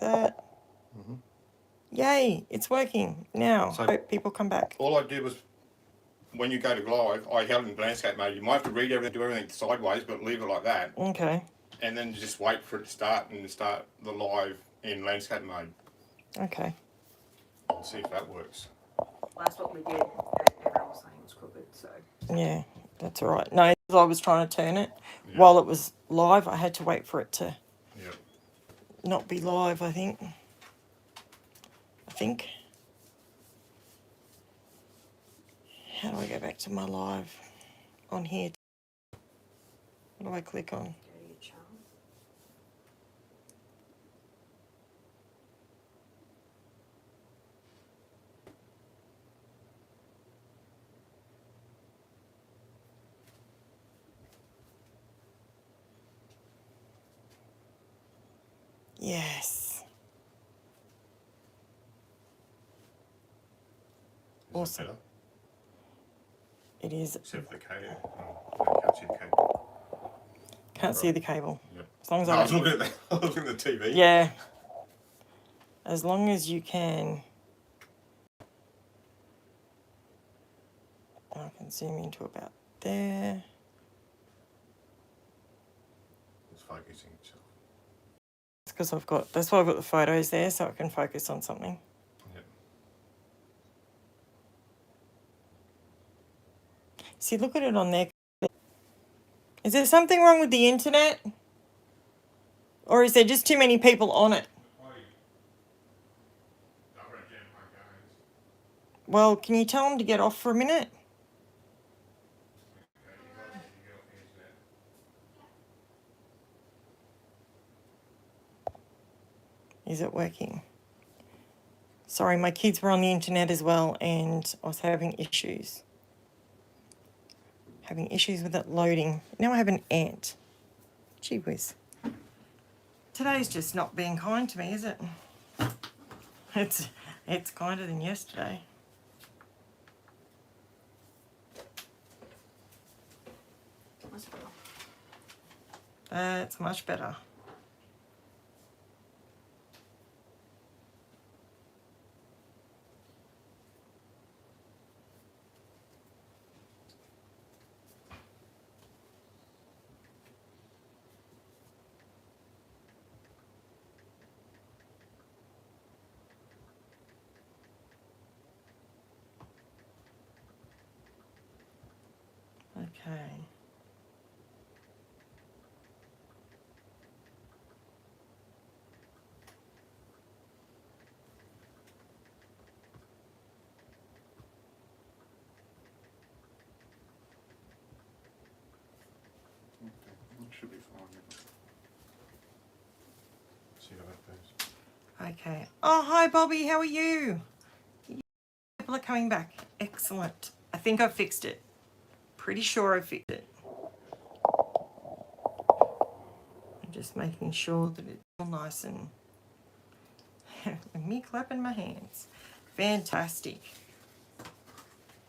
that. Yay, it's working. Now, So hope people come back. All I did was, when you go to live, I held it in landscape mode. You might have to read everything, do everything sideways, but leave it like that. Okay. And then just wait for it to start and start the live in landscape mode. Okay. And see if that works. That's what we did, and everyone was saying it was crooked, so. Yeah, that's all right. No, I was trying to turn it while it was live. I had to wait for it to not be live, I think. How do I go back to my live on here? What do I click on? Go to your channel. Yes. Awesome. Better? It is. Except for the cable. Oh, you can't see the cable. Can't see the cable. Yep. As long as I was looking at I was looking at the TV. Yeah. As long as you can. I can zoom into about there. It's focusing itself. It's because that's why I've got the photos there, so I can focus on something. Yep. See, look at it on there. Is there something wrong with the internet? Or is there just too many people on it? Well, can you tell them to get off for a minute? Is it working? Sorry, my kids were on the internet as well and I was having issues. Having issues with it loading. Now I have an ant. Gee whiz. Today's just not being kind to me, is it? It's kinder than yesterday. That's better. That's much better. Okay. Should be fine. See how that goes. Okay. Oh, hi, Bobby. How are you? People are coming back. Excellent. I think I fixed it. Pretty sure I fixed it. I'm just making sure that it's all nice and me clapping my hands. Fantastic.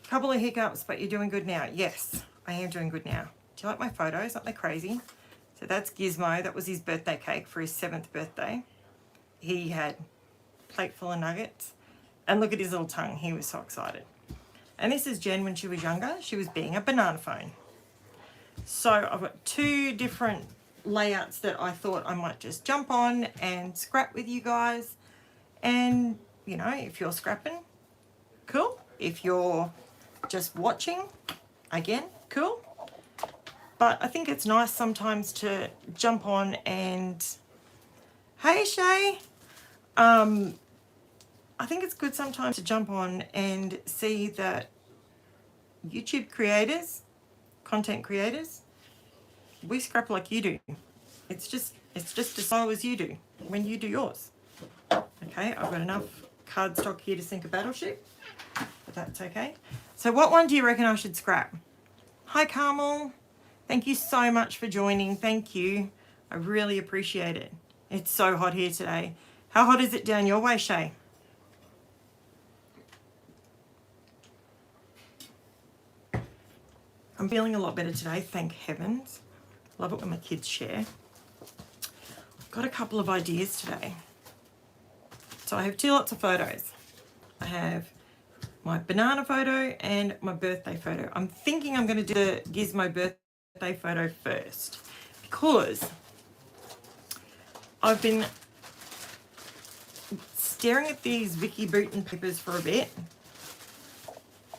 Couple of hiccups, but you're doing good now. Yes, I am doing good now. Do you like my photos? Aren't they crazy? So that's Gizmo. That was his birthday cake for his 7th birthday. He had a plate full of nuggets. And look at his little tongue. He was so excited. And this is Jen when she was younger. She was being a banana phone. So I've got 2 different layouts that I thought I might just jump on and scrap with you guys. And, you know, if you're scrapping, cool. If you're just watching, again, cool. But I think it's nice sometimes to jump on and, hey Shay, I think it's good sometimes to jump on and see that YouTube creators, content creators, we scrap like you do. It's just as slow as you do when you do yours. Okay, I've got enough cardstock here to sink a battleship, but that's okay. So what one do you reckon I should scrap? Hi Carmel, thank you so much for joining. Thank you, I really appreciate it. It's so hot here today. How hot is it down your way, Shay? I'm feeling a lot better today, thank heavens. Love it when my kids share. Got a couple of ideas today. So I have 2 lots of photos. I have my banana photo and my birthday photo. I'm thinking I'm going to do the Gizmo birthday photo first because I've been staring at these Vicky Bouton papers for a bit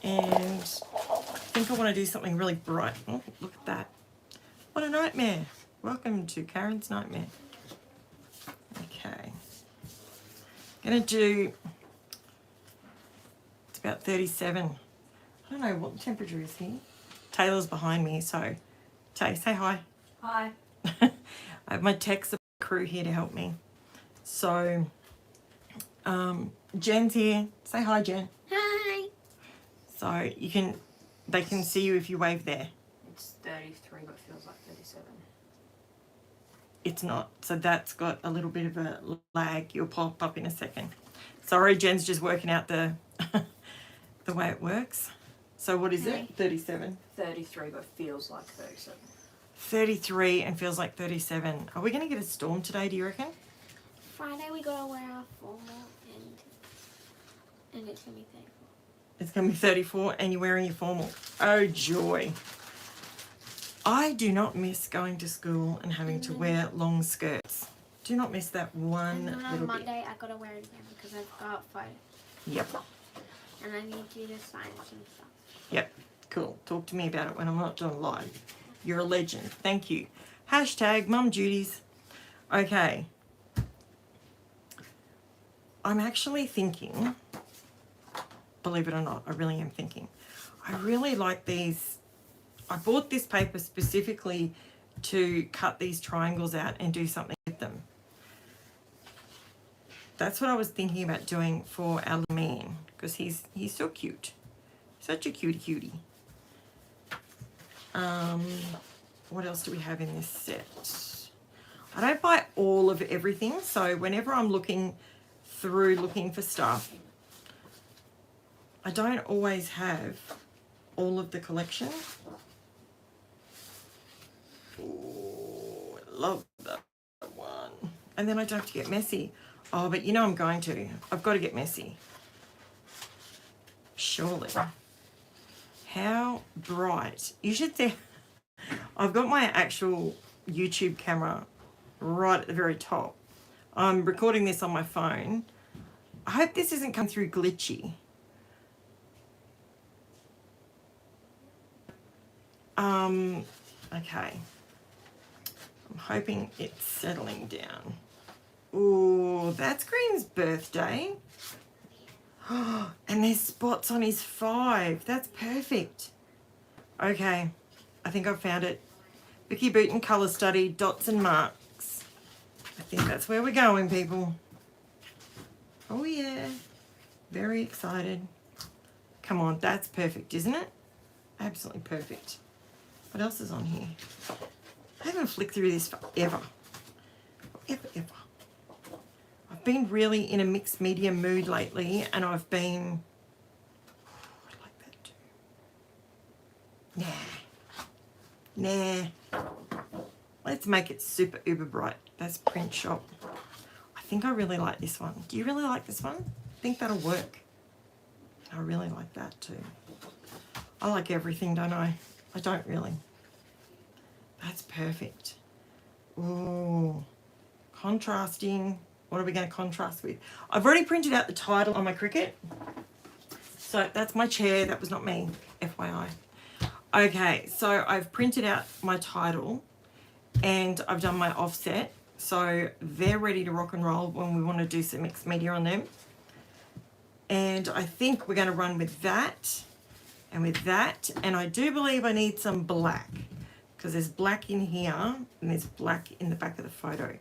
and I think I want to do something really bright. Oh, look at that. What a nightmare. Welcome to Karen's Nightmare. Okay. Gonna do, it's about 37. I don't know what the temperature is here. Taylor's behind me, so Tay, say hi. Hi. I have my tech crew here to help me. So, Jen's here. Say hi, Jen. Hi. So they can see you if you wave there. It's 33, but feels like 37. It's not. So that's got a little bit of a lag. You'll pop up in a second. Sorry, Jen's just working out the the way it works. So what is it? 37. 33, but feels like 37. 33 and feels like 37. Are we going to get a storm today, do you reckon? Friday we gotta wear our formal and it's gonna be 34. It's going to be 34 and you're wearing your formal. Oh, joy. I do not miss going to school and having to wear long skirts. Do not miss that one And then on little bit. Monday I gotta wear it again because I've got photos. Yep. And I need you to sign some stuff. Yep. Cool. Talk to me about it when I'm not doing live. You're a legend. Thank you. Hashtag mum duties. Okay. I'm actually thinking, believe it or not, I really am thinking. I really like these. I bought this paper specifically to cut these triangles out and do something with them. That's what I was thinking about doing for our little man because he's so cute. Such a cutie. What else do we have in this set? I don't buy all of everything, so whenever I'm looking for stuff, I don't always have all of the collection. Oh, I love that one. And then I don't have to get messy. Oh, but you know I'm going to. I've got to get messy. Surely. How bright. You should see. I've got my actual YouTube camera right at the very top. I'm recording this on my phone. I hope this isn't coming through glitchy. Okay. I'm hoping it's settling down. Ooh, that's Green's birthday. And there's spots on his 5. That's perfect. Okay, I think I've found it. Vicky Bouton Colour Study, Dots and Marks. I think that's where we're going, people. Oh yeah, very excited. Come on, that's perfect, isn't it? Absolutely perfect. What else is on here? I haven't flicked through this forever. Ever. I've been really in a mixed media mood lately, and I've been... Oh, I like that too. Nah. Let's make it super uber bright. That's Print Shop. I think I really like this one. Do you really like this one? I think that'll work. I really like that too. I like everything, don't I? I don't really. That's perfect. Ooh. Contrasting. What are we going to contrast with? I've already printed out the title on my Cricut. So that's my chair. That was not me, FYI. Okay, so I've printed out my title and I've done my offset. So they're ready to rock and roll when we want to do some mixed media on them. And I think we're going to run with that and with that. And I do believe I need some black because there's black in here and there's black in the back of the photo.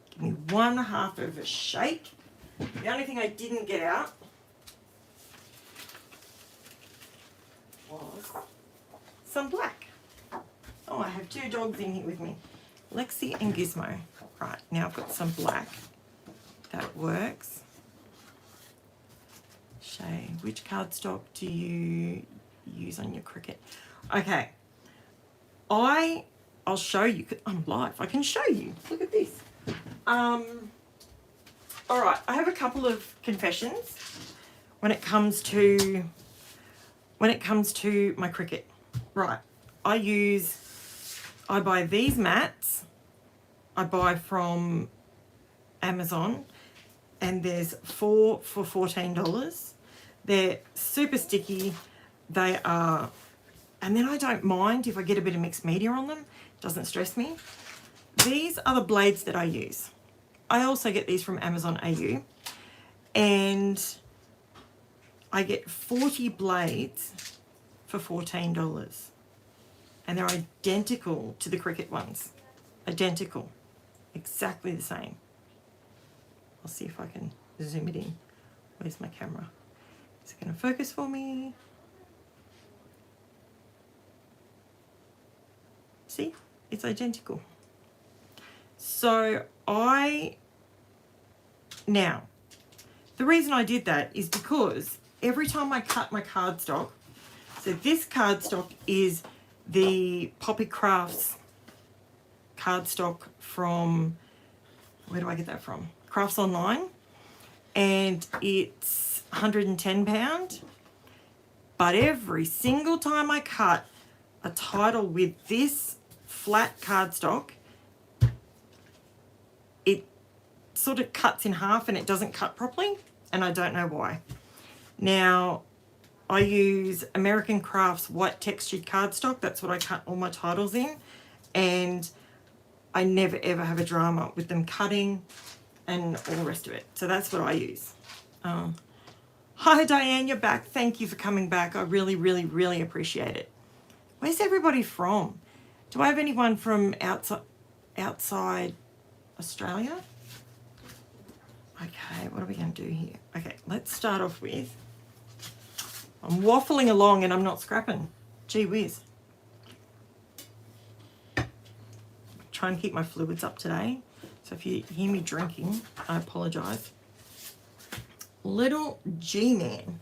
Give me 1/2 of a shake. The only thing I didn't get out was some black. Oh, I have 2 dogs in here with me. Lexi and Gizmo. Right, now I've got some black. That works. Shay, which cardstock do you use on your Cricut? Okay. I'll show you. I'm live. I can show you. Look at this. All right, I have a couple of confessions when it comes to my cricket. Right, I buy these mats. I buy from Amazon, and there's 4 for $14. They're super sticky. They are, and then I don't mind if I get a bit of mixed media on them. It doesn't stress me. These are the blades that I use. I also get these from Amazon AU, and I get 40 blades for $14, and they're identical to the cricket ones. Identical, exactly the same. I'll see if I can zoom it in. Where's my camera? Is it going to focus for me? See, it's identical. So now, the reason I did that is because every time I cut my cardstock, so this cardstock is the Poppy Crafts cardstock from, where do I get that from? Crafts Online, and it's £110. But every single time I cut a title with this flat cardstock, it sort of cuts in half and it doesn't cut properly, and I don't know why. Now, I use American Crafts white textured cardstock. That's what I cut all my titles in, and I never ever have a drama with them cutting and all the rest of it. So that's what I use. Hi Diane, you're back. Thank you for coming back. I really, really, really appreciate it. Where's everybody from? Do I have anyone from outside Australia? Okay, what are we going to do here? Okay, let's start off with, I'm waffling along and I'm not scrapping. Gee whiz. Try and keep my fluids up today. So if you hear me drinking, I apologise. Little G-Man.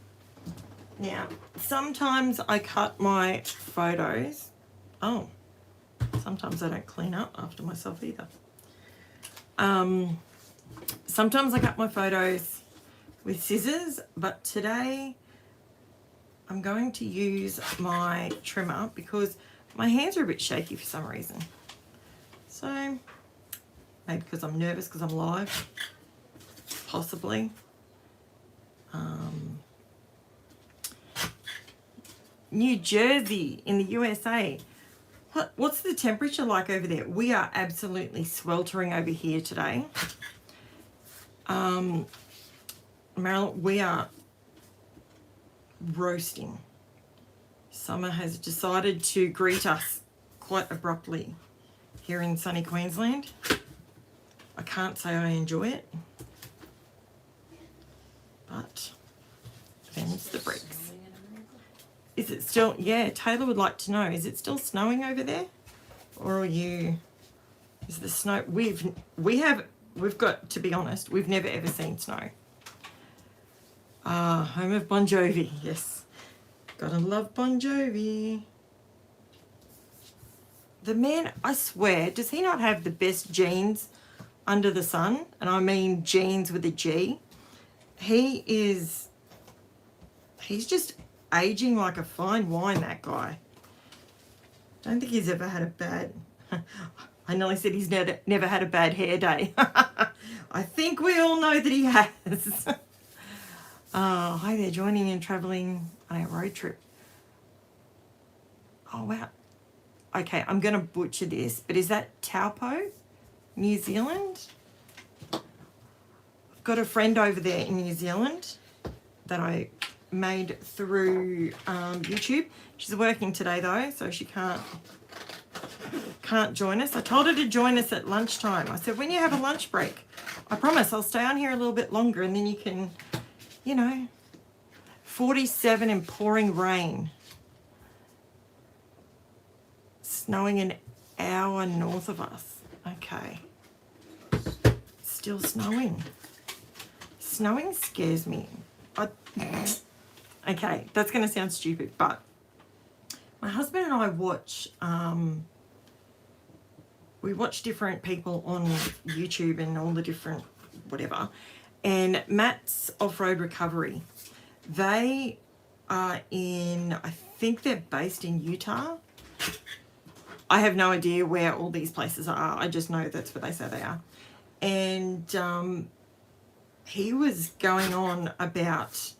Now, sometimes I cut my photos. Oh, sometimes I don't clean up after myself either. Sometimes I cut my photos with scissors, but today I'm going to use my trimmer because my hands are a bit shaky for some reason. So, maybe because I'm nervous because I'm live, possibly. New Jersey in the USA. What's the temperature like over there? We are absolutely sweltering over here today. Marilyn, we are roasting. Summer has decided to greet us quite abruptly here in sunny Queensland. I can't say I enjoy it, but them's the bricks. Is it still, yeah, Taylor would like to know, is it still snowing over there? Or are you, is the snow, we've got, to be honest, we've never ever seen snow. Home of Bon Jovi, yes. Gotta love Bon Jovi. The man, I swear, does he not have the best genes under the sun? And I mean genes with a G. He's just aging like a fine wine, that guy. Don't think he's ever had a bad, I nearly said he's never had a bad hair day. I think we all know that he has. Hi there, joining and travelling on a road trip. Oh, wow. Okay, I'm going to butcher this, but is that Taupo, New Zealand? I've got a friend over there in New Zealand that I made through YouTube. She's working today though, so she can't join us. I told her to join us at lunchtime. I said, when you have a lunch break, I promise I'll stay on here a little bit longer and then you can, 47 and pouring rain. Snowing an hour north of us. Okay. Still snowing. Snowing scares me. Okay, that's going to sound stupid, but my husband and I watch, we watch different people on YouTube and all the different whatever, And Matt's Off-Road Recovery. They are in, I think they're based in Utah. I have no idea where all these places are. I just know that's where they say they are. And he was going on about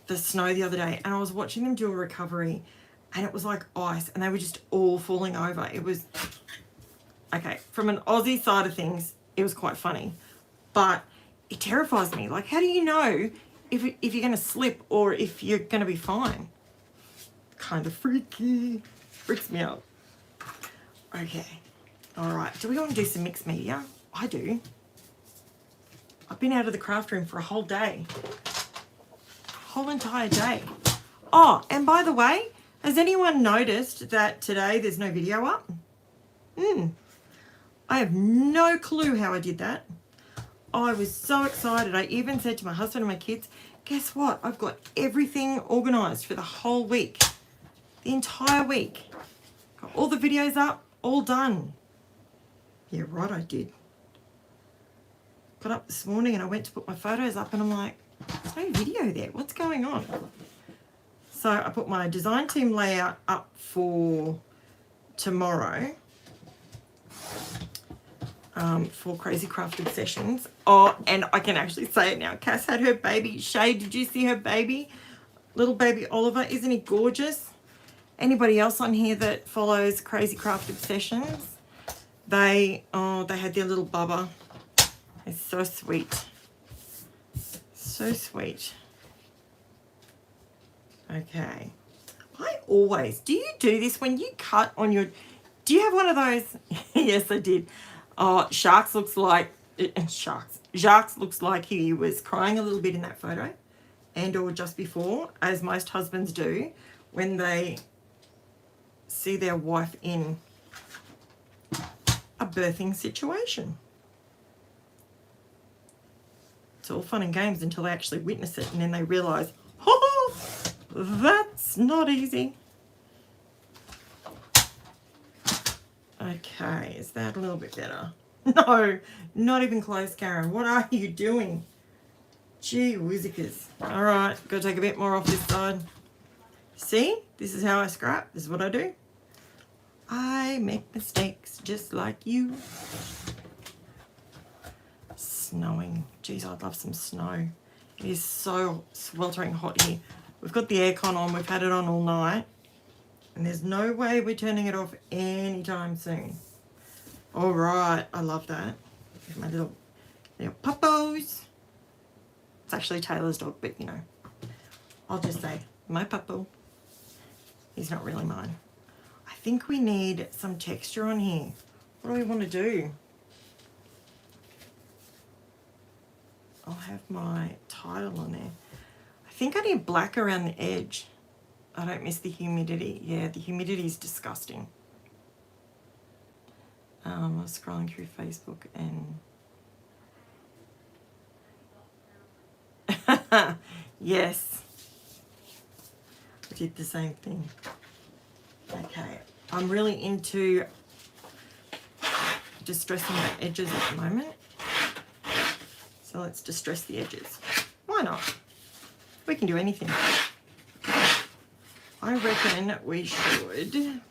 the snow the other day, and I was watching them do a recovery, and it was like ice, and they were just all falling over. It was, okay, from an Aussie side of things, it was quite funny, but it terrifies me. Like, how do you know if you're going to slip or if you're going to be fine? Kind of freaky. Freaks me out. Okay. All right. Do we want to do some mixed media? I do. I've been out of the craft room for a whole day. Whole entire day. Oh, and by the way, has anyone noticed that today there's no video up? I have no clue how I did that. I was so excited. I even said to my husband and my kids, guess what? I've got everything organised for the whole week. The entire week. Got all the videos up, all done. Yeah, right, I did. Got up this morning and I went to put my photos up and I'm like, there's no video there. What's going on? So I put my design team layout up for tomorrow. For Crazy Crafted Sessions. Oh, and I can actually say it now. Cass had her baby. Shay, did you see her baby? Little baby Oliver. Isn't he gorgeous? Anybody else on here that follows Crazy Crafted Sessions? They had their little bubba. It's so sweet. So sweet. Okay. I always, do you do this when you cut on your, do you have one of those? Yes, I did. Oh, Jacques looks like he was crying a little bit in that photo, and or just before, as most husbands do when they see their wife in a birthing situation. It's all fun and games until they actually witness it, and then they realise, oh, that's not easy. Okay, is that a little bit better? No, not even close, Karen. What are you doing? Gee whizzikers. All right, got to take a bit more off this side. See, this is how I scrap. This is what I do. I make mistakes just like you. Snowing. Geez, I'd love some snow. It is so sweltering hot here. We've got the aircon on. We've had it on all night. And there's no way we're turning it off anytime soon. All right, I love that. Here's my little puppos. It's actually Taylor's dog, but you know, I'll just say my puppo. He's not really mine. I think we need some texture on here. What do we want to do? I'll have my title on there. I think I need black around the edge. I don't miss the humidity. Yeah, the humidity is disgusting. I was scrolling through Facebook and yes, I did the same thing. Okay, I'm really into distressing the edges at the moment. So let's distress the edges. Why not? We can do anything. I reckon we should.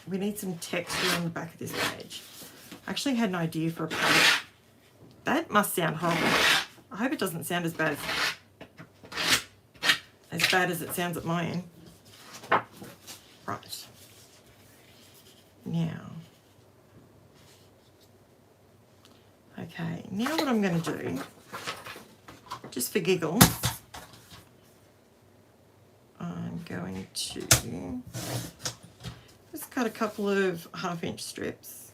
We need some texture on the back of this page. I actually had an idea for a page. That must sound horrible. I hope it doesn't sound as bad as it sounds at my end. Right. Now. Okay, now what I'm going to do, just for giggles, I'm going to just cut a couple of 1/2 inch strips.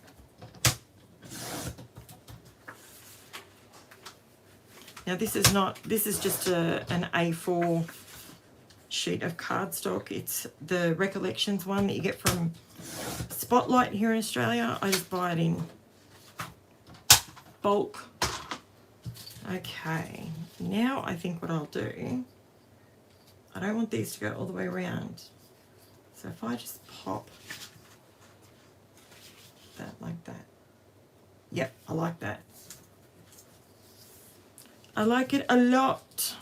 Now this is just an A4 sheet of cardstock. It's the Recollections one that you get from Spotlight here in Australia. I just buy it in bulk. Okay, now I think what I'll do, I don't want these to go all the way around. So if I just pop that like that. Yep, I like that. I like it a lot.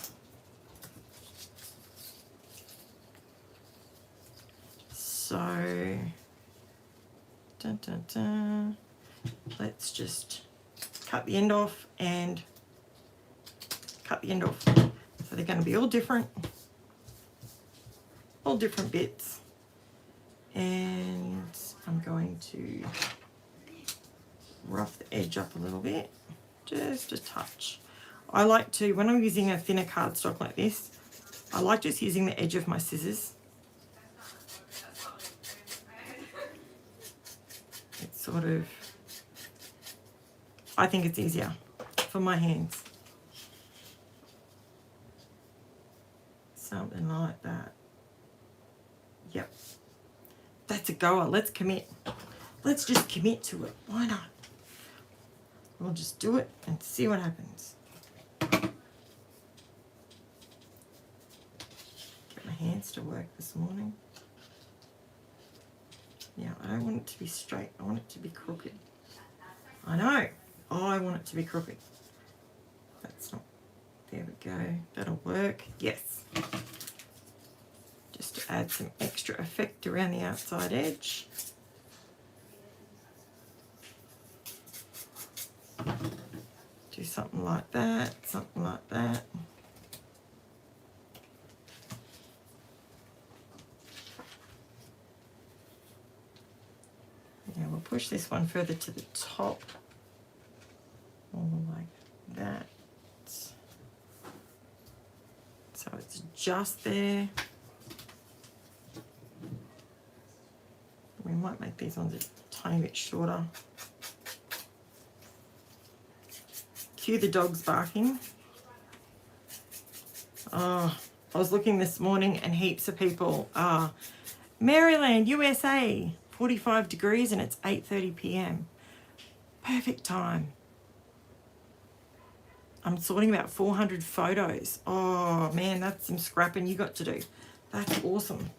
So, dun, dun, dun. Let's just cut the end off and cut the end off. So they're going to be all different bits. And I'm going to rough the edge up a little bit, just a touch. I like to, when I'm using a thinner cardstock like this, I like just using the edge of my scissors. It's sort of, I think it's easier for my hands. Something like that. Yep. That's a goer. Let's commit. Let's just commit to it. Why not? We'll just do it and see what happens. Get my hands to work this morning. Yeah, I don't want it to be straight. I want it to be crooked. I know. I want it to be crooked. That's not. There we go. That'll work. Yes. Just to add some extra effect around the outside edge. Do something like that, something like that. Now we'll push this one further to the top, all like that. So it's just there. We might make these ones a tiny bit shorter. Cue the dogs barking. Oh, I was looking this morning and heaps of people are Maryland, USA, 45 degrees and it's 8:30 p.m. Perfect time. I'm sorting about 400 photos. Oh man, that's some scrapping you got to do. That's awesome.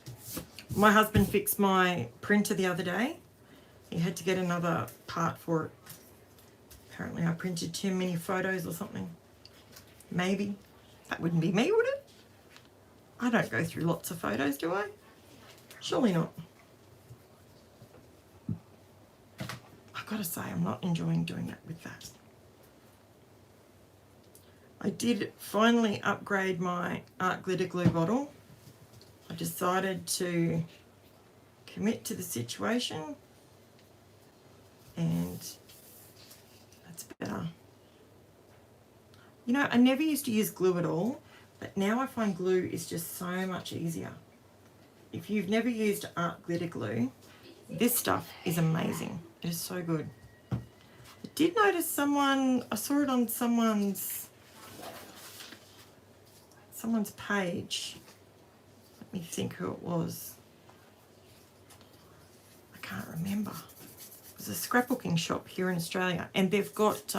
My husband fixed my printer the other day. He had to get another part for it. Apparently I printed too many photos or something. Maybe. That wouldn't be me, would it? I don't go through lots of photos, do I? Surely not. I've got to say, I'm not enjoying doing that with that. I did finally upgrade my art glitter glue bottle. I decided to commit to the situation, and that's better. You know, I never used to use glue at all, but now I find glue is just so much easier. If you've never used art glitter glue, this stuff is amazing. It is so good. I did notice I saw it on someone's page. Let me think who it was. I can't remember. It was a scrapbooking shop here in Australia, and they've got,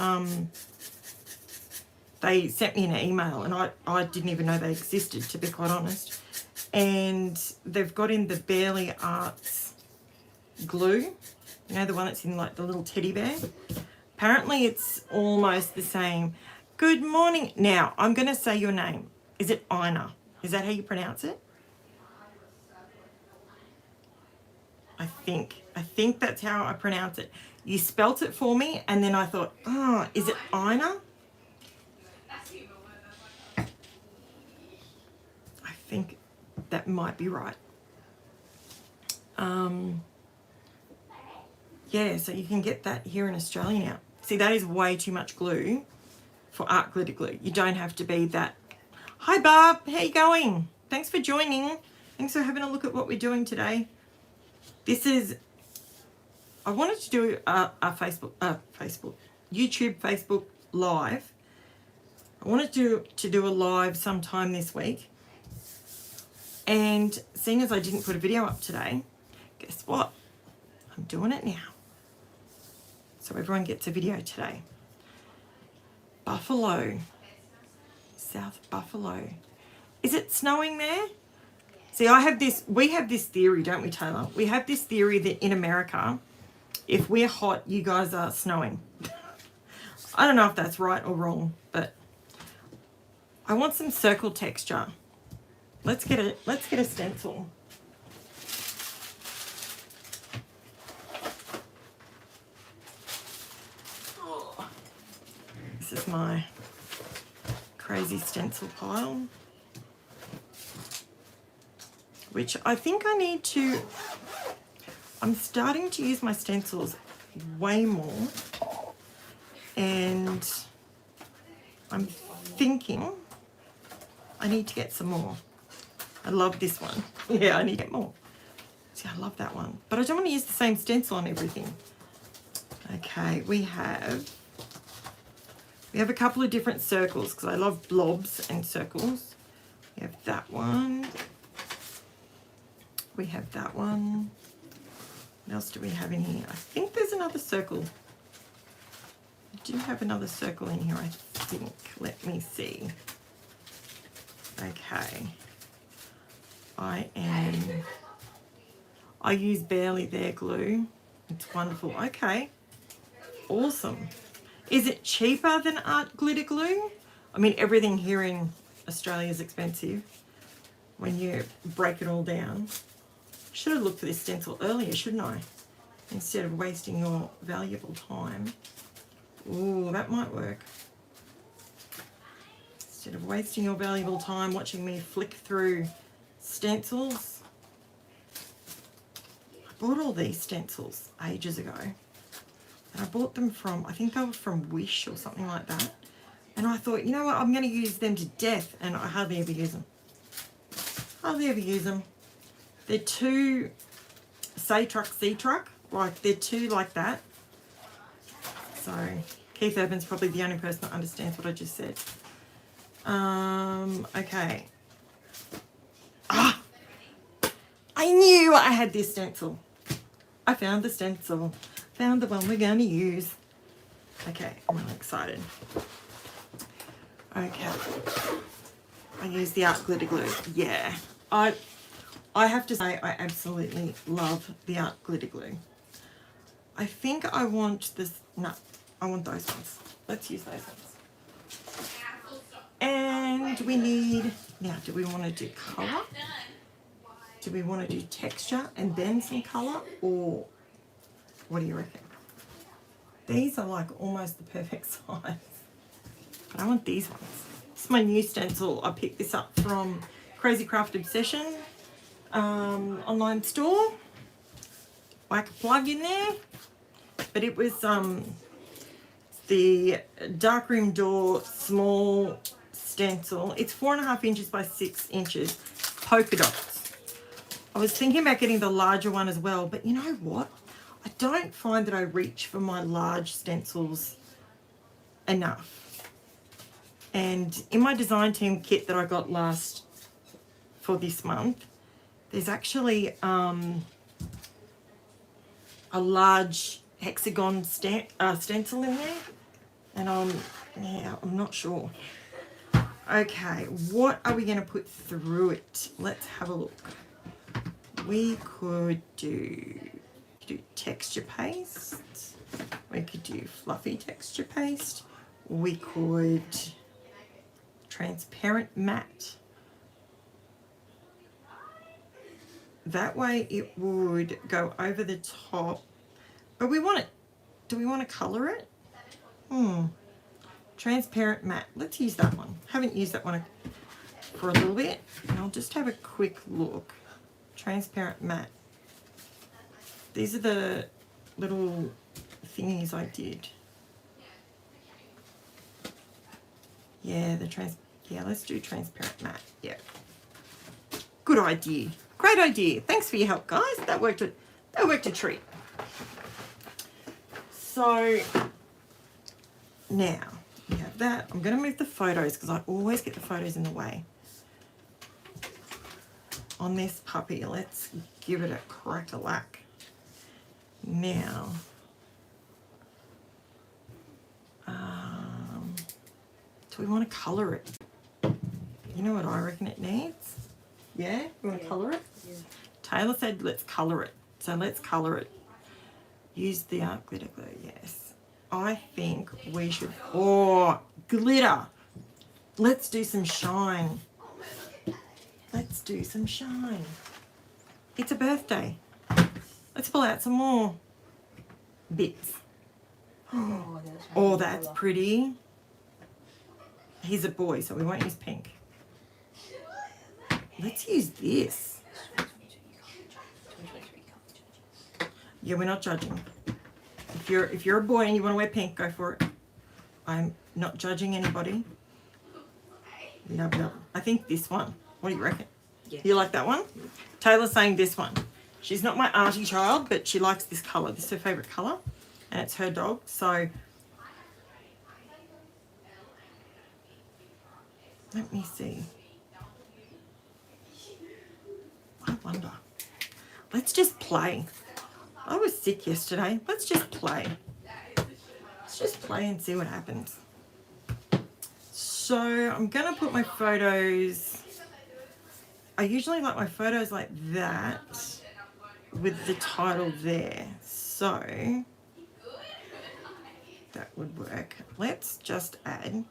they sent me an email, and I didn't even know they existed, to be quite honest. And they've got in the Barely Arts glue, you know, the one that's in like the little teddy bear. Apparently it's almost the same. Good morning. Now, I'm going to say your name. Is it Ina? Is that how you pronounce it? I think that's how I pronounce it. You spelt it for me, and then I thought, oh, is it Ina? I think that might be right. Yeah, so you can get that here in Australia now. See, that is way too much glue for art glitter glue. You don't have to be that. Hi, Barb. How you going? Thanks for joining. Thanks for having a look at what we're doing today. This is, I wanted to do a YouTube, Facebook live. I wanted to do a live sometime this week. And seeing as I didn't put a video up today, guess what? I'm doing it now. So everyone gets a video today. Buffalo. South Buffalo. Is it snowing there? See, we have this theory, don't we, Taylor? We have this theory that in America, if we're hot, you guys are snowing. I don't know if that's right or wrong, but I want some circle texture. Let's get a stencil. This is my crazy stencil pile, which I think I need to, I'm starting to use my stencils way more, and I'm thinking I need to get some more. I love this one. Yeah, I need to get more. See, I love that one. But I don't want to use the same stencil on everything. Okay, we have a couple of different circles because I love blobs and circles. We have that one. We have that one. What else do we have in here? I think there's another circle. I do have another circle in here, I think. Let me see. Okay. I use Barely There glue. It's wonderful. Okay. Awesome. Is it cheaper than art glitter glue? I mean, everything here in Australia is expensive when you break it all down. Should have looked for this stencil earlier, shouldn't I? Instead of wasting your valuable time. Ooh, that might work. Instead of wasting your valuable time watching me flick through stencils. I bought all these stencils ages ago. And I bought them from, I think they were from Wish or something like that. And I thought, you know what, I'm going to use them to death. And I hardly ever use them. Hardly ever use them. They're too C-truck. Like, they're too like that. So, Keith Urban's probably the only person that understands what I just said. Okay. Ah! I knew I had this stencil. I found the stencil. Found the one we're going to use. Okay, I'm really excited. Okay. I use the art glitter glue. Yeah. I have to say I absolutely love the art glitter glue. I think I want this. No, I want those ones. Let's use those ones. And we need, now do we want to do colour? Do we want to do texture and then some colour, or what do you reckon? These are like almost the perfect size. But I want these ones. This is my new stencil. I picked this up from Crazy Craft Obsession online store. Whack a plug in there. But it was the darkroom door small stencil. It's 4.5 inches by 6 inches. Polka dots. I was thinking about getting the larger one as well, but you know what? I don't find that I reach for my large stencils enough. And in my design team kit that I got last for this month, there's actually a large hexagon stencil in there, and I'm not sure. Okay, what are we going to put through it? Let's have a look. We could do texture paste. We could do fluffy texture paste. We could transparent matte. That way it would go over the top. But we want it. Do we want to colour it? Transparent matte. Let's use that one. Haven't used that one for a little bit. And I'll just have a quick look. Transparent matte. These are the little thingies I did. Yeah, let's do transparent matte. Yeah. Good idea. Great idea. Thanks for your help, guys. That worked a treat. So now we have that. I'm going to move the photos because I always get the photos in the way. On this puppy, let's give it a crack-a-lack. Now, do we want to colour it? You know what I reckon it needs? Yeah? You want to colour it? Yeah. Taylor said let's colour it. So let's colour it. Use the art glitter glue, yes. I think we should, glitter. Let's do some shine. Let's do some shine. It's a birthday. Let's pull out some more bits. Oh, Oh, that's pretty. He's a boy, so we won't use pink. Let's use this. Yeah, we're not judging. If you're a boy and you want to wear pink, go for it. I'm not judging anybody. Love. I think this one. What do you reckon? Yeah. You like that one? Taylor's saying this one. She's not my auntie child, but she likes this colour. This is her favourite colour, and it's her dog. So let me see. I wonder. Let's just play. I was sick yesterday. Let's just play. Let's just play and see what happens. So I'm going to put my photos. I usually like my photos like that with the title there. So that would work. Let's just add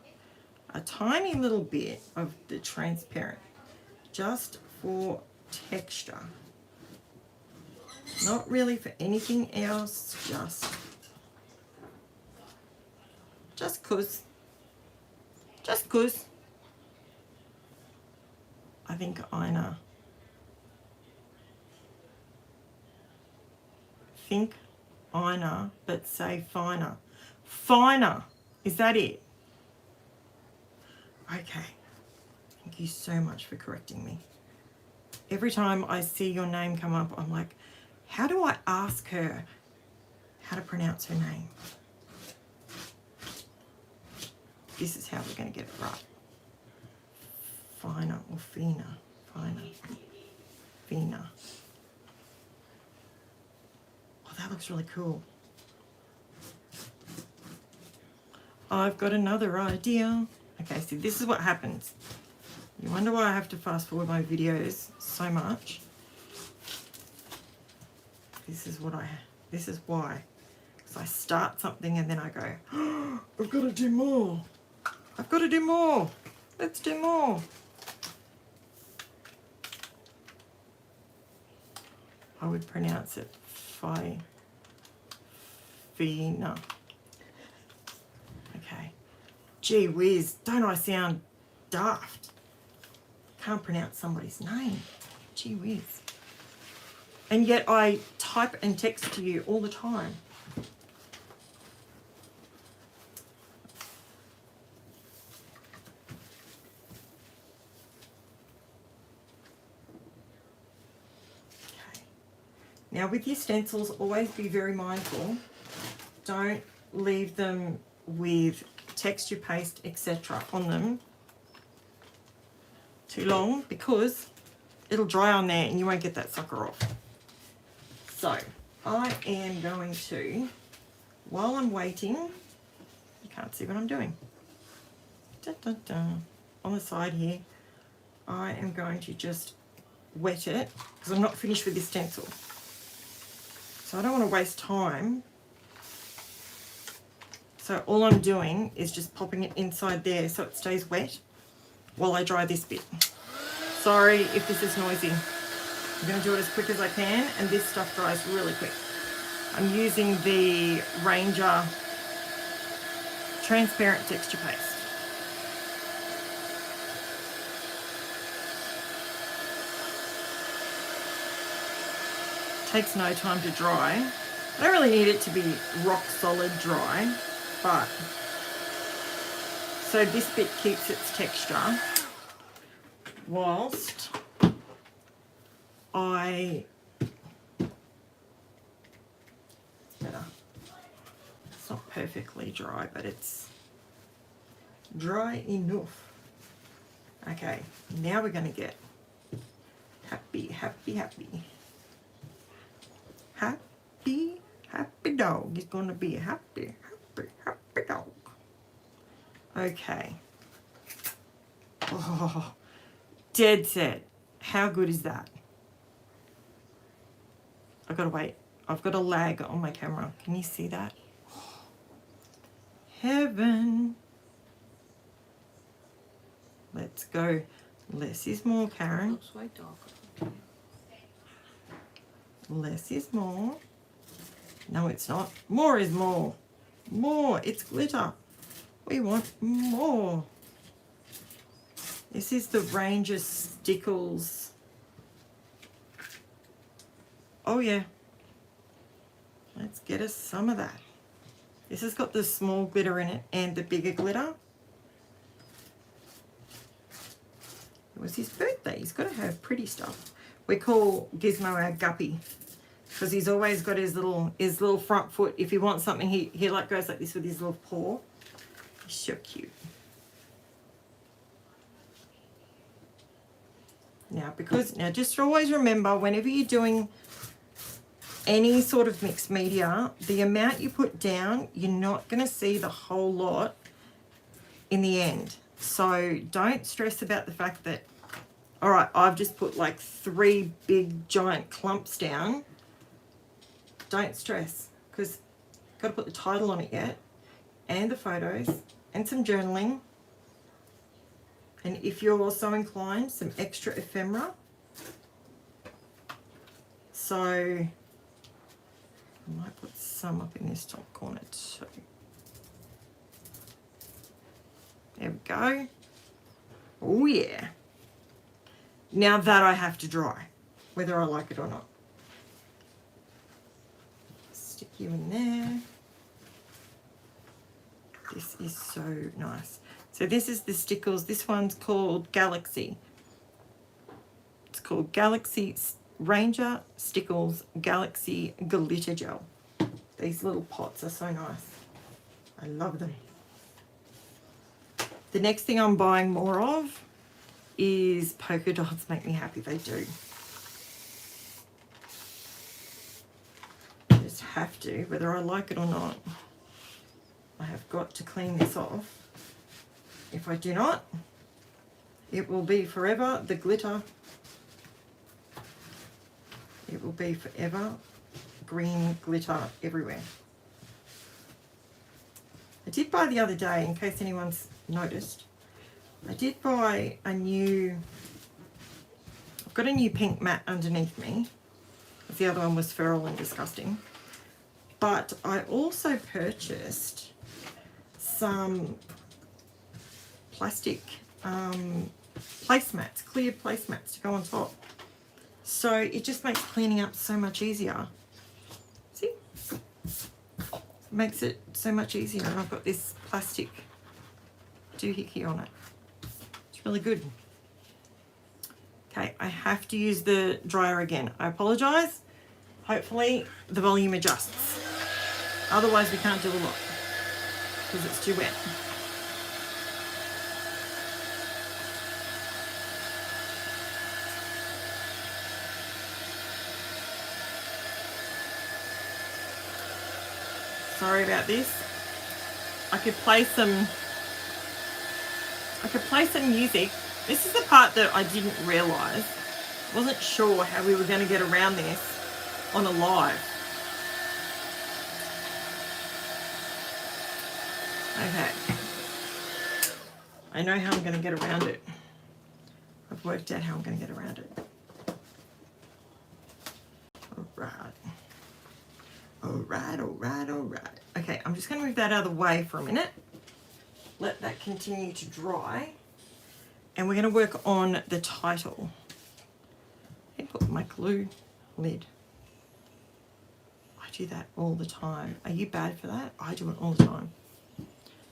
a tiny little bit of the transparent just for texture. Not really for anything else, just cause. I think Ina. Think Ina, but say finer. Finer. Is that it? Okay. Thank you so much for correcting me. Every time I see your name come up, I'm like, how do I ask her how to pronounce her name? This is how we're going to get it right. Finer or fina. Finer. Fina. Oh, that looks really cool. I've got another idea. Okay, see, this is what happens. You wonder why I have to fast forward my videos so much. This is why. Because I start something and then I go, oh, I've got to do more. I've got to do more. Let's do more. I would pronounce it Fina. Okay. Gee whiz, don't I sound daft? Can't pronounce somebody's name. Gee whiz. And yet I type and text to you all the time. Okay. Now with your stencils, always be very mindful. Don't leave them with texture paste, etc. on them too long because it'll dry on there and you won't get that sucker off. So I am going to, while I'm waiting, you can't see what I'm doing. Dun, dun, dun. On the side here, I am going to just wet it because I'm not finished with this stencil. So I don't want to waste time. So all I'm doing is just popping it inside there so it stays wet while I dry this bit. Sorry if this is noisy. I'm going to do it as quick as I can, and this stuff dries really quick. I'm using the Ranger transparent texture paste. Takes no time to dry. I don't really need it to be rock solid dry, but so this bit keeps its texture whilst it's not perfectly dry, but it's dry enough. Okay, now we're going to get happy dog. He's going to be a happy dog. Okay. Oh, dead set. How good is that? I've got to wait. I've got a lag on my camera. Can you see that? Heaven. Let's go. Less is more, Karen. Looks way darker. Less is more. No, it's not. More is more. More. It's glitter. We want more. This is the Ranger Stickles. Oh, yeah. Let's get us some of that. This has got the small glitter in it and the bigger glitter. It was his birthday. He's got to have pretty stuff. We call Gizmo our guppy because he's always got his little front foot. If he wants something, he like goes like this with his little paw. He's so cute. Now, just always remember, whenever you're doing any sort of mixed media, the amount you put down, you're not going to see the whole lot in the end. So don't stress about the fact that, all right, I've just put like 3 big giant clumps down. Don't stress, because you've got to put the title on it yet, and the photos, and some journaling. And if you're also inclined, some extra ephemera. So I might put some up in this top corner too. There we go. Oh yeah. Now that I have to dry, whether I like it or not. Stick you in there. This is so nice. So this is the Stickles. This one's called Galaxy. It's called Galaxy Ranger Stickles Galaxy Glitter Gel. These little pots are so nice. I love them. The next thing I'm buying more of is polka dots. Make me happy, they do. I just have to, whether I like it or not. I have got to clean this off. If I do not, it will be forever the glitter. It will be forever green glitter everywhere. I did buy the other day, in case anyone's noticed, I did buy I've got a new pink mat underneath me. The other one was feral and disgusting. But I also purchased some plastic placemats, clear placemats to go on top. So it just makes cleaning up so much easier. See? It makes it so much easier. And I've got this plastic doohickey on it. It's really good. Okay, I have to use the dryer again. I apologise. Hopefully the volume adjusts. Otherwise we can't do a lot because it's too wet. Sorry about this. I could play some music. This is the part that I didn't realise. Wasn't sure how we were going to get around this on a live. Okay. I know how I'm going to get around it. I've worked out how I'm going to get around it. All right. Okay, I'm just going to move that out of the way for a minute. Let that continue to dry. And we're going to work on the title. I put my glue lid. I do that all the time. Are you bad for that? I do it all the time.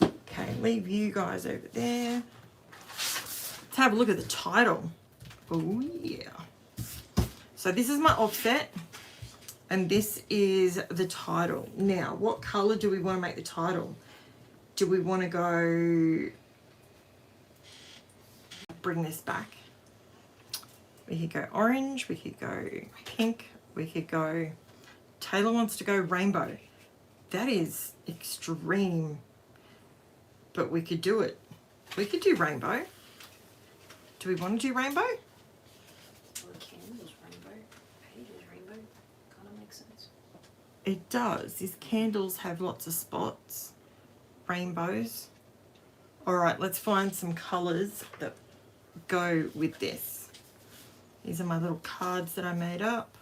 Okay, leave you guys over there. Let's have a look at the title. Oh yeah. So this is my offset. And this is the title. Now, what colour do we want to make the title? Do we want to go... Bring this back. We could go orange. We could go pink. We could go... Taylor wants to go rainbow. That is extreme. But we could do it. We could do rainbow. Do we want to do rainbow? It does. These candles have lots of spots, rainbows. All right, let's find some colours that go with this. These are my little cards that I made up.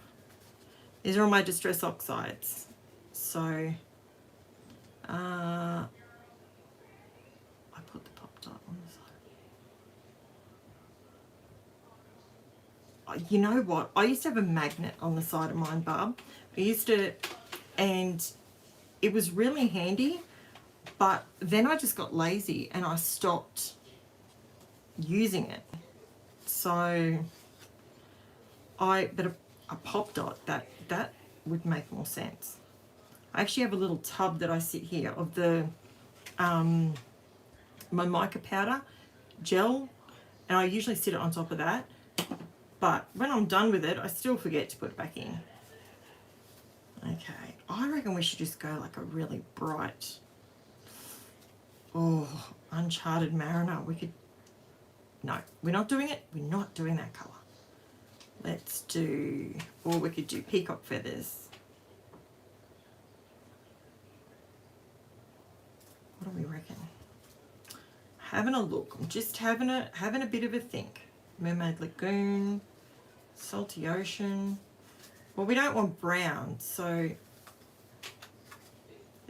These are all my Distress Oxides. So, I put the pop dot on the side. You know what? I used to have a magnet on the side of mine, Barb. And it was really handy, but then I just got lazy and I stopped using it. So, but a pop dot, that would make more sense. I actually have a little tub that I sit here of the my mica powder gel, and I usually sit it on top of that, but when I'm done with it I still forget to put it back in. Okay, I reckon we should just go like a really bright, Uncharted Mariner. No, we're not doing it. We're not doing that colour. Let's do, or we could do Peacock Feathers. What do we reckon? Having a look. I'm just having a bit of a think. Mermaid Lagoon, Salty Ocean. Well, we don't want brown, so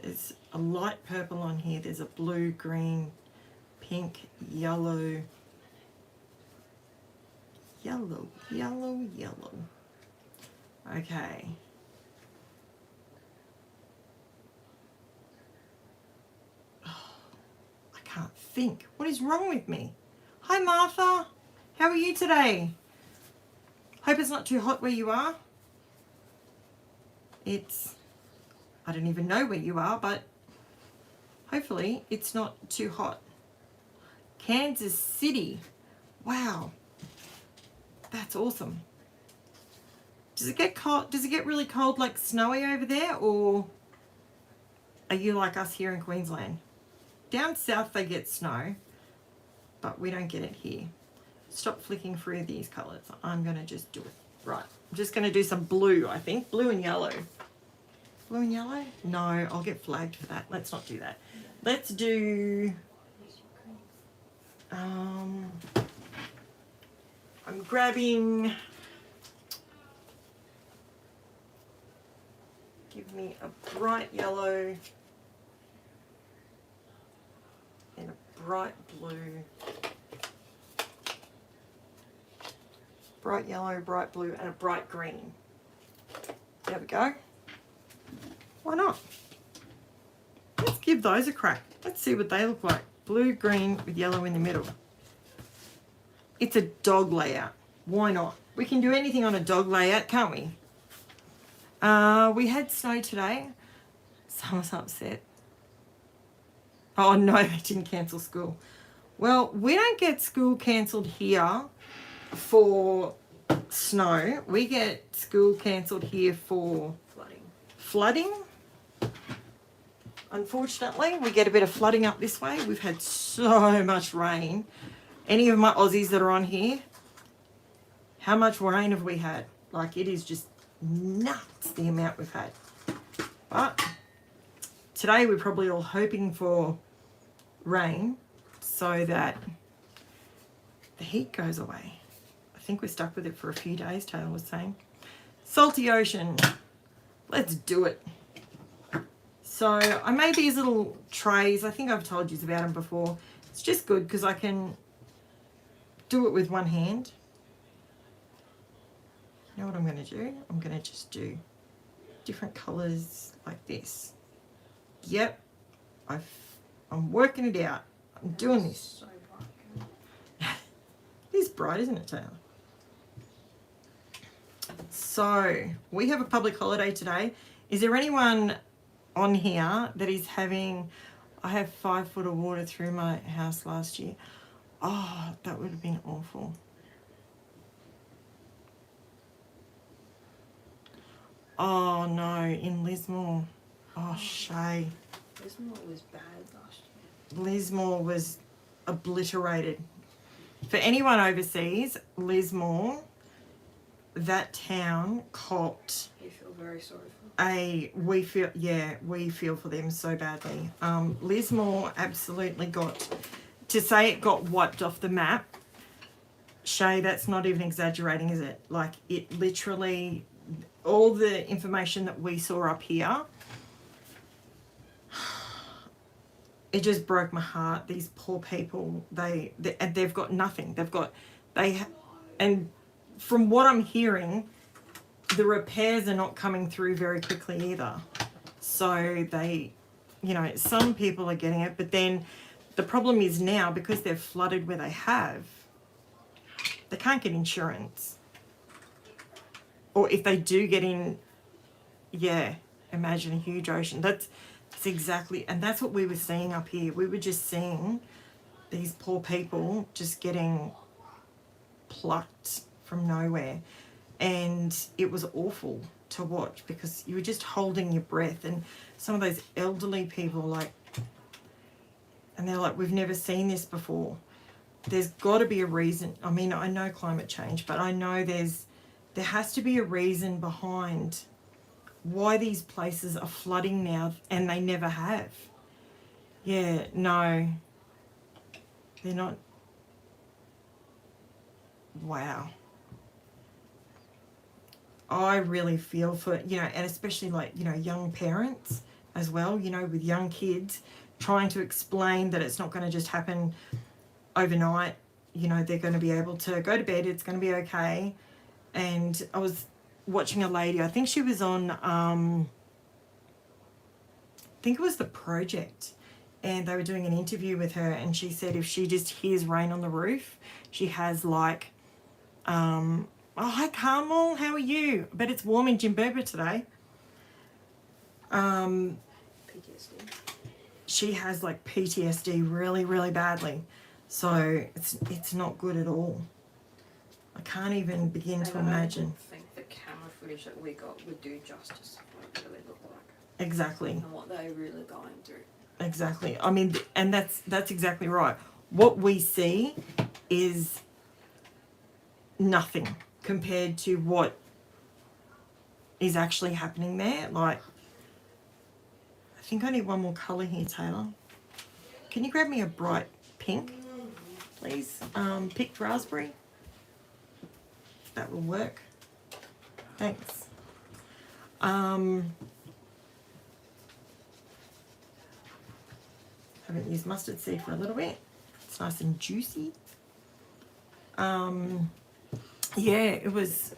there's a light purple on here. There's a blue, green, pink, yellow. Yellow. Okay. I can't think. What is wrong with me? Hi, Martha. How are you today? Hope it's not too hot where you are. I don't even know where you are, but hopefully it's not too hot. Kansas City. Wow. That's awesome. Does it get cold? Does it get really cold, like snowy over there, or are you like us here in Queensland? Down south they get snow, but we don't get it here. Stop flicking through these colours. I'm going to just do it. Right. I'm just going to do some blue, I think. Blue and yellow. Blue and yellow? No, I'll get flagged for that. Let's not do that. Let's do... I'm grabbing... Give me a bright yellow and a bright blue. Bright yellow, bright blue, and a bright green. There we go. Why not? Let's give those a crack. Let's see what they look like. Blue, green with yellow in the middle. It's a dog layout. Why not? We can do anything on a dog layout, can't we? We had snow today. Someone's upset. Oh no, they didn't cancel school. Well, we don't get school cancelled here for snow. We get school cancelled here for flooding. Unfortunately, we get a bit of flooding up this way. We've had so much rain. Any of my Aussies that are on here, how much rain have we had? Like, it is just nuts the amount we've had. But today we're probably all hoping for rain so that the heat goes away. I think we're stuck with it for a few days, Taylor was saying. Salty Ocean. Let's do it. So I made these little trays. I think I've told you about them before. It's just good because I can do it with one hand. You know what I'm going to do? I'm going to just do different colours like this. Yep. I'm working it out. I'm doing this. So bright. It is bright, isn't it, Taylor? So, we have a public holiday today. Is there anyone on here that is having... I have 5 foot of water through my house last year. Oh, that would have been awful. Oh, no, in Lismore. Oh, Shay. Lismore was bad last year. Lismore was obliterated. For anyone overseas, Lismore, that town copped You feel very sorry for we feel for them so badly. Lismore absolutely got, to say it got wiped off the map, Shay, that's not even exaggerating, is it? Like, it literally, all the information that we saw up here, it just broke my heart. These poor people, they've got nothing. And from what I'm hearing, the repairs are not coming through very quickly either. So some people are getting it, but then the problem is now, because they're flooded where they have, they can't get insurance. Or if they do get in, imagine a huge ocean. That's exactly, and that's what we were seeing up here. We were just seeing these poor people just getting plucked from nowhere. And it was awful to watch, because you were just holding your breath. And some of those elderly people, and they're like, we've never seen this before. There's got to be a reason. I mean, I know climate change, but I know there has to be a reason behind why these places are flooding now, and they never have. Yeah, no, they're not. Wow. I really feel for, and especially young parents as well, with young kids, trying to explain that it's not going to just happen overnight. They're going to be able to go to bed, it's going to be okay. And I was watching a lady, I think she was on, I think it was The Project, and they were doing an interview with her, and she said if she just hears rain on the roof, she has oh, hi Carmel, how are you? But it's warm in Jimboomba today. PTSD. She has PTSD really, really badly. So it's not good at all. I can't even begin to imagine. I think the camera footage that we got would do justice to what it really looked like. Exactly. And what they're really going through. Exactly. I mean, and that's exactly right. What we see is nothing compared to what is actually happening there. I think I need one more colour here, Taylor. Can you grab me a bright pink, please? Picked raspberry. That will work. Thanks. Haven't used mustard seed for a little bit. It's nice and juicy. Yeah, it was,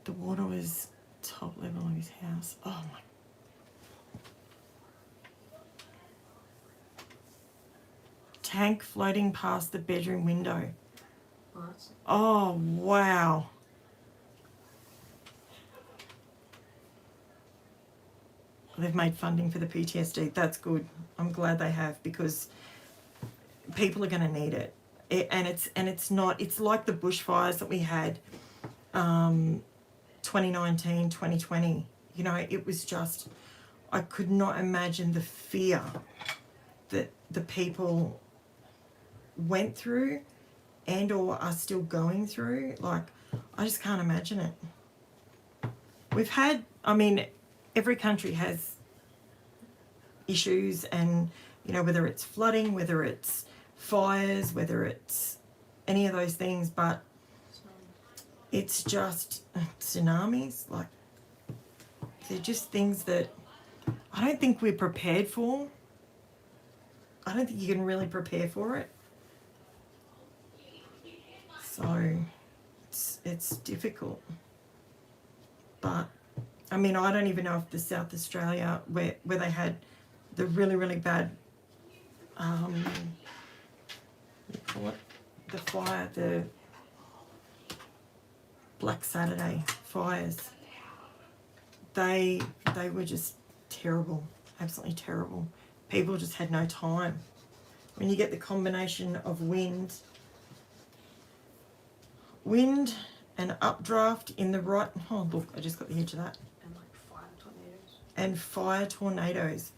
the water was top level of his house. Oh my. Tank floating past the bedroom window. What? Oh, wow. They've made funding for the PTSD. That's good. I'm glad they have, because people are going to need it. It's like the bushfires that we had 2019, 2020. It was just, I could not imagine the fear that the people went through and or are still going through. I just can't imagine it. We've had, every country has issues, and whether it's flooding, whether it's fires, whether it's any of those things, but it's just tsunamis. They're just things that I don't think we're prepared for. I don't think you can really prepare for it. So it's difficult. But I don't even know if the South Australia where they had the really, really bad what do you call it? The fire, the Black Saturday fires. They were just terrible, absolutely terrible. People just had no time. When you get the combination of wind and updraft in the right, oh look, I just got the edge of that. And fire tornadoes. And fire tornadoes.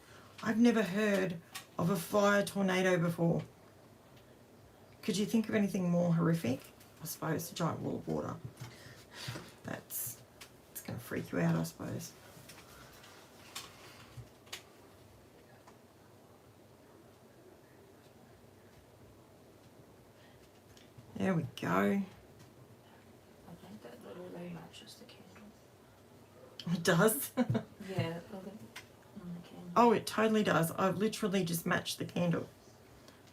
I've never heard of a fire tornado before. Could you think of anything more horrific? I suppose a giant wall of water. It's going to freak you out, I suppose. There we go. I think that literally matches the candle. It does. Yeah, look at on the candle. Oh, it totally does. I've literally just matched the candle.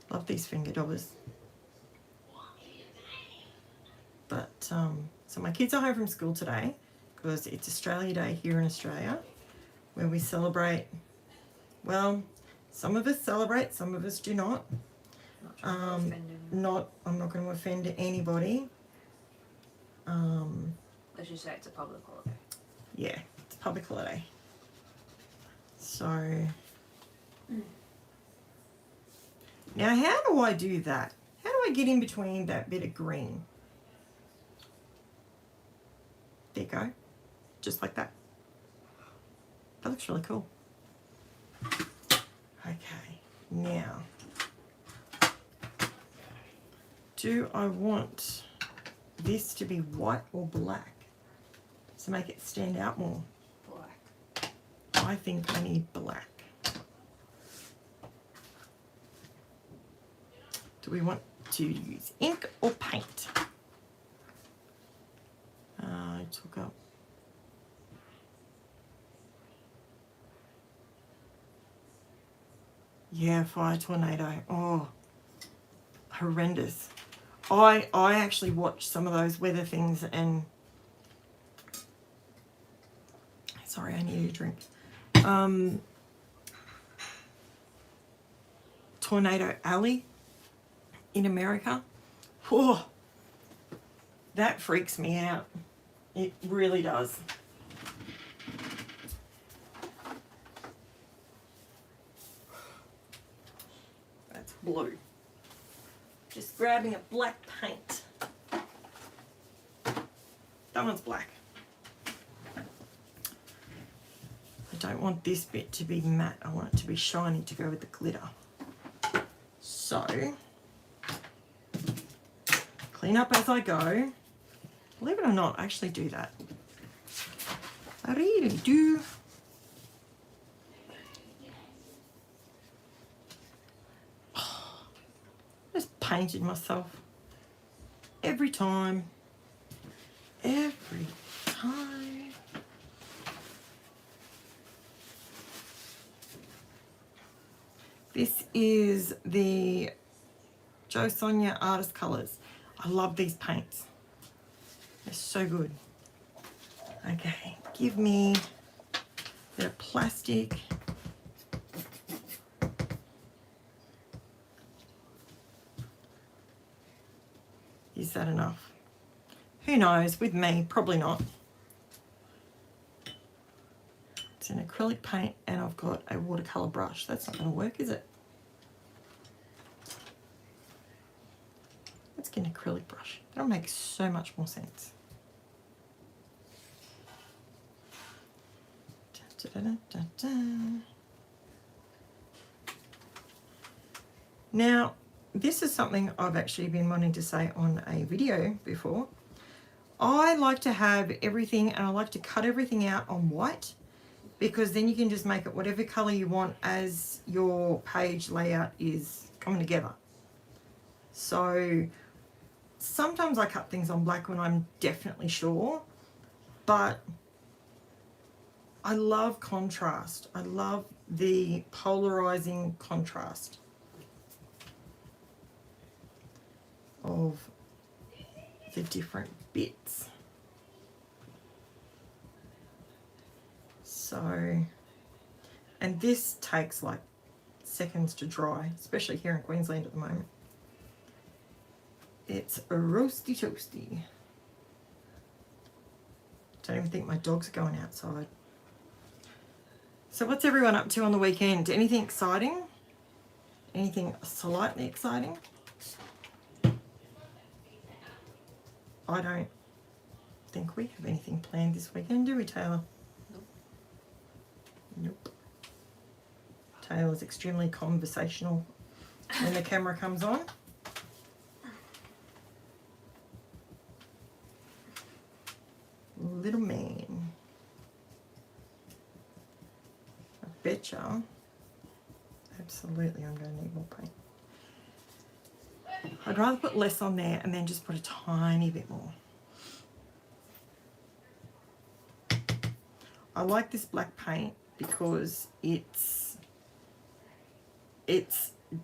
Love these finger dobbers. But, so my kids are home from school today because it's Australia Day here in Australia where we celebrate, well, some of us celebrate, some of us do not. Not trying to offend anyone. I'm not going to offend anybody. Let's just say it's a public holiday. Yeah, it's a public holiday. So, now how do I do that? How do I get in between that bit of green? There you go. Just like that. That looks really cool. Okay, now, do I want this to be white or black to make it stand out more? Black. I think I need black. Do we want to use ink or paint? I took up. Yeah, fire tornado. Oh, horrendous. I actually watched some of those weather things and sorry, I need a drink. Tornado Alley in America. Whew, that freaks me out. It really does. That's blue. Just grabbing a black paint. That one's black. I don't want this bit to be matte. I want it to be shiny to go with the glitter. So, clean up as I go. Believe it or not, I actually do that. I really do. Just painted myself. Every time. Every time. This is the Jo Sonia Artist Colours. I love these paints. They're so good. Okay, give me a bit of plastic. Is that enough? Who knows? With me, probably not. It's an acrylic paint and I've got a watercolour brush. That's not going to work, is it? Let's get an acrylic brush. That'll make so much more sense. Da, da, da, da, da. Now, this is something I've actually been wanting to say on a video before. I like to have everything and I like to cut everything out on white because then you can just make it whatever colour you want as your page layout is coming together. So sometimes I cut things on black when I'm definitely sure, but I love contrast. I love the polarizing contrast of the different bits. So, and this takes like seconds to dry, especially here in Queensland at the moment. It's a roasty toasty. Don't even think my dogs are going outside. So what's everyone up to on the weekend? Anything exciting? Anything slightly exciting? I don't think we have anything planned this weekend, do we, Taylor? Nope. Nope. Taylor's extremely conversational when the camera comes on. Little man. I betcha. Absolutely, I'm going to need more paint. I'd rather put less on there and then just put a tiny bit more. I like this black paint because it's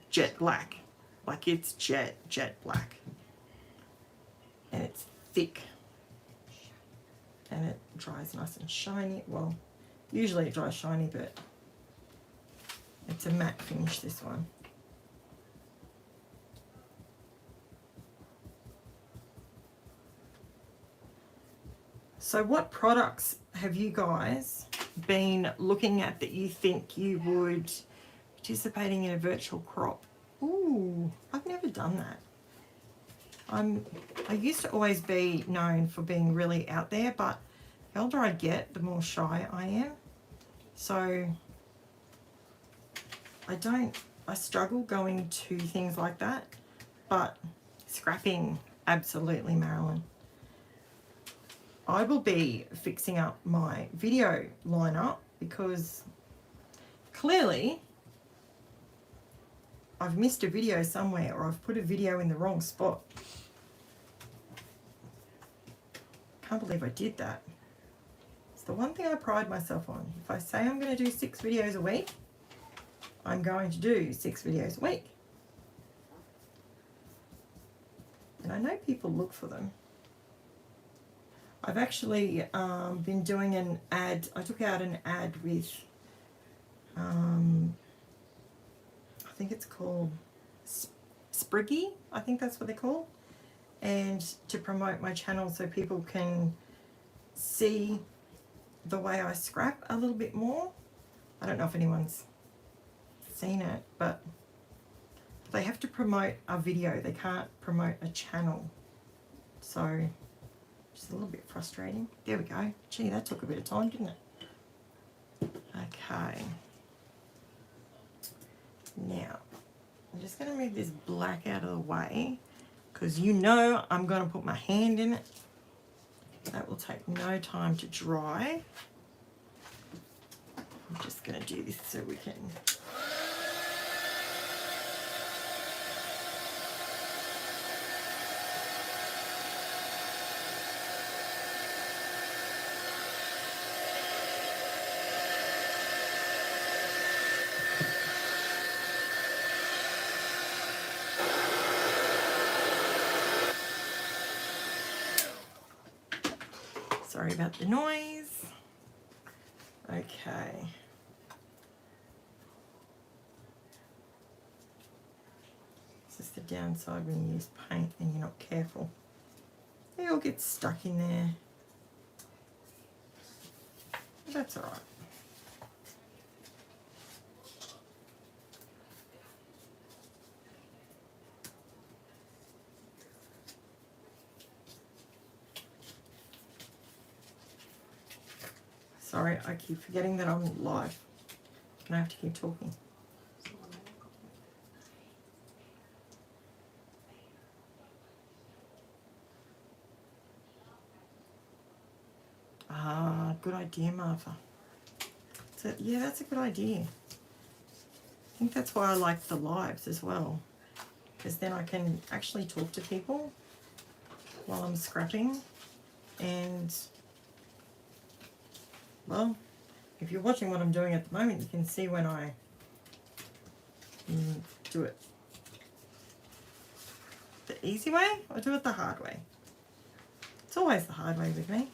jet black. Like it's jet black. And it's thick. And it dries nice and shiny. Well, usually it dries shiny, but it's a matte finish, this one. So what products have you guys been looking at that you think you would participating in a virtual crop? Ooh, I've never done that. I used to always be known for being really out there, but the older I get, the more shy I am. So I struggle going to things like that, but scrapping, absolutely, Marilyn. I will be fixing up my video lineup because clearly I've missed a video somewhere, or I've put a video in the wrong spot. Can't believe I did that. It's the one thing I pride myself on. If I say I'm going to do 6 videos a week, I'm going to do 6 videos a week. And I know people look for them. I've actually been doing an ad. I took out an ad with, I think it's called Spriggy. I think that's what they're called. And to promote my channel so people can see the way I scrap a little bit more. I don't know if anyone's seen it, but they have to promote a video. They can't promote a channel. So just a little bit frustrating. There we go. Gee, that took a bit of time, didn't it? Okay. Now, I'm just going to move this black out of the way because you know I'm going to put my hand in it. That will take no time to dry. I'm just going to do this so we can... Sorry about the noise. Okay. This is the downside when you use paint and you're not careful. They all get stuck in there. That's all right. Sorry, I keep forgetting that I'm live and I have to keep talking. Ah, good idea, Martha. So, yeah, that's a good idea. I think that's why I like the lives as well, because then I can actually talk to people while I'm scrapping. And well, if you're watching what I'm doing at the moment, you can see when I do it the easy way or do it the hard way. It's always the hard way with me.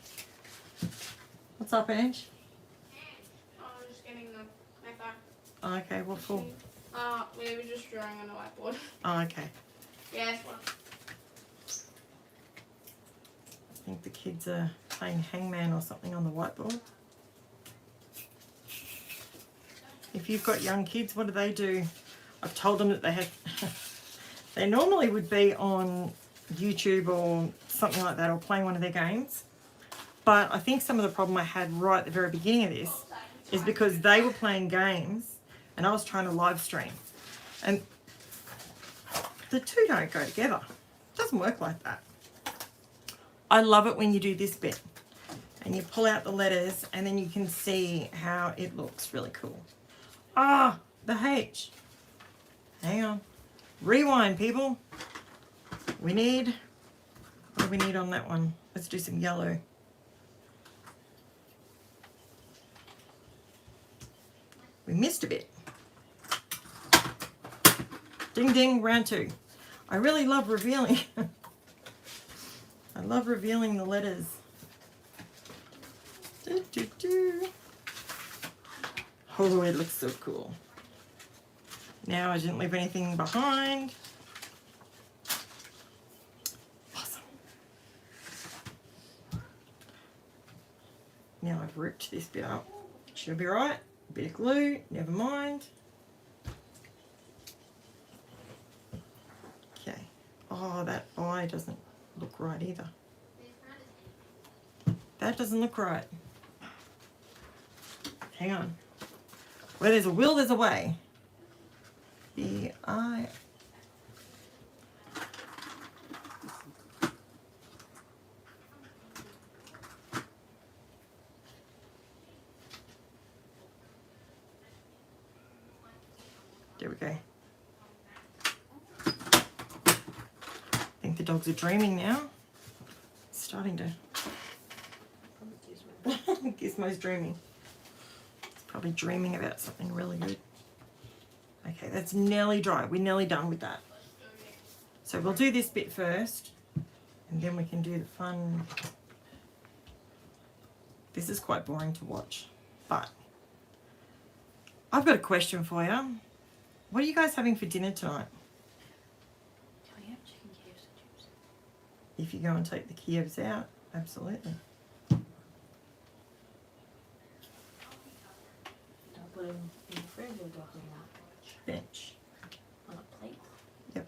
What's up, Ange? I was just getting the back. Oh, okay, what for? We were just drawing on the whiteboard. Oh, okay. Yeah, that's one. I think the kids are playing hangman or something on the whiteboard. If you've got young kids, what do? I've told them that they have, they normally would be on YouTube or something like that, or playing one of their games. But I think some of the problem I had right at the very beginning of this is because they were playing games and I was trying to live stream. And the two don't go together. It doesn't work like that. I love it when you do this bit and you pull out the letters and then you can see how it looks really cool. Ah, the H. Hang on. Rewind, people. We need, what do we need on that one? Let's do some yellow. We missed a bit. Ding ding, round 2. I really love revealing. I love revealing the letters. Do, do, do. Oh, it looks so cool. Now I didn't leave anything behind. Awesome. Now I've ripped this bit up. Should be right. Bit of glue, never mind. Okay. Oh, that eye doesn't look right either. That doesn't look right. Hang on. Where there's a will, there's a way. The eye. There we go. I think the dogs are dreaming now. It's starting to. Gizmo's dreaming. It's probably dreaming about something really good. Okay, that's nearly dry. We're nearly done with that. So we'll do this bit first, and then we can do the fun. This is quite boring to watch, but I've got a question for you. What are you guys having for dinner tonight? Can we have chicken Kievs and chips? If you go and take the Kievs out, absolutely. Do I put them in the fridge or do I put them out? Bench. On a plate? Yep.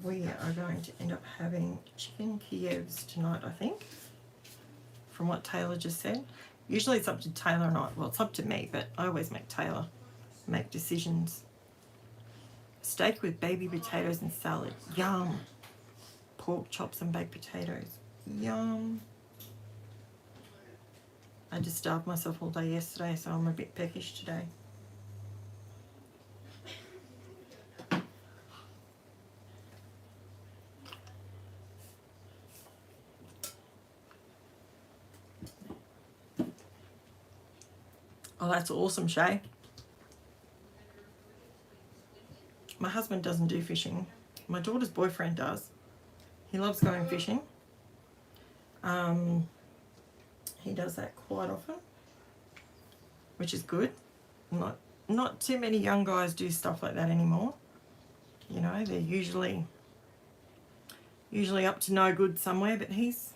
We are going to end up having chicken Kievs tonight, I think, from what Taylor just said. Usually it's up to Taylor and I. Well, it's up to me, but I always make Taylor make decisions. Steak with baby potatoes and salad. Yum. Pork chops and baked potatoes. Yum. I just starved myself all day yesterday, so I'm a bit peckish today. Oh, that's awesome, Shay. My husband doesn't do fishing. My daughter's boyfriend does. He loves going fishing. He does that quite often, which is good. Not too many young guys do stuff like that anymore. You know, they're usually up to no good somewhere, but he's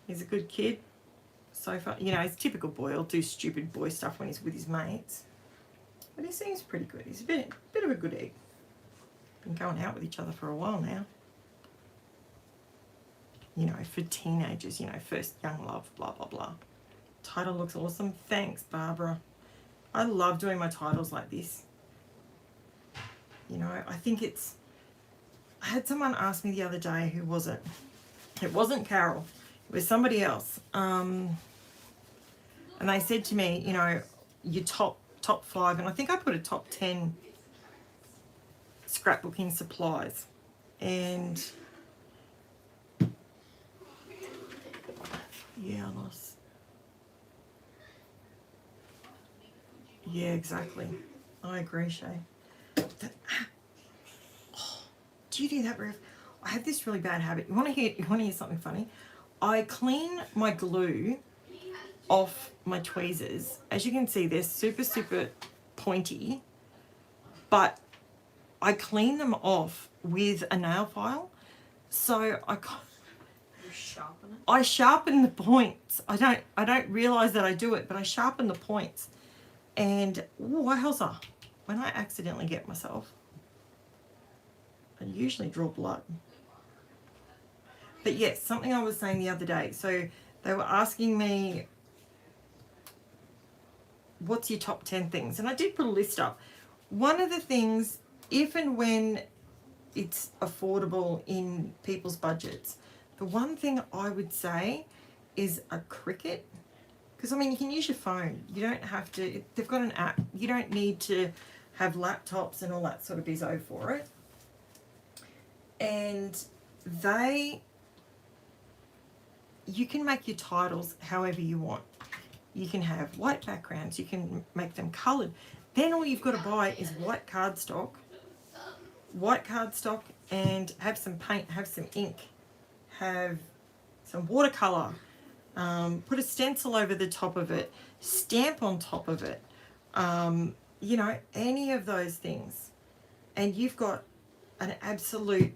a good kid. So far, you know, he's a typical boy. He'll do stupid boy stuff when he's with his mates. But he seems pretty good. He's a bit of a good egg. Been going out with each other for a while now. You know, for teenagers, you know, first young love, blah, blah, blah. Title looks awesome. Thanks, Barbara. I love doing my titles like this. You know, I think it's... I had someone ask me the other day, who was it? It wasn't Carol. It was somebody else. And they said to me, you know, your top 5, and I think I put a top 10 scrapbooking supplies. And yeah, Alice. Yeah, exactly. I agree, Shay. Do you do that, Rev? I have this really bad habit. You want to hear something funny? I clean my glue off my tweezers. As you can see, they're super, super pointy, but I clean them off with a nail file. So You sharpen it? I sharpen the points. I don't realize that I do it, but I sharpen the points. And wowza, when I accidentally get myself, I usually draw blood. But yes, something I was saying the other day. So they were asking me, what's your top 10 things? And I did put a list up. One of the things, if and when it's affordable in people's budgets, The one thing I would say is a Cricut, because I mean you can use your phone. You don't have to. They've got an app. You don't need to have laptops and all that sort of bizzo for it. And you can make your titles however you want. You can have white backgrounds. You can make them coloured. Then all you've got to buy is white cardstock, and have some paint, have some ink, have some watercolour, put a stencil over the top of it, stamp on top of it, you know, any of those things. And you've got an absolute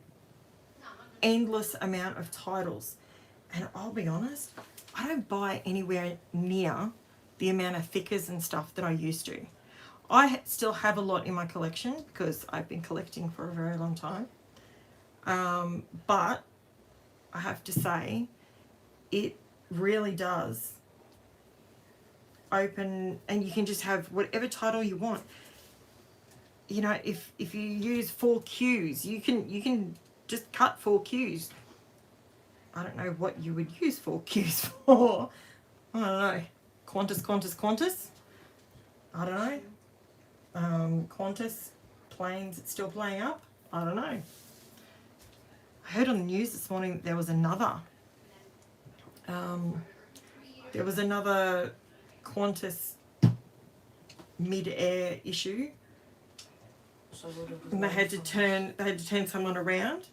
endless amount of titles. And I'll be honest, I don't buy anywhere near the amount of thickers and stuff that I used to. I still have a lot in my collection because I've been collecting for a very long time. But I have to say, it really does open, and you can just have whatever title you want. You know, if you use 4 Qs, you can just cut 4 Qs. I don't know what you would use 4 Qs for. I don't know. Qantas. I don't know. Qantas planes still playing up. I don't know. I heard on the news this morning that there was another Qantas mid-air issue, and they had to turn someone around.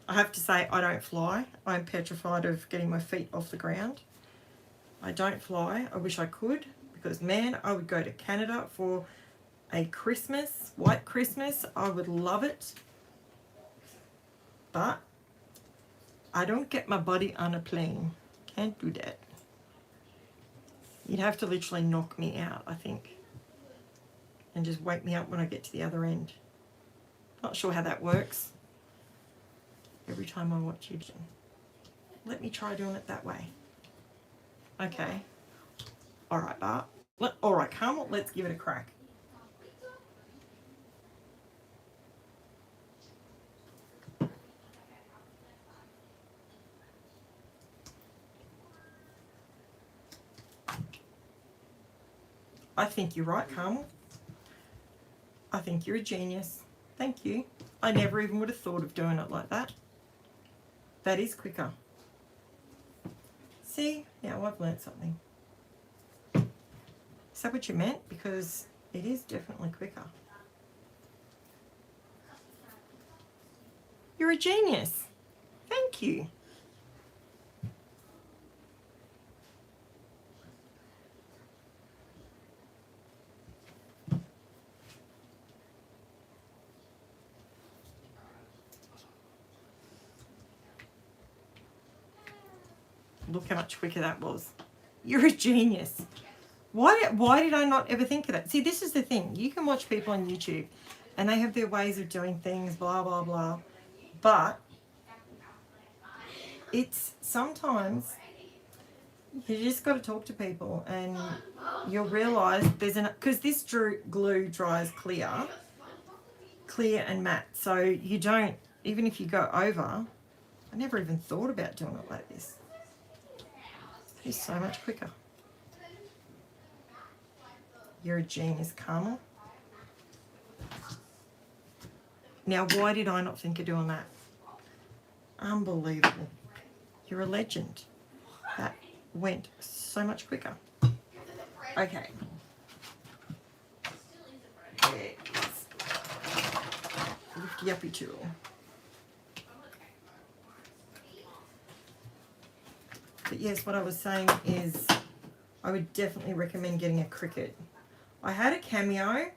I have to say, I don't fly. I'm petrified of getting my feet off the ground. I don't fly. I wish I could, because man, I would go to Canada for a Christmas, white Christmas. I would love it. But I don't get my body on a plane. Can't do that. You'd have to literally knock me out, I think, and just wake me up when I get to the other end. Not sure how that works. Every time I watch YouTube. Let me try doing it that way. Okay. All right, Bart. All right, Carmel, let's give it a crack. I think you're right, Carmel. I think you're a genius. Thank you. I never even would have thought of doing it like that. That is quicker. See? Now I've learnt something. Is that what you meant? Because it is definitely quicker. You're a genius. Thank you. Look how much quicker that was. You're a genius. Why did I not ever think of that? See, this is the thing. You can watch people on YouTube and they have their ways of doing things, blah, blah, blah. But it's sometimes you just got to talk to people and you'll realise because this glue dries clear and matte. So you don't, even if you go over, I never even thought about doing it like this. It's so much quicker. You're a genius, Carmel. Now, why did I not think of doing that? Unbelievable. You're a legend. That went so much quicker. Okay. Lift yuppie tool. But yes, what I was saying is I would definitely recommend getting a Cricut. I had a Cameo,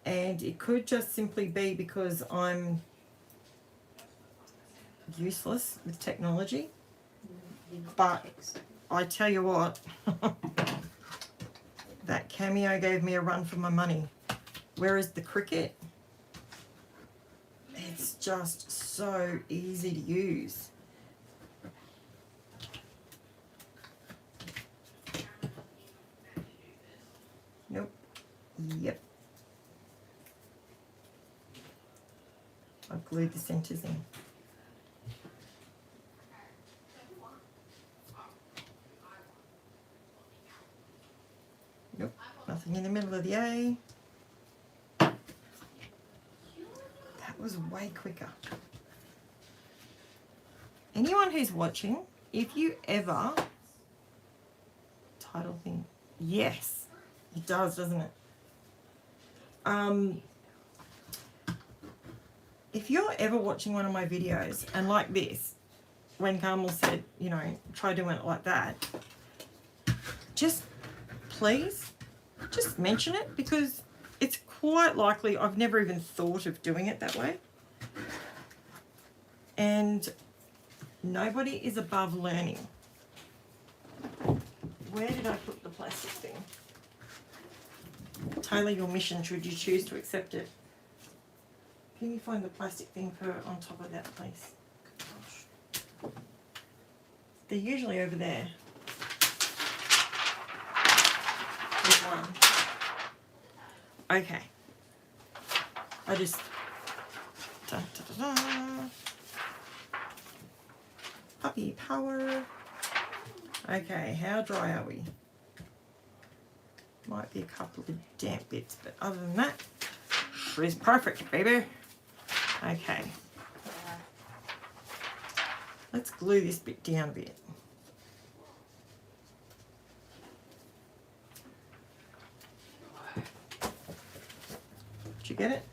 and it could just simply be because I'm useless with technology. But I tell you what, that Cameo gave me a run for my money. Whereas the Cricut, it's just so easy to use. Nope. Yep. I've glued the centres in. Nothing in the middle of the A. That was way quicker. Anyone who's watching, if you ever title thing, yes, it does, doesn't it? If you're ever watching one of my videos and like this, when Carmel said, you know, try doing it like that, just please, just mention it, because it's quite likely I've never even thought of doing it that way. And nobody is above learning. Where did I put the plastic thing? Tailor your mission should you choose to accept it. Can you find the plastic thing for on top of that, please? Gosh. They're usually over there. There's one. Okay. I just... Da, da, da, da. Puppy power. Okay, how dry are we? Might be a couple of damp bits, but other than that, she's perfect, baby. Okay. Let's glue this bit down a bit. Did you get it?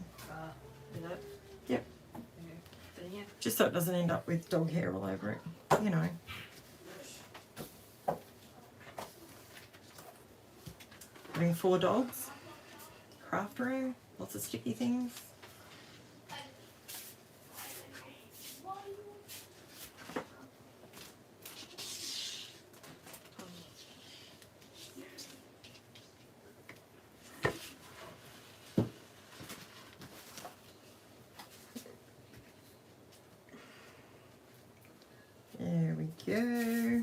Is it? Yep. Okay. Yeah. Just so it doesn't end up with dog hair all over it, you know. Having 4 dogs, craft room, lots of sticky things. There we go.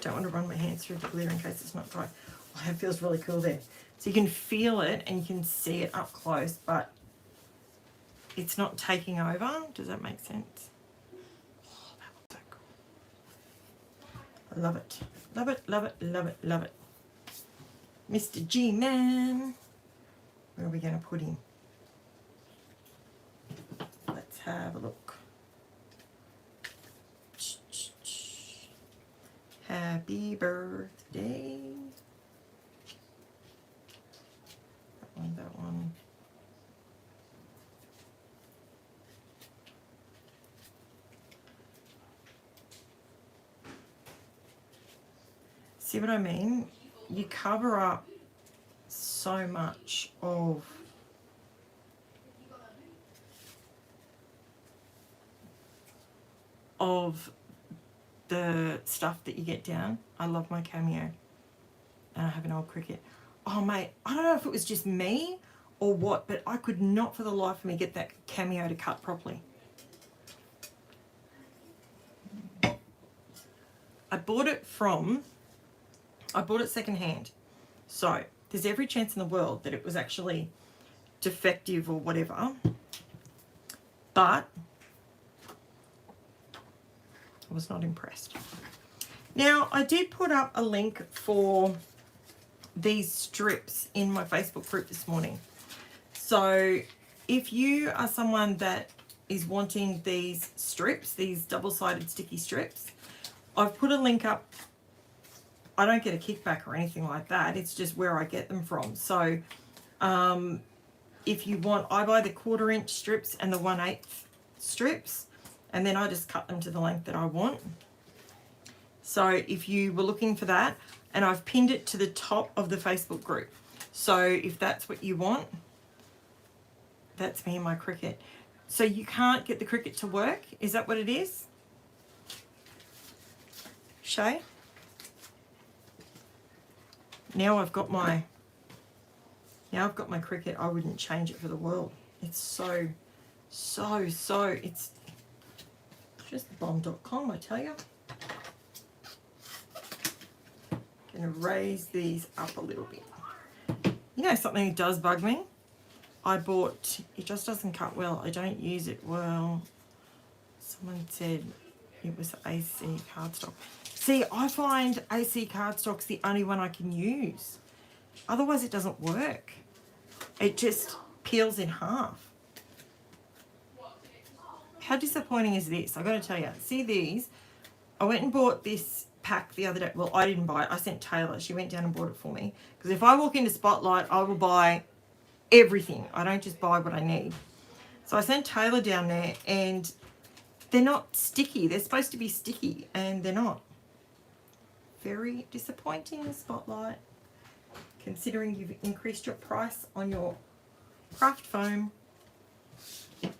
Don't want to run my hands through the glue in case it's not dry. Oh, that feels really cool there. So you can feel it and you can see it up close, but it's not taking over. Does that make sense? Oh, that looks so cool. I love it. Love it, love it, love it, love it. Mr. G-Man. Where are we going to put him? Let's have a look. Happy birthday. That one, that one. See what I mean? You cover up so much of the stuff that you get down. I love my cameo. And I have an old Cricut. Oh mate, I don't know if it was just me or what, but I could not for the life of me get that cameo to cut properly. I bought it secondhand. So there's every chance in the world that it was actually defective or whatever. But I was not impressed. Now, I did put up a link for these strips in my Facebook group this morning. So if you are someone that is wanting these strips, these double-sided sticky strips, I've put a link up. I don't get a kickback or anything like that. It's just where I get them from. So if you want, I buy the 1/4 inch strips and the 1/8 strips, and then I just cut them to the length that I want. So if you were looking for that, and I've pinned it to the top of the Facebook group. So if that's what you want, that's me and my Cricut. So you can't get the Cricut to work? Is that what it is? Shay? Now I've got my Cricut. I wouldn't change it for the world. It's so, it's just bomb.com, I tell you. Gonna raise these up a little bit. You know something that does bug me? I bought, it just doesn't cut well. I don't use it well. Someone said it was AC cardstock. See, I find AC cardstock's the only one I can use. Otherwise, it doesn't work. It just peels in half. How disappointing is this? I got to tell you. See these? I went and bought this pack the other day. Well, I didn't buy it. I sent Taylor. She went down and bought it for me. Because if I walk into Spotlight, I will buy everything. I don't just buy what I need. So I sent Taylor down there, and they're not sticky. They're supposed to be sticky, and they're not. Very disappointing, Spotlight. Considering you've increased your price on your craft foam. If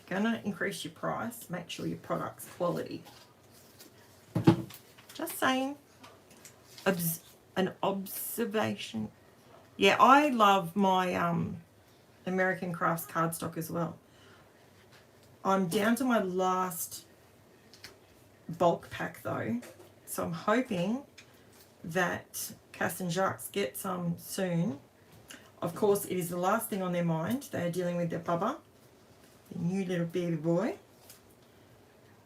you're going to increase your price, make sure your product's quality. Just saying. An observation. Yeah, I love my American Crafts cardstock as well. I'm down to my last bulk pack though. So I'm hoping that Cass and Jacques get some soon. Of course, it is the last thing on their mind. They are dealing with their bubba, the new little baby boy.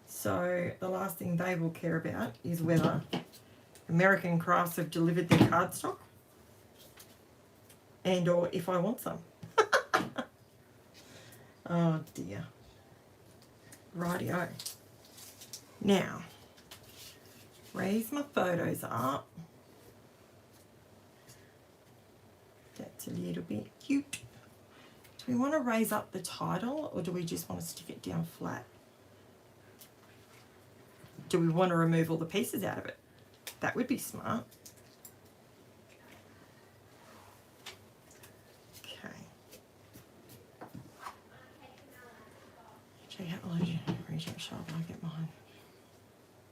So the last thing they will care about is whether American Crafts have delivered their cardstock and or if I want some. Oh dear. Rightio. Now, raise my photos up. That's a little bit cute. Do we want to raise up the title or do we just want to stick it down flat? Do we want to remove all the pieces out of it? That would be smart. Okay. Check out the reject shop. I'll get mine.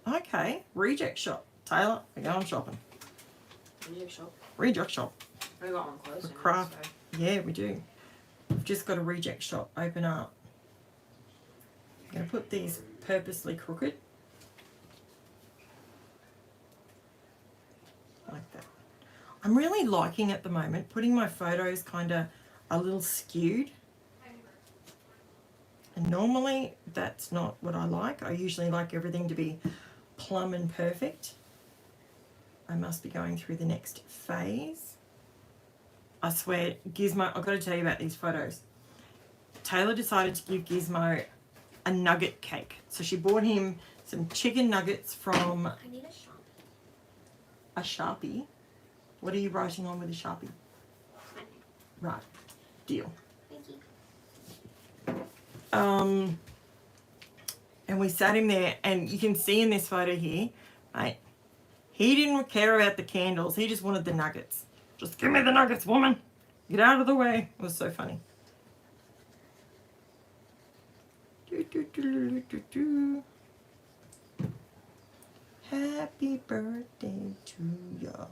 Okay, reject shop. Taylor, we're going shopping. Reject shop. Reject shop. We got one closed. For craft. So. Yeah, we do. We've just got a reject shop open up. I'm going to put these purposely crooked. Like that. I'm really liking at the moment putting my photos kind of a little skewed. And normally that's not what I like. I usually like everything to be plumb and perfect. I must be going through the next phase. I swear, Gizmo, I've got to tell you about these photos. Taylor decided to give Gizmo a nugget cake. So she bought him some chicken nuggets from... I need a Sharpie. A Sharpie? What are you writing on with a Sharpie? Right. Deal. Thank you. And we sat him there, and you can see in this photo here, mate, he didn't care about the candles. He just wanted the nuggets. Just give me the nuggets, woman. Get out of the way. It was so funny. Happy birthday to you.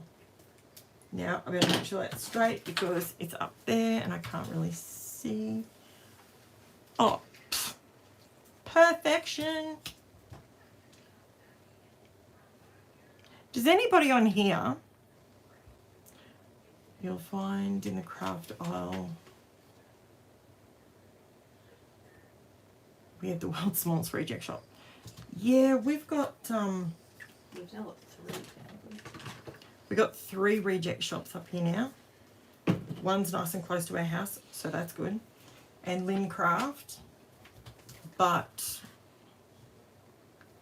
Now, I'm going to make sure that's straight because it's up there and I can't really see. Oh, perfection. Does anybody on here, you'll find in the craft aisle, we have the world's smallest reject shop. Yeah, we've got We've now got 3. we got 3 reject shops up here now. One's nice and close to our house, so that's good. And Lynn Craft, but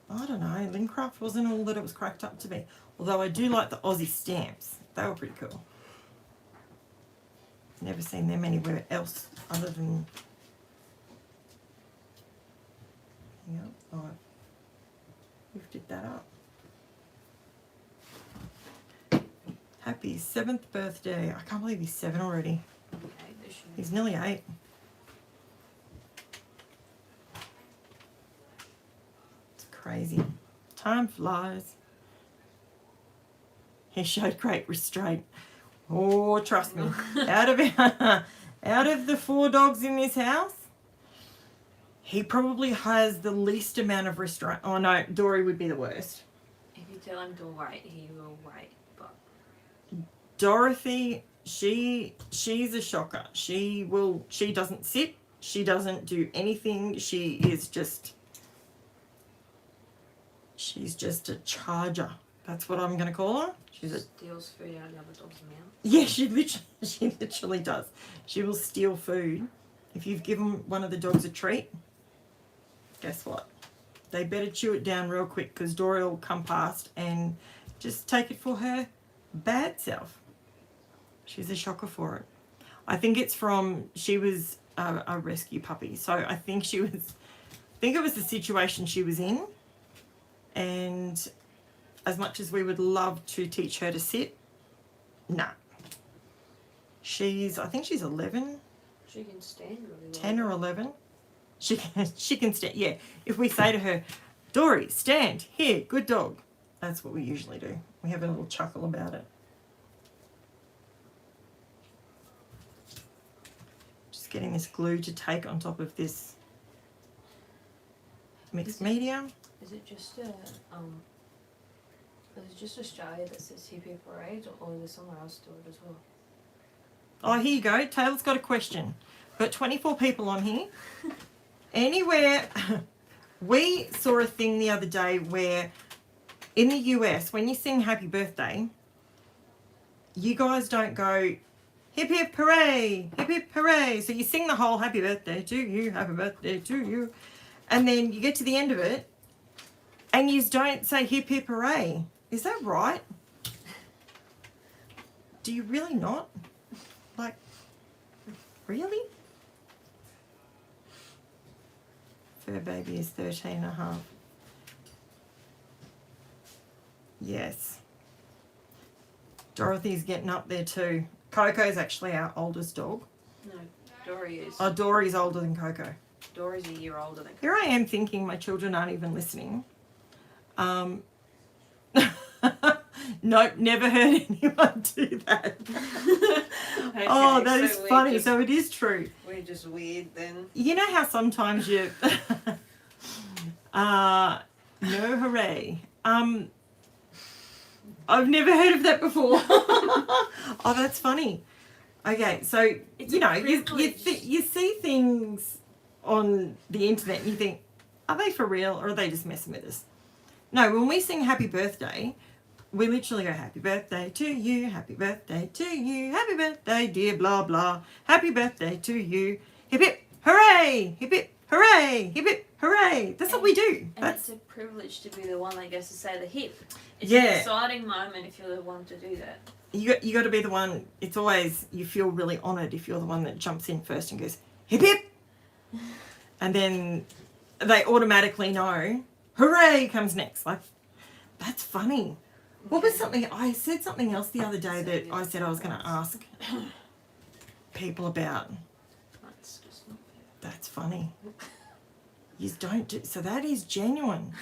I don't know, Lynn Craft wasn't all that it was cracked up to be. Although I do like the Aussie stamps. They were pretty cool. Never seen them anywhere else other than... Yeah, I lifted that up. Happy 7th birthday. I can't believe he's 7 already. Okay, this year. He's nearly 8. It's crazy. Time flies. He showed great restraint. Oh, trust me. out of the 4 dogs in this house, he probably has the least amount of restraint. Oh no, Dory would be the worst. If you tell him to wait, he will wait. But Dorothy, she's a shocker. She doesn't sit. She doesn't do anything. She is just She's just a charger. That's what I'm going to call her. She's a Steals food out of the other dog's mouth. Yeah, she literally does. She will steal food. If you've given one of the dogs a treat, guess what? They better chew it down real quick because Dory will come past and just take it for her bad self. She's a shocker for it. I think it's from, she was a rescue puppy. So I think it was the situation she was in. And as much as we would love to teach her to sit, nah. I think she's 11. She can stand really well. 10 or 11. She can stand. Yeah. If we say to her, Dory, stand. Here, good dog. That's what we usually do. We have a little chuckle about it. Just getting this glue to take on top of this mixed media. Is it just Australia that says Hip Hip Hooray, or is there somewhere else do it as well? Oh, here you go. Taylor's got a question. We've got 24 people on here. Anywhere, we saw a thing the other day where in the US, when you sing happy birthday, you guys don't go hip hip hooray, hip hip hooray. So you sing the whole happy birthday to you, happy birthday to you. And then you get to the end of it and you don't say hip hip hooray. Is that right? Do you really not? Like, really? Fur baby is 13 and a half. Yes. Dorothy's getting up there too. Coco's actually our oldest dog. No, Dory is. Oh, Dory's older than Coco. Dory's a year older than. Here I am thinking my children aren't even listening. Nope, never heard anyone do that. Okay, Oh, that is so funny. So it is true. We're just weird then. You know how sometimes you no hooray. I've never heard of that before. Oh, that's funny. Okay, so It's you a know, you privilege. you see things on the internet and you think, are they for real or are they just messing with us? No, when we sing happy birthday, we literally go happy birthday to you, happy birthday to you, happy birthday dear blah blah, happy birthday to you, hip hip hooray, hip hip hooray, hip hip hooray. That's what we do. And That's it's a privilege to be the one that gets to say the hip. It's Yeah. an exciting moment if you're the one to do that. you got to be the one. It's always, you feel really honoured if you're the one that jumps in first and goes hip hip, and then they automatically know hooray comes next. Like, that's funny. What was something, I said something else the other day that I said I was going to ask people about. That's just not fair. That's funny. You don't do, so that is genuine.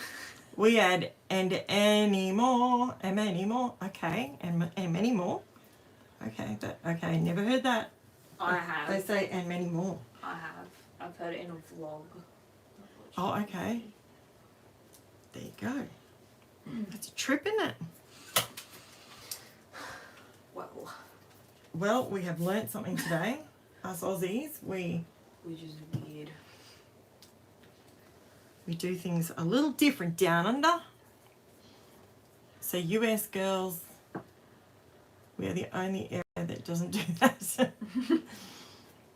We add and any more, and many more. Okay, and many more. Okay, okay, never heard that. I They have. say and many more. I have. I've heard it in a vlog. Oh, okay. There you go. That's a trip, isn't it? Well, we have learnt something today. Us Aussies, we Which is weird. do things a little different down under. So US girls, we are the only area that doesn't do that.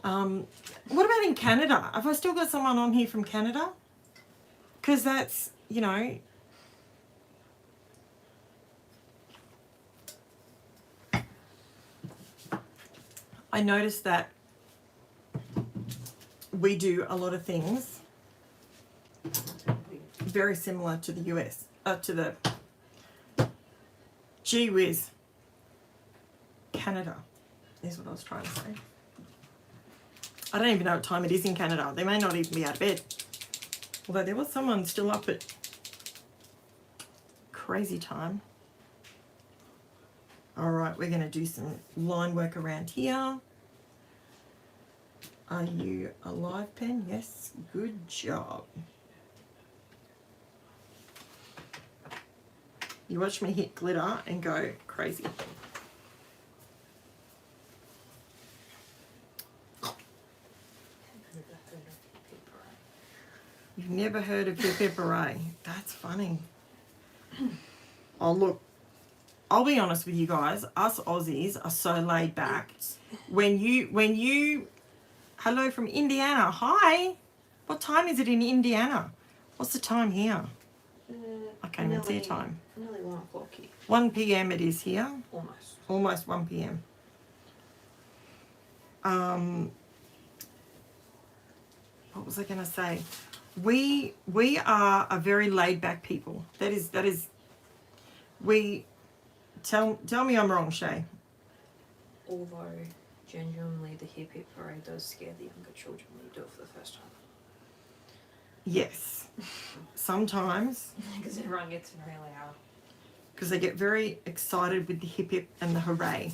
What about in Canada? Have I still got someone on here from Canada? Because that's, you know, I noticed that we do a lot of things very similar to the US, to the, gee whiz, Canada is what I was trying to say. I don't even know what time it is in Canada. They may not even be out of bed. Although there was someone still up at crazy time. All right, we're going to do some line work around here. Are you alive, Pen? Yes, good job. You watch me hit glitter and go crazy. You've never heard of hip hip hooray. That's funny. Oh, look. I'll be honest with you guys. Us Aussies are so laid back. When you, hello from Indiana. Hi. What time is it in Indiana? What's the time here? I can't even see time. Nearly 1 o'clock here. 1 p.m. it is here. Almost. Almost 1 p.m. What was I going to say? We are a very laid back people. That is. We tell me I'm wrong, Shay. Although, genuinely, the hip hip parade does scare the younger children when you do it for the first time. Yes. Sometimes. Because everyone gets very loud. Because they get very excited with the hip hip and the hooray.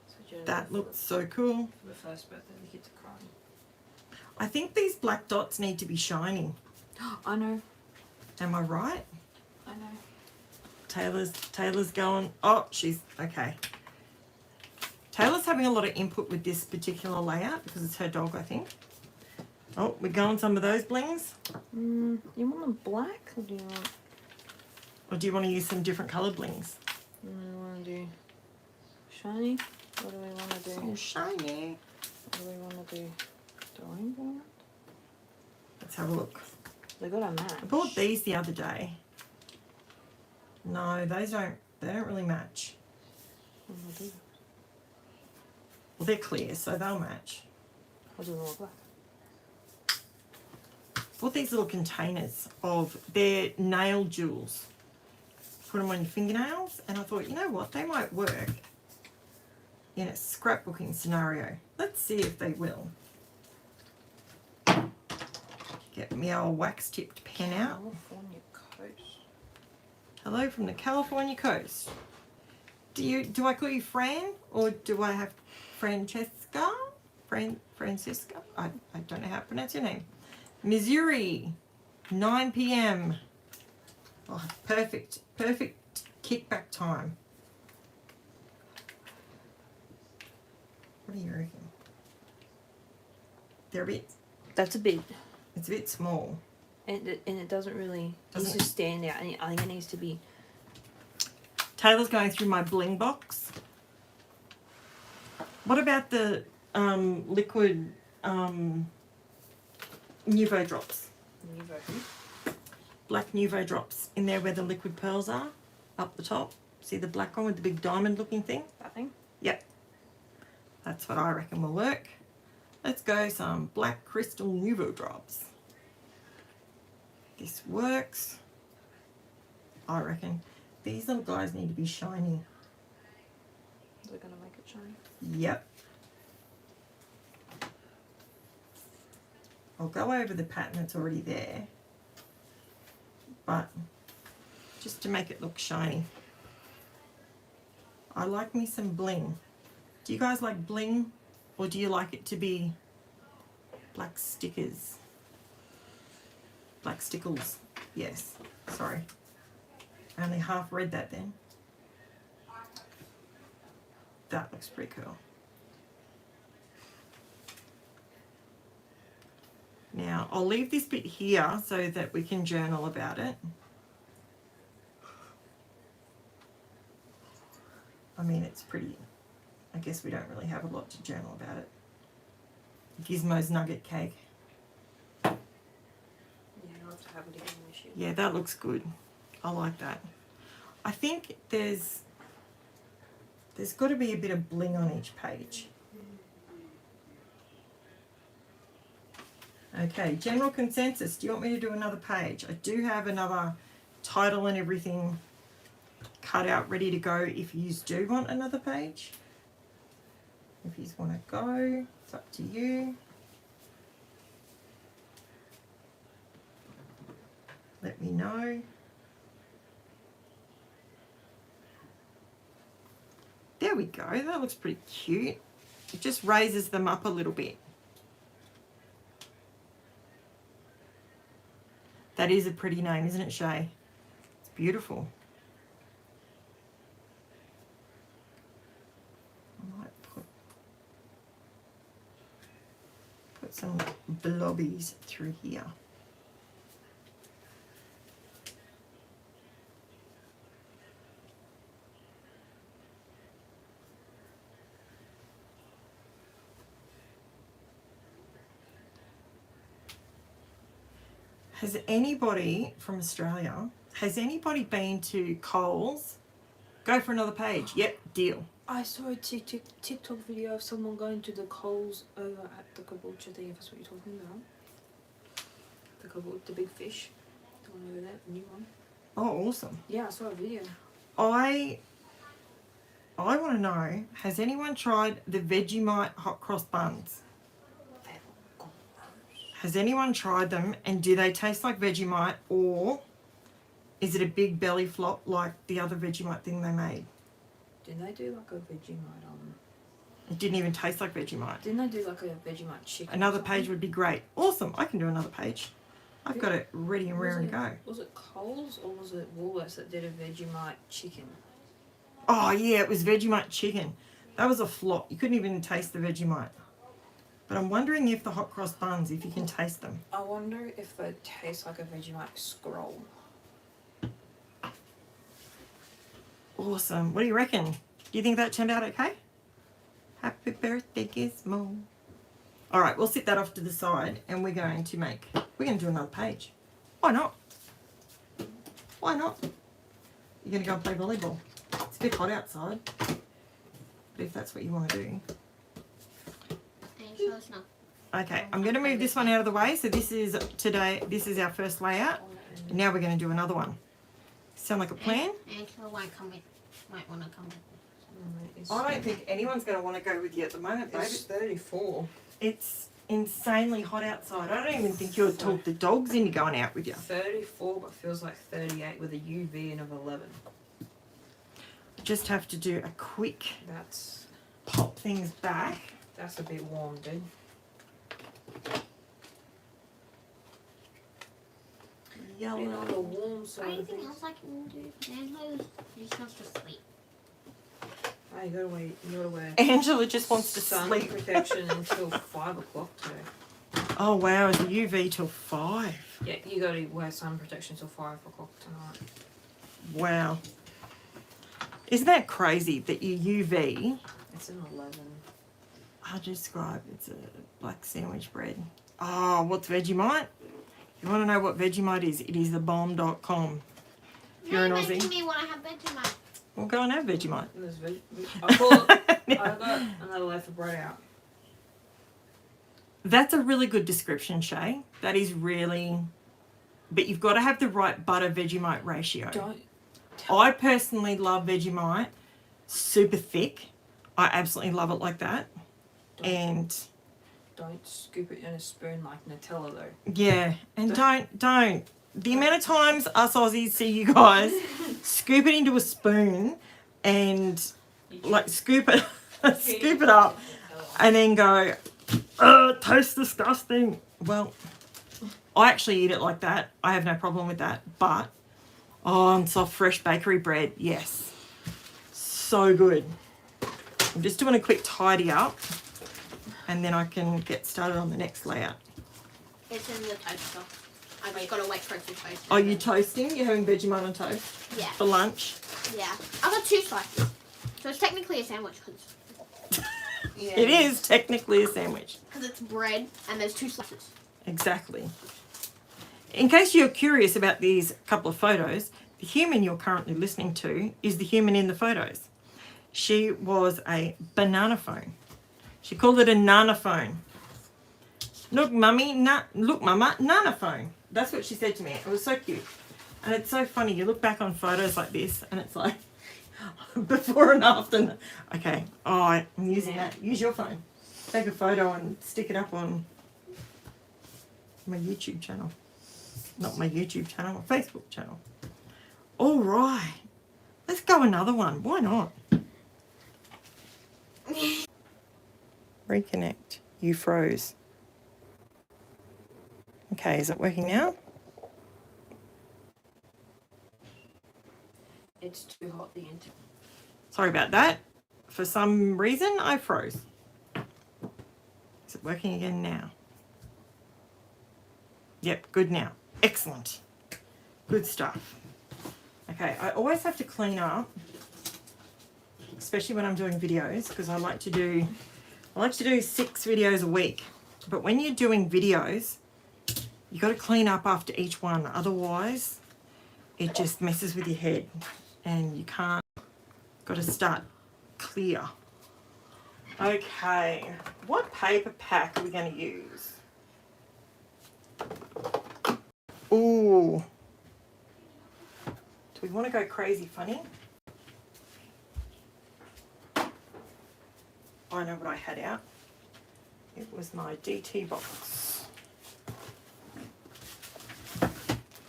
So That looks so cool. For the first birthday, the kids are crying. I think these black dots need to be shiny. I know. Am I right? I know. Taylor's going. Oh, she's okay. Taylor's having a lot of input with this particular layout because it's her dog, I think. Oh, we're going some of those blings. You want them black or do you want? Or do you want to use some different coloured blings? I want to do shiny. What do we want to do? Oh, shiny. What do we want to do? The rainbow one? Let's have a look. They got a match. I bought these the other day. No, they don't really match. What do they do? Well, they're clear, so they'll match. What do we want black? Bought these little containers of their nail jewels. Put them on your fingernails, and I thought, you know what, they might work in a scrapbooking scenario. Let's see if they will. Get my old wax tipped pen out. California coast. Hello from the California coast. Do I call you Fran, or do I have Francesca? Francisca? I don't know how to pronounce your name. Missouri, 9 p.m. Oh, perfect kickback time. What do you reckon? They're a bit. That's a bit. It's a bit small. And it doesn't really. Doesn't Needs to stand out. I think it needs to be. Taylor's going through my bling box. What about the liquid Nuvo drops? Black Nuvo drops in there where the liquid pearls are, up the top. See the black one with the big diamond looking thing? That thing? Yep. That's what I reckon will work. Let's go some black crystal Nuvo drops. This works. I reckon. These little guys need to be shiny. They're going to make it shiny. Yep. I'll go over the pattern that's already there. But just to make it look shiny. I like me some bling. Do you guys like bling, or do you like it to be black stickers? Black stickles. Yes. Sorry. I only half read that then. That looks pretty cool. Now, I'll leave this bit here so that we can journal about it. I mean, it's pretty, I guess we don't really have a lot to journal about it. Gizmo's nugget cake. Yeah, I'll have to have it again this year. Yeah, that looks good. I like that. I think there's got to be a bit of bling on each page. Okay, general consensus. Do you want me to do another page? I do have another title and everything cut out, ready to go if you do want another page. If you want to go, it's up to you. Let me know. There we go. That looks pretty cute. It just raises them up a little bit. That is a pretty name, isn't it, Shay? It's beautiful. I might put some blobbies through here. Has anybody from Australia, has anybody been to Coles? Go for another page. Yep, deal. I saw a TikTok video of someone going to the Coles over at the Caboolture there, if that's what you're talking about. The big fish. The one over there, the new one. Oh, awesome. Yeah, I saw a video. I want to know, has anyone tried the Vegemite hot cross buns? Has anyone tried them, and do they taste like Vegemite, or is it a big belly flop like the other Vegemite thing they made? Didn't they do like a Vegemite It didn't even taste like Vegemite. Didn't they do like a Vegemite chicken? Another page would be great. Awesome. I can do another page. I've got it ready and raring to go. Was it Coles or was it Woolworths that did a Vegemite chicken? Oh, yeah, it was Vegemite chicken. That was a flop. You couldn't even taste the Vegemite. But I'm wondering if the hot cross buns, if you can taste them. I wonder if they taste like a Vegemite scroll. Awesome. What do you reckon? Do you think that turned out okay? Happy birthday, Gizmo. All right, we'll sit that off to the side, and we're going to do another page. Why not? Why not? You're going to go and play volleyball. It's a bit hot outside, but if that's what you want to do. Okay, I'm going to move this one out of the way. So this is our first layout. And now we're going to do another one. Sound like a plan? Angela might want to come with. I don't think anyone's going to want to go with you at the moment, babe. It's 34. It's insanely hot outside. I don't even think you'll talk the dogs into going out with you. 34, but feels like 38 with a UV in of 11. Just have to do a quick That's pop things back. a bit warm, dude. Yellow. And on the warm side of Anything things. else I can do? Angela just wants to sleep. Oh, you gotta wear Angela just wants to sun sleep. protection until 5 o'clock today. Oh wow, it's a UV till 5. Yeah, you gotta wear sun protection till 5 o'clock tonight. Wow. Isn't that crazy that your UV, It's an 11. I'll describe, it's a black sandwich bread. Oh, what's Vegemite? You want to know what Vegemite is? It is thebomb.com. If you're an You're Aussie, making me want to have Vegemite. we'll go and have Vegemite. And there's I got another loaf of bread out. That's a really good description, Shay. That is really, but you've got to have the right butter Vegemite ratio. I personally love Vegemite super thick. I absolutely love it like that. Don't scoop it in a spoon like Nutella though. Yeah, and don't. The amount of times us Aussies see you guys scoop it into a spoon and like scoop it up and then go, it tastes disgusting. Well, I actually eat it like that. I have no problem with that. But on soft fresh bakery bread, yes. So good. I'm just doing a quick tidy up and then I can get started on the next layout. It's in the toaster. I just gotta wait for it to toast. Are you toasting? You're having Vegemite on toast Yeah. for lunch? Yeah. I've got 2 slices. So it's technically a sandwich Yeah. It is technically a sandwich. because it's bread and there's 2 slices. Exactly. In case you're curious about these couple of photos, the human you're currently listening to is the human in the photos. She was a banana phone. She called it a nana phone. Look, mummy, look, mama, nana phone. That's what she said to me. It was so cute. And it's so funny. You look back on photos like this and it's like before and after. Okay. Oh, I'm using that. Use your phone. Take a photo and stick it up on my YouTube channel. Not my YouTube channel, my Facebook channel. All right. Let's go another one. Why not? Reconnect. You froze. Okay, is it working now? It's too hot the internet. Sorry about that. For some reason, I froze. Is it working again now? Yep, good now. Excellent. Good stuff. Okay, I always have to clean up, especially when I'm doing videos, because I like to do 6 videos a week. But when you're doing videos, You got to clean up after each one, otherwise it just messes with your head and you can't. Got to start clear. Okay, what paper pack are we going to use? Ooh. Do we want to go crazy funny? I know what I had out. It was my DT box.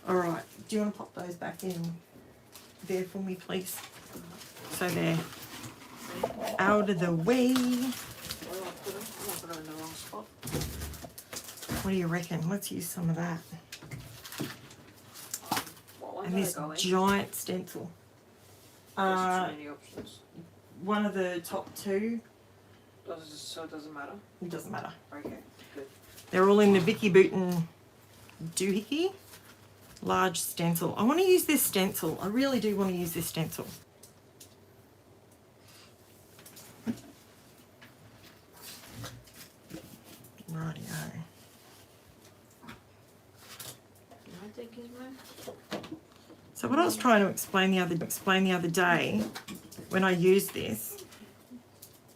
All right, do you want to pop those back in there for me, please? So they're out of the way. What do you reckon? Let's use some of that. And this giant stencil. There's too many options. One of the top two. So it doesn't matter? It doesn't matter. Okay, good. They're all in the Vicky Booten doohickey. Large stencil. I want to use this stencil. I really do want to use this stencil. Rightio. So what I was trying to explain the other day when I used this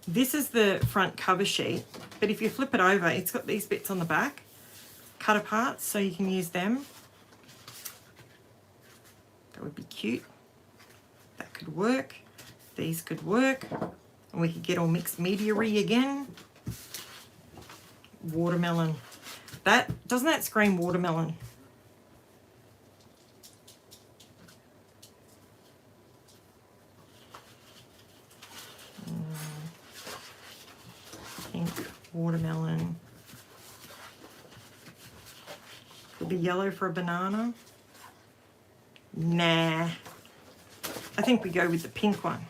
is the front cover sheet, but if you flip it over, it's got these bits on the back, cut apart, so you can use them. That would be cute. That could work. These could work. And we could get all mixed media-y again. Watermelon. Doesn't that scream watermelon? Pink watermelon. Could be yellow for a banana. Nah. I think we go with the pink one.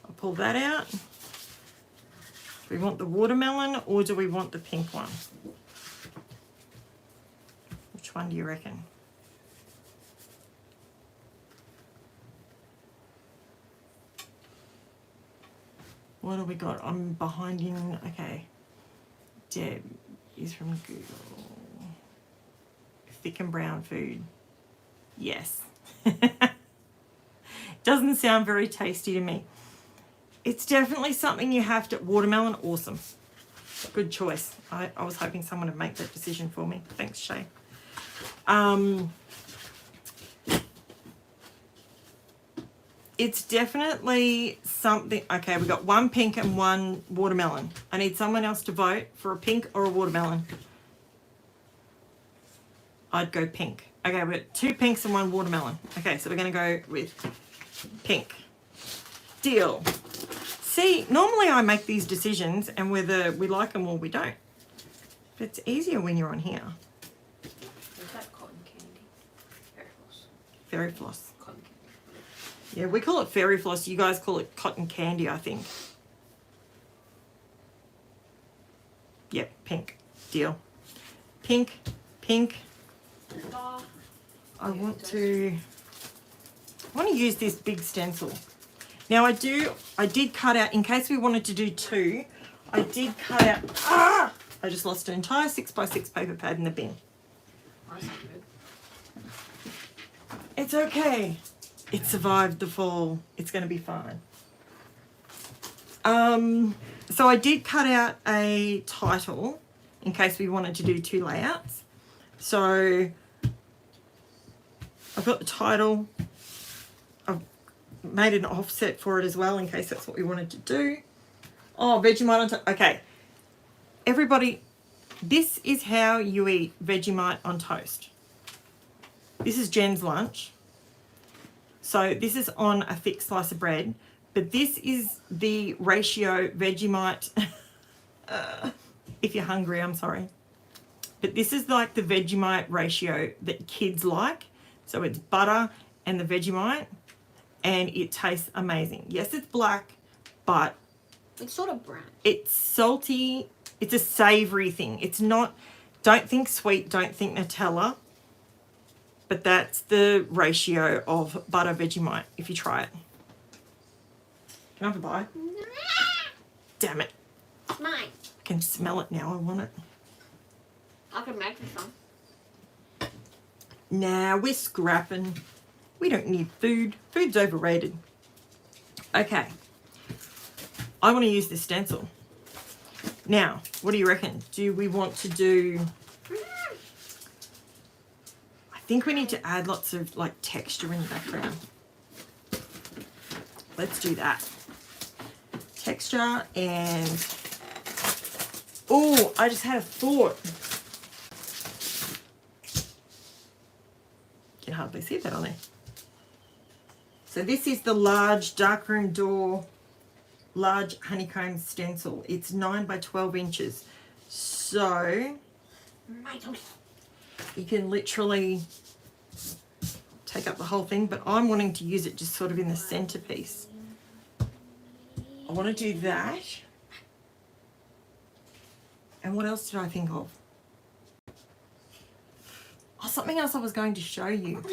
I'll pull that out. Do we want the watermelon or do we want the pink one? Which one do you reckon? What have we got? I'm behind in. Okay. Deb is from Google. Thick and brown food. Yes. Doesn't sound very tasty to me. It's definitely something you have to. Watermelon, awesome. Good choice. I was hoping someone would make that decision for me. Thanks, Shay. It's definitely something. Okay, we got one pink and one watermelon. I need someone else to vote for a pink or a watermelon. I'd go pink. Okay, we got 2 pinks and 1 watermelon. Okay, so we're going to go with pink. Deal. See, normally I make these decisions and whether we like them or we don't. But it's easier when you're on here. Is that cotton candy? Fairy floss. Fairy floss. Cotton candy. Yeah, we call it fairy floss. You guys call it cotton candy, I think. Yep, pink. Deal. Pink, pink. I want to use this big stencil. Now I did cut out, in case we wanted to do 2, I did cut out, I just lost an entire 6x6 paper pad in the bin. That's not good. It's okay. It survived the fall. It's going to be fine. So I did cut out a title in case we wanted to do 2 layouts. So I've got the title. I've made an offset for it as well in case that's what we wanted to do. Oh, Vegemite on toast. Okay. Everybody, this is how you eat Vegemite on toast. This is Jen's lunch. So this is on a thick slice of bread, but this is the ratio Vegemite. If you're hungry, I'm sorry. But this is like the Vegemite ratio that kids like. So it's butter and the Vegemite, and it tastes amazing. Yes, it's black, but It's sort of brown. it's salty. It's a savoury thing. It's not, don't think sweet, don't think Nutella. But that's the ratio of butter Vegemite if you try it. Can I have a bite? Damn it. It's mine. I can smell it now. I want it. I can make you some. Nah, we're scrapping. We don't need food. Food's overrated. Okay. I want to use this stencil. Now, what do you reckon? Do we want to do... I think we need to add lots of like texture in the background. Let's do that. Texture and... Oh, I just had a thought. You can hardly see that on there. So this is the large darkroom door, large honeycomb stencil. It's 9 by 12 inches. So you can literally take up the whole thing, but I'm wanting to use it just sort of in the centerpiece. I want to do that. And what else did I think of? Oh, something else I was going to show you.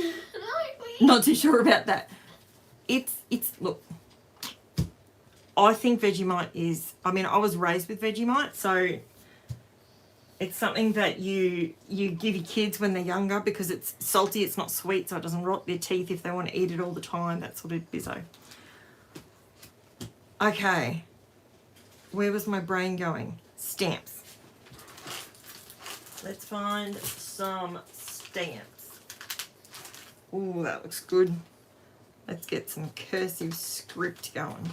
Not too sure about that. It's look, I think Vegemite is, I mean, I was raised with Vegemite, so it's something that you give your kids when they're younger because it's salty, it's not sweet, so it doesn't rot their teeth if they want to eat it all the time, that sort of bizzo. Okay, where was my brain going? Stamps. Let's find some stamps. Ooh, that looks good. Let's get some cursive script going.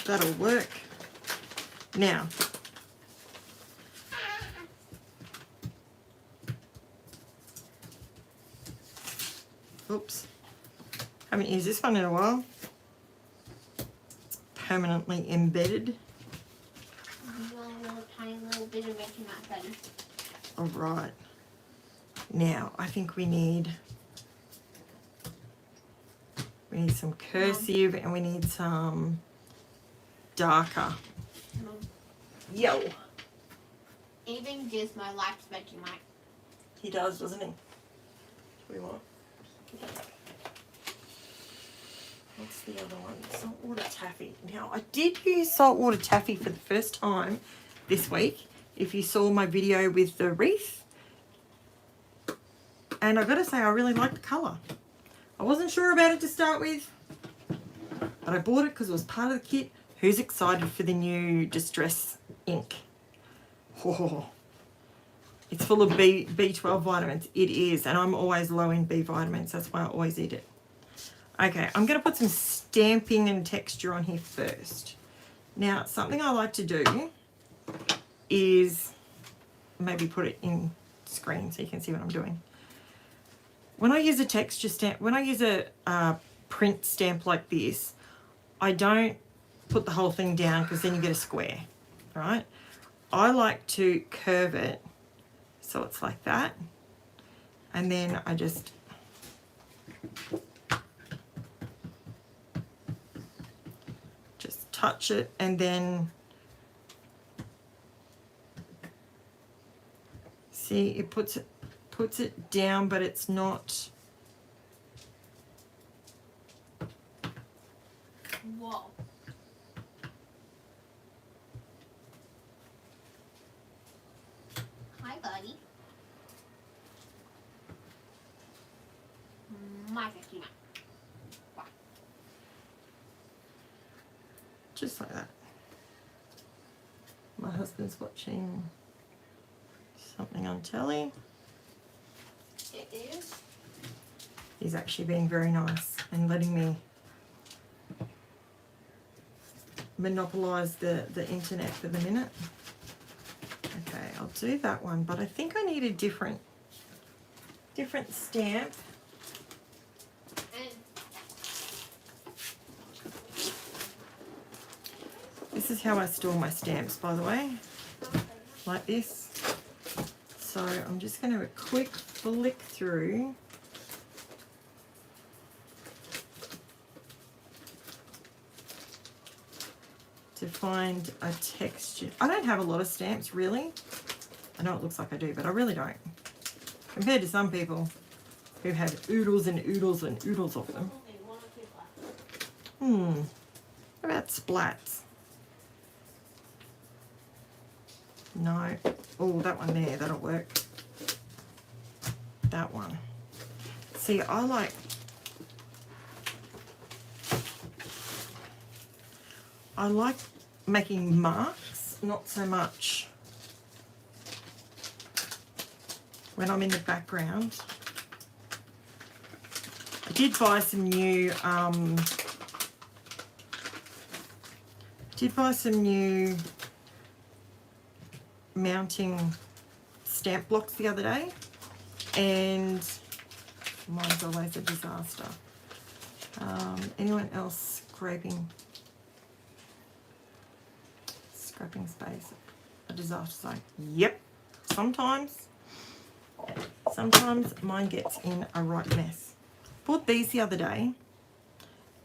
That'll work. Now, oops, haven't used this one in a while. It's permanently embedded. Tiny little bit of Vegemite butter. All right. Now, I think we need some cursive and we need some darker. Yo. Even Gizmo likes Vegemite. He does, doesn't he? What do we want? What's the other one? Saltwater taffy. Now, I did use saltwater taffy for the first time this week. If you saw my video with the wreath. And I've got to say, I really like the colour. I wasn't sure about it to start with, but I bought it because it was part of the kit. Who's excited for the new Distress ink? Oh, it's full of B12 vitamins. It is, and I'm always low in B vitamins. That's why I always eat it. Okay, I'm going to put some stamping and texture on here first. Now, something I like to do is maybe put it in screen so you can see what I'm doing. When I use a texture stamp, when I use a print stamp like this, I don't put the whole thing down because then you get a square, right? I like to curve it so it's like that. And then I just touch it and then see it puts it down, but it's not. Whoa. Hi, buddy. My Vegemite. Wow. Just like that. My husband's watching something on telly. It is. He's actually being very nice and letting me monopolise the internet for the minute. Okay, I'll do that one, but I think I need a different stamp. And This is how I store my stamps, by the way, like this. So I'm just going to a quick flick through. To find a texture. I don't have a lot of stamps, really. I know it looks like I do, but I really don't. Compared to some people who have oodles and oodles and oodles of them. What about splats? No. Oh, that one there, that'll work. That one. See, I like making marks, not so much when I'm in the background. I did buy some new mounting stamp blocks the other day, and mine's always a disaster. Anyone else scraping space? A disaster zone. Yep. Sometimes mine gets in a right mess. Bought these the other day,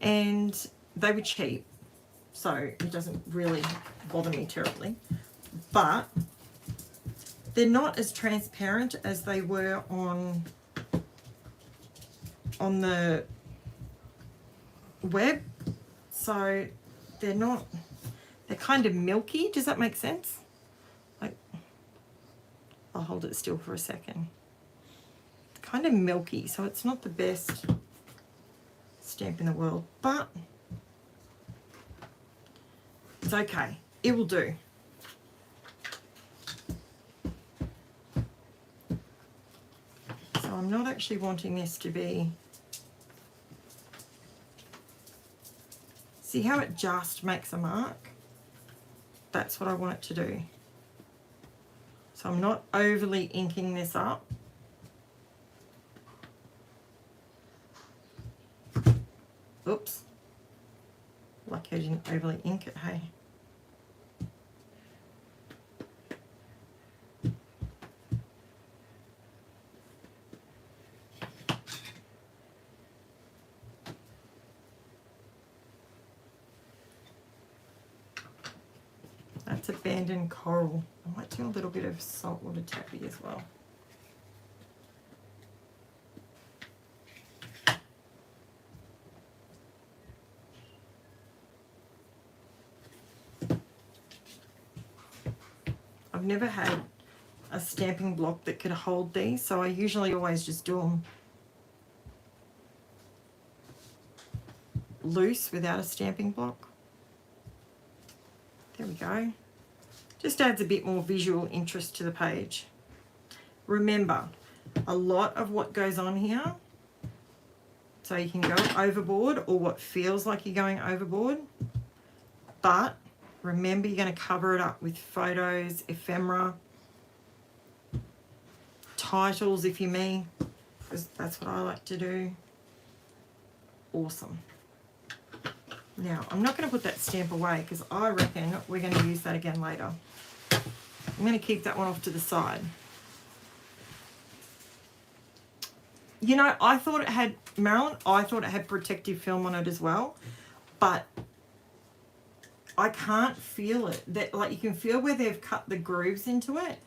and they were cheap, so it doesn't really bother me terribly. But they're not as transparent as they were on the web, so they're kind of milky. Does that make sense? Like, I'll hold it still for a second. It's kind of milky, so it's not the best stamp in the world, but it's okay. It will do. So I'm not actually wanting this to be... See how it just makes a mark? That's what I want it to do. So I'm not overly inking this up. Oops. Lucky I didn't overly ink it, hey. That's abandoned coral. I might do a little bit of saltwater taffy as well. I've never had a stamping block that could hold these, so I usually always just do them loose without a stamping block. There we go. Just adds a bit more visual interest to the page. Remember, a lot of what goes on here, so you can go overboard or what feels like you're going overboard, but remember you're going to cover it up with photos, ephemera, titles if you're me, because that's what I like to do. Awesome. Now, I'm not going to put that stamp away because I reckon we're going to use that again later. I'm going to keep that one off to the side. You know, I thought it had, Marilyn, I thought it had protective film on it as well, but I can't feel it. That, like, you can feel where they've cut the grooves into it,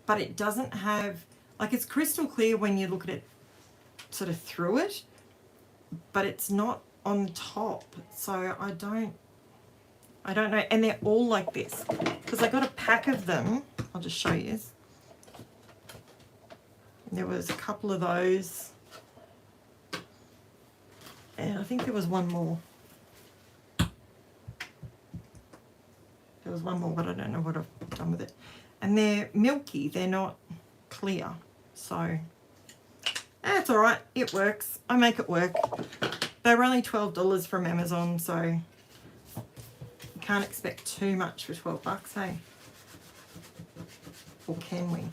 but it doesn't have, like, it's crystal clear when you look at it sort of through it, but it's not on top, so I don't know. And they're all like this because I got a pack of them. I'll just show you. There was a couple of those, and I think there was one more. There was one more, but I don't know what I've done with it. And they're milky, they're not clear, so that's all right. It works. I make it work. They were only $12 from Amazon, so you can't expect too much for 12 bucks, hey? Or can we?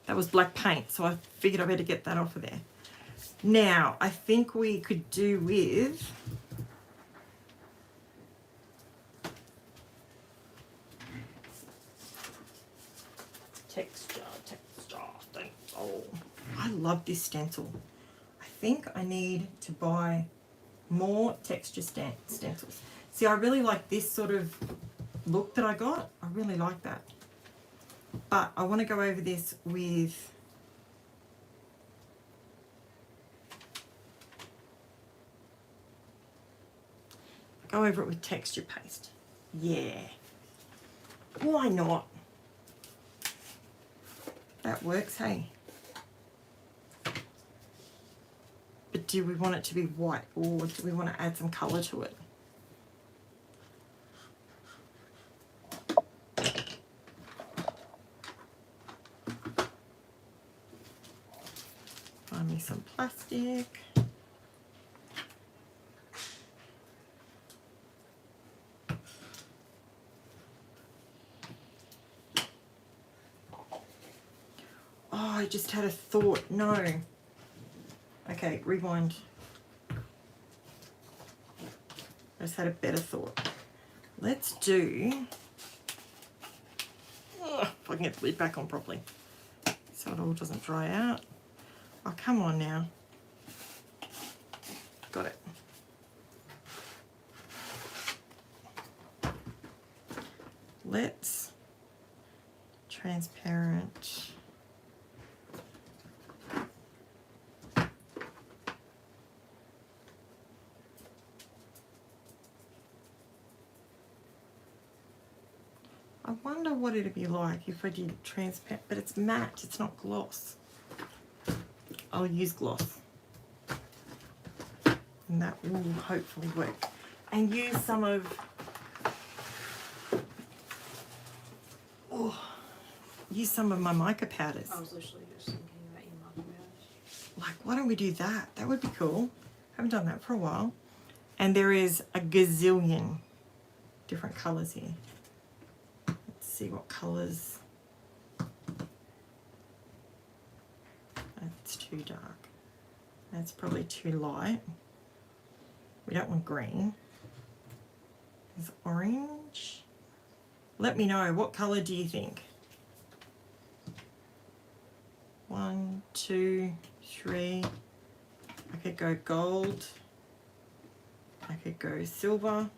That was black paint, so I figured I better get that off of there. Now, I think we could do with texture, thanks. Oh, I love this stencil. I think I need to buy more texture stencils. See, I really like this sort of look that I got. I really like that. But I want to go over this with texture paste. Yeah. Why not? That works, hey. But do we want it to be white, or do we want to add some colour to it? Find me some plastic. Oh, I just had a thought. No. Okay, rewind. I just had a better thought. Let's do... Oh, if I can get the lid back on properly so it all doesn't dry out. Oh, come on now. Got it. Let's transparent. I wonder what it'd be like if I did transparent, but it's matte, it's not gloss. I'll use gloss. And that will hopefully work. And use some of, use some of my mica powders. I was literally just thinking about your mica powders. Like, why don't we do that? That would be cool. Haven't done that for a while. And there is a gazillion different colours here. Let's see what colours. That's too dark. That's probably too light. We don't want green. There's orange. Let me know, what colour do you think? 1, 2, 3. I could go gold. I could go silver.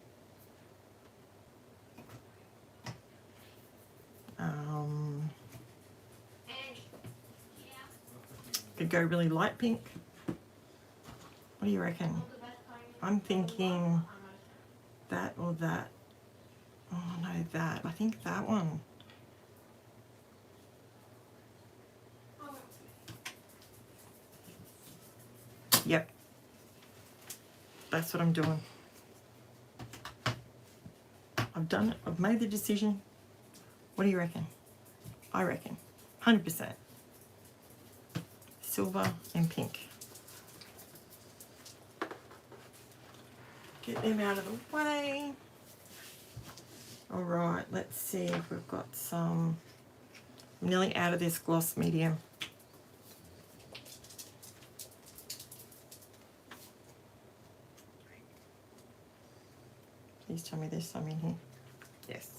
Could go really light pink. What do you reckon? I'm thinking that or that. Oh no, that. I think that one. Yep. That's what I'm doing. I've done it. I've made the decision. What do you reckon? I reckon 100%. Silver and pink. Get them out of the way. All right, let's see if we've got some. I'm nearly out of this gloss medium. Please tell me there's some in here. Yes.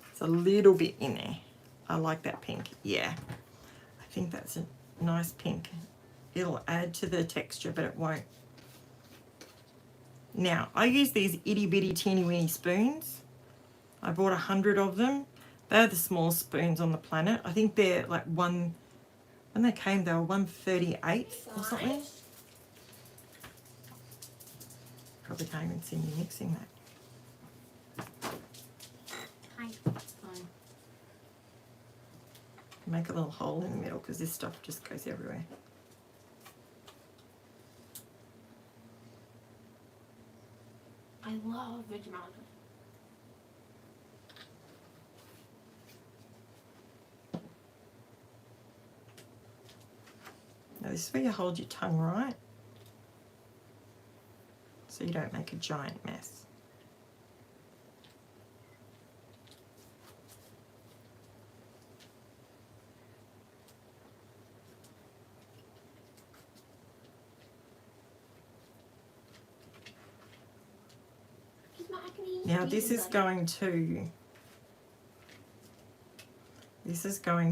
It's a little bit in there. I like that pink. Yeah. I think that's a nice pink. It'll add to the texture, but it won't. Now, I use these itty bitty teeny weeny spoons. I bought 100 of them. They're the smallest spoons on the planet. I think they're like when they came, they were 1/38 or something. Probably can't even see me mixing that. Hi. Fine. Make a little hole in the middle because this stuff just goes everywhere. I love Vegemite. Now this is where you hold your tongue, right? So you don't make a giant mess. Now this is going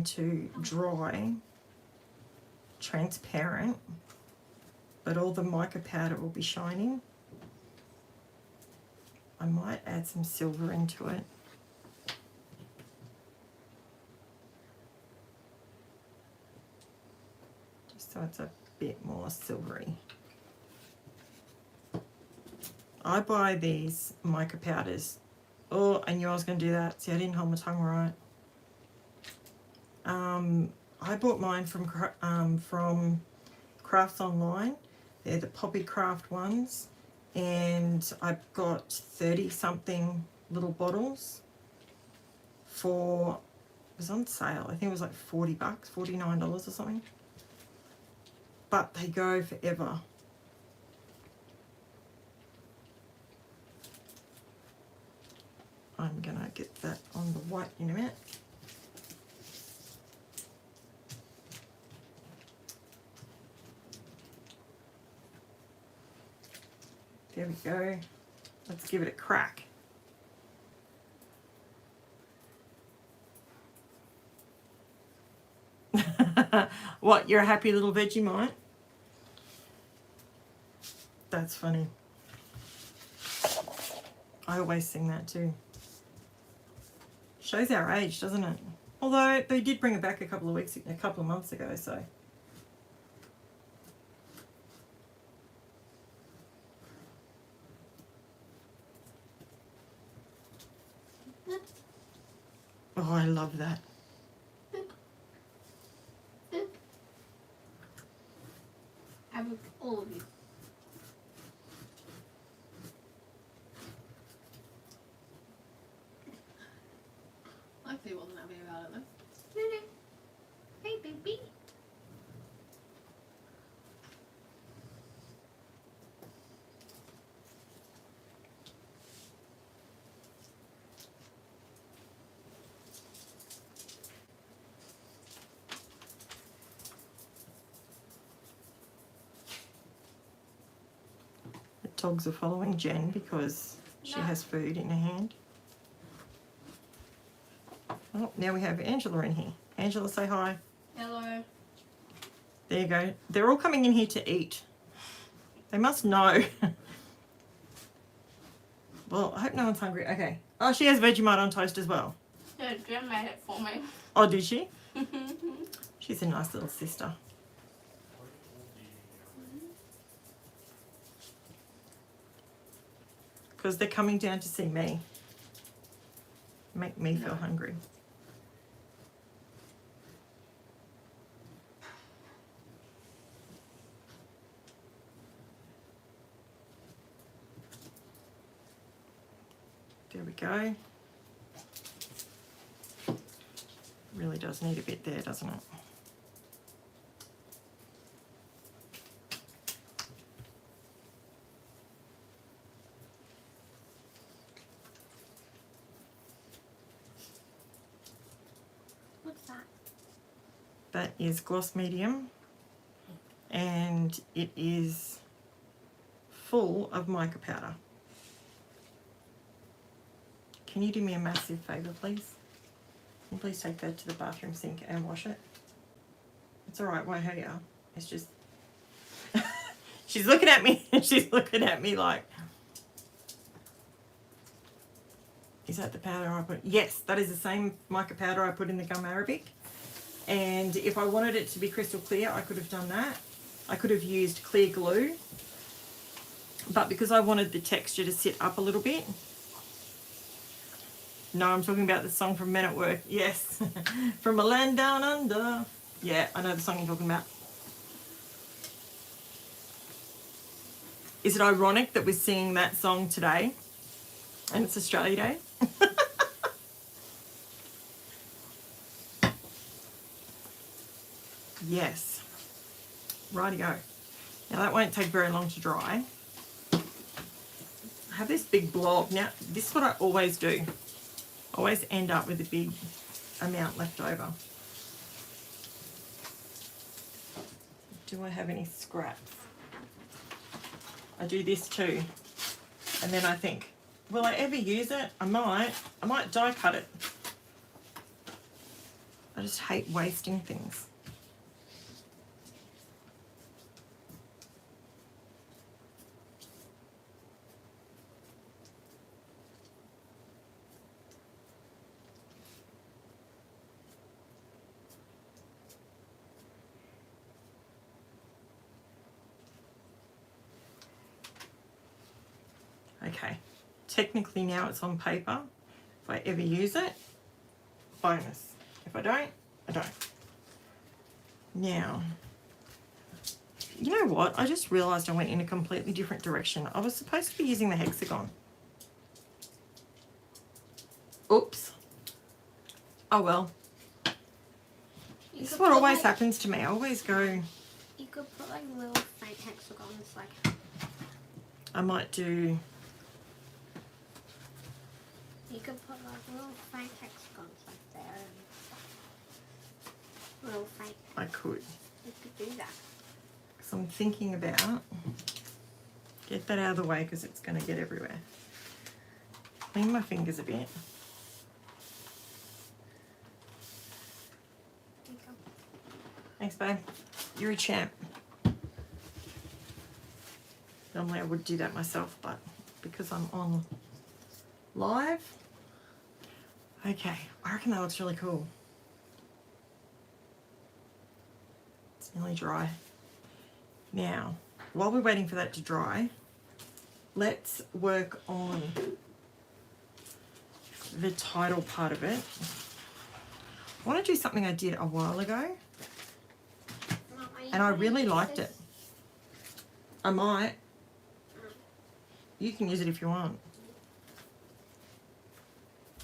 to dry transparent, but all the mica powder will be shining. I might add some silver into it. Just so it's a bit more silvery. I buy these mica powders Oh, I knew I was going to do that. See, I didn't hold my tongue right. I bought mine from Crafts Online. They're the Poppy Craft ones. And I've got 30 something little bottles for, it was on sale. I think it was like $40, $49 or something. But they go forever. I'm gonna get that on the white in a minute. There we go. Let's give it a crack. What, you're a happy little Vegemite? That's funny. I always sing that too. Shows our age, doesn't it? Although they did bring it back a couple of months ago, so. Oh, I love that. I would all of you. Lexi wasn't happy about it though. Hey, baby. The dogs are following Jen because she No. has food in her hand. Oh, now we have Angela in here. Angela, say hi. Hello. There you go. They're all coming in here to eat. They must know. Well, I hope no one's hungry. Okay. Oh, she has Vegemite on toast as well. Yeah, Jen made it for me. Oh, did she? She's a nice little sister. Because they're coming down to see me. Make me feel hungry. There we go. Really does need a bit there, doesn't it? What's that? That is gloss medium, and it is full of mica powder. Can you do me a massive favour, please? Can you please take that to the bathroom sink and wash it? It's alright, won't hurt you. It's just... She's looking at me, and she's looking at me like... Is that the powder I put? Yes, that is the same mica powder I put in the gum arabic. And if I wanted it to be crystal clear, I could have done that. I could have used clear glue. But because I wanted the texture to sit up a little bit... No, I'm talking about the song from Men at Work. Yes, from a land down under. Yeah, I know the song you're talking about. Is it ironic that we're singing that song today and it's Australia Day? Yes. Rightio. Now that won't take very long to dry. I have this big blob. Now, this is what I always do. Always end up with a big amount left over. Do I have any scraps? I do this too. And then I think, will I ever use it? I might die cut it. I just hate wasting things. Okay, technically now it's on paper, If I ever use it, bonus. If I don't, I don't. Now, you know what? I just realised I went in a completely different direction. I was supposed to be using the hexagon. Oops. Oh well. You This is could what put, always like, happens to me. I always go, You could put like little faint hexagons, like I might do, you could put like little faint hexagons like there and little faint. I could. You could do that. So I'm thinking about, get that out of the way because it's going to get everywhere. Clean my fingers a bit. There you go. Thanks, babe. You're a champ. Normally I would do that myself, but because I'm on live. Okay, I reckon that looks really cool. It's nearly dry. Now, while we're waiting for that to dry, let's work on the title part of it. I want to do something I did a while ago, Mum, are you and I gonna really use liked this? it. I might. You can use it if you want.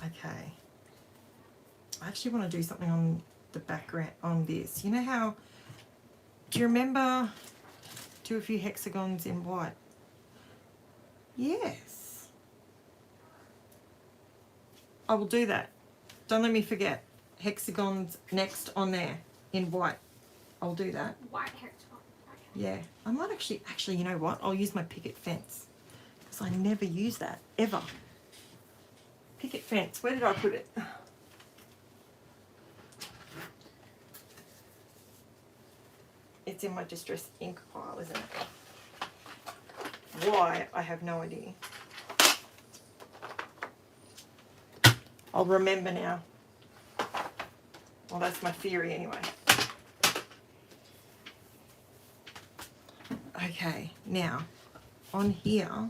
Okay. I actually want to do something on the background on this. You know how, do you remember do a few hexagons in white? Yes. I will do that. Don't let me forget. Hexagons next on there in white. I'll do that. White hexagon. Okay. Yeah. I might actually, you know what? I'll use my picket fence. Because I never use that, ever. Picket fence. Where did I put it? It's in my distress ink pile, isn't it? Why? I have no idea. I'll remember now. Well, that's my theory anyway. Okay, now, on here,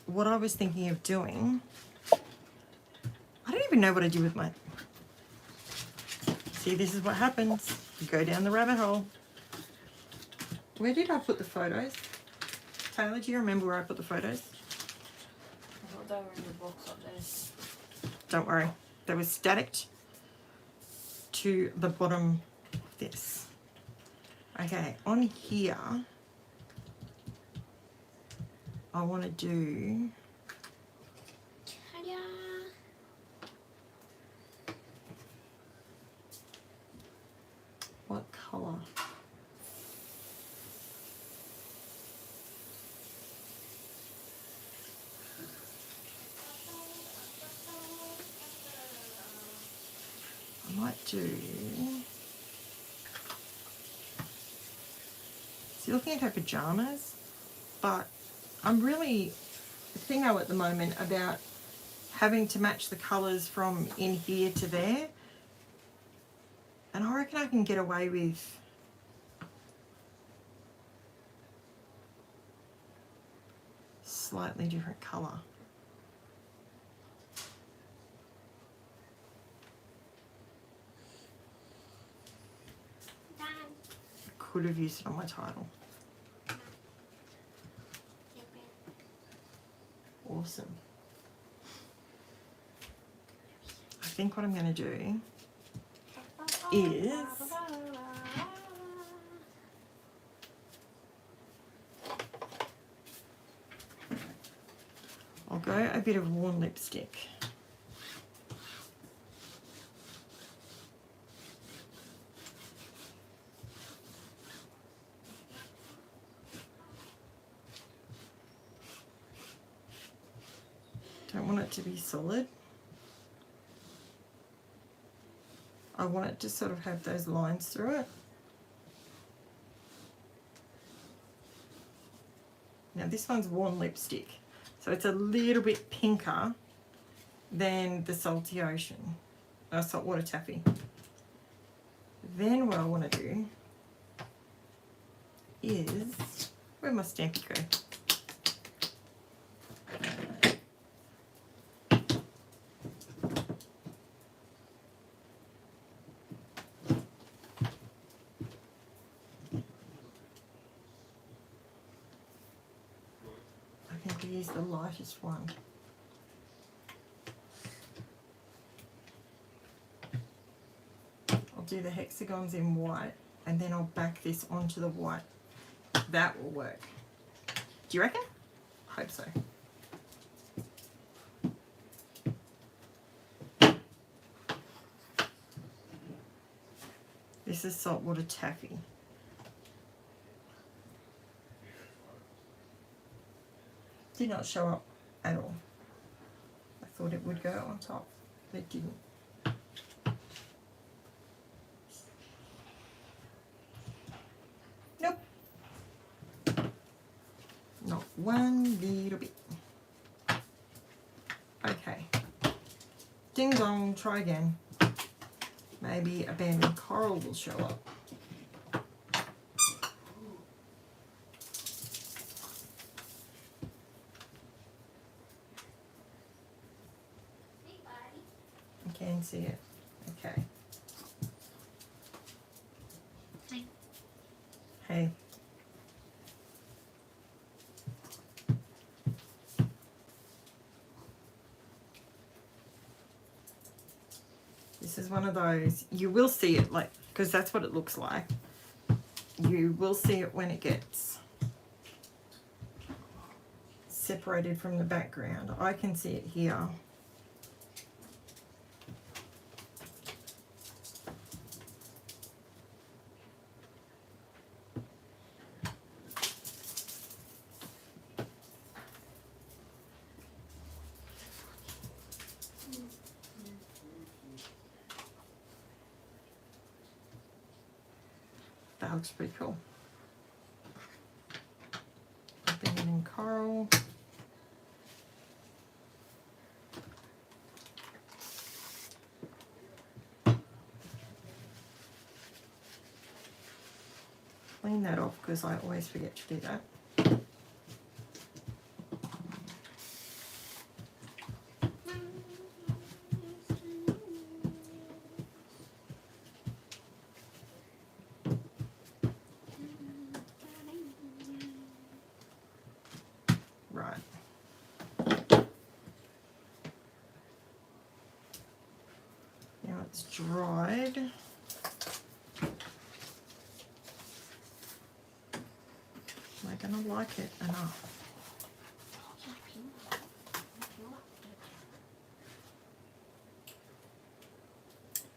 what I was thinking of doing, I don't even know what I do with my... See, this is what happens. You go down the rabbit hole. Where did I put the photos? Taylor, do you remember where I put the photos? I thought they were in the box up there. Don't worry. They were staticked to the bottom of this. Okay, on here, I want to do... Ta-da! What colour? I might do... So you're looking at her pyjamas, but I'm really thingo at the moment about having to match the colours from in here to there. And I reckon I can get away with slightly different colour. Done. I could have used it on my title. Yep, Awesome. I think what I'm going to do is I'll go a bit of worn lipstick. Don't want it to be solid. I want it to sort of have those lines through it. Now this one's worn lipstick, so it's a little bit pinker than the Salty Ocean, saltwater taffy. Then what I want to do is, where'd my Stampy go? use the lightest one. I'll do the hexagons in white and then I'll back this onto the white. That will work. Do you reckon? I hope so. This is saltwater taffy. Did not show up at all. I thought it would go on top, but it didn't. Nope. Not one little bit. Okay. Ding dong, try again. Maybe abandoned coral will show up. I can see it. Okay. Hi. Hey. This is one of those, you will see it like, because that's what it looks like. You will see it when it gets separated from the background. I can see it here. That looks pretty cool. Abandoned coral. Clean that off because I always forget to do that. Right. Now it's dried. Am I gonna like it enough?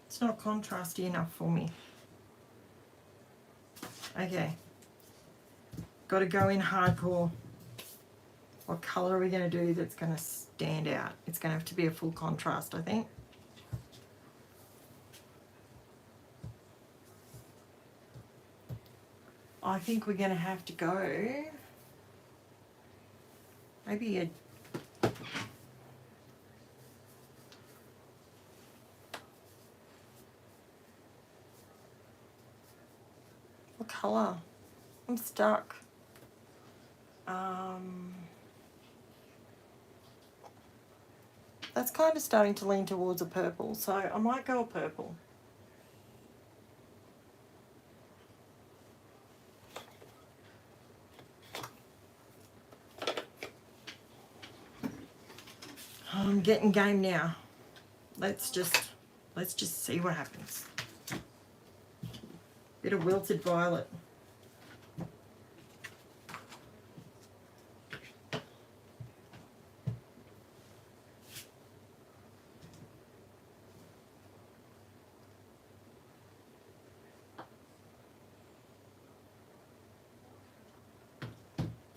It's not contrasty enough for me. Okay. Got to go in hardcore. What colour are we going to do that's going to stand out? It's going to have to be a full contrast, I think. I think we're going to have to go maybe a what colour? I'm stuck. That's kind of starting to lean towards a purple, so I might go a purple. I'm getting game now. Let's just see what happens. Bit of wilted violet.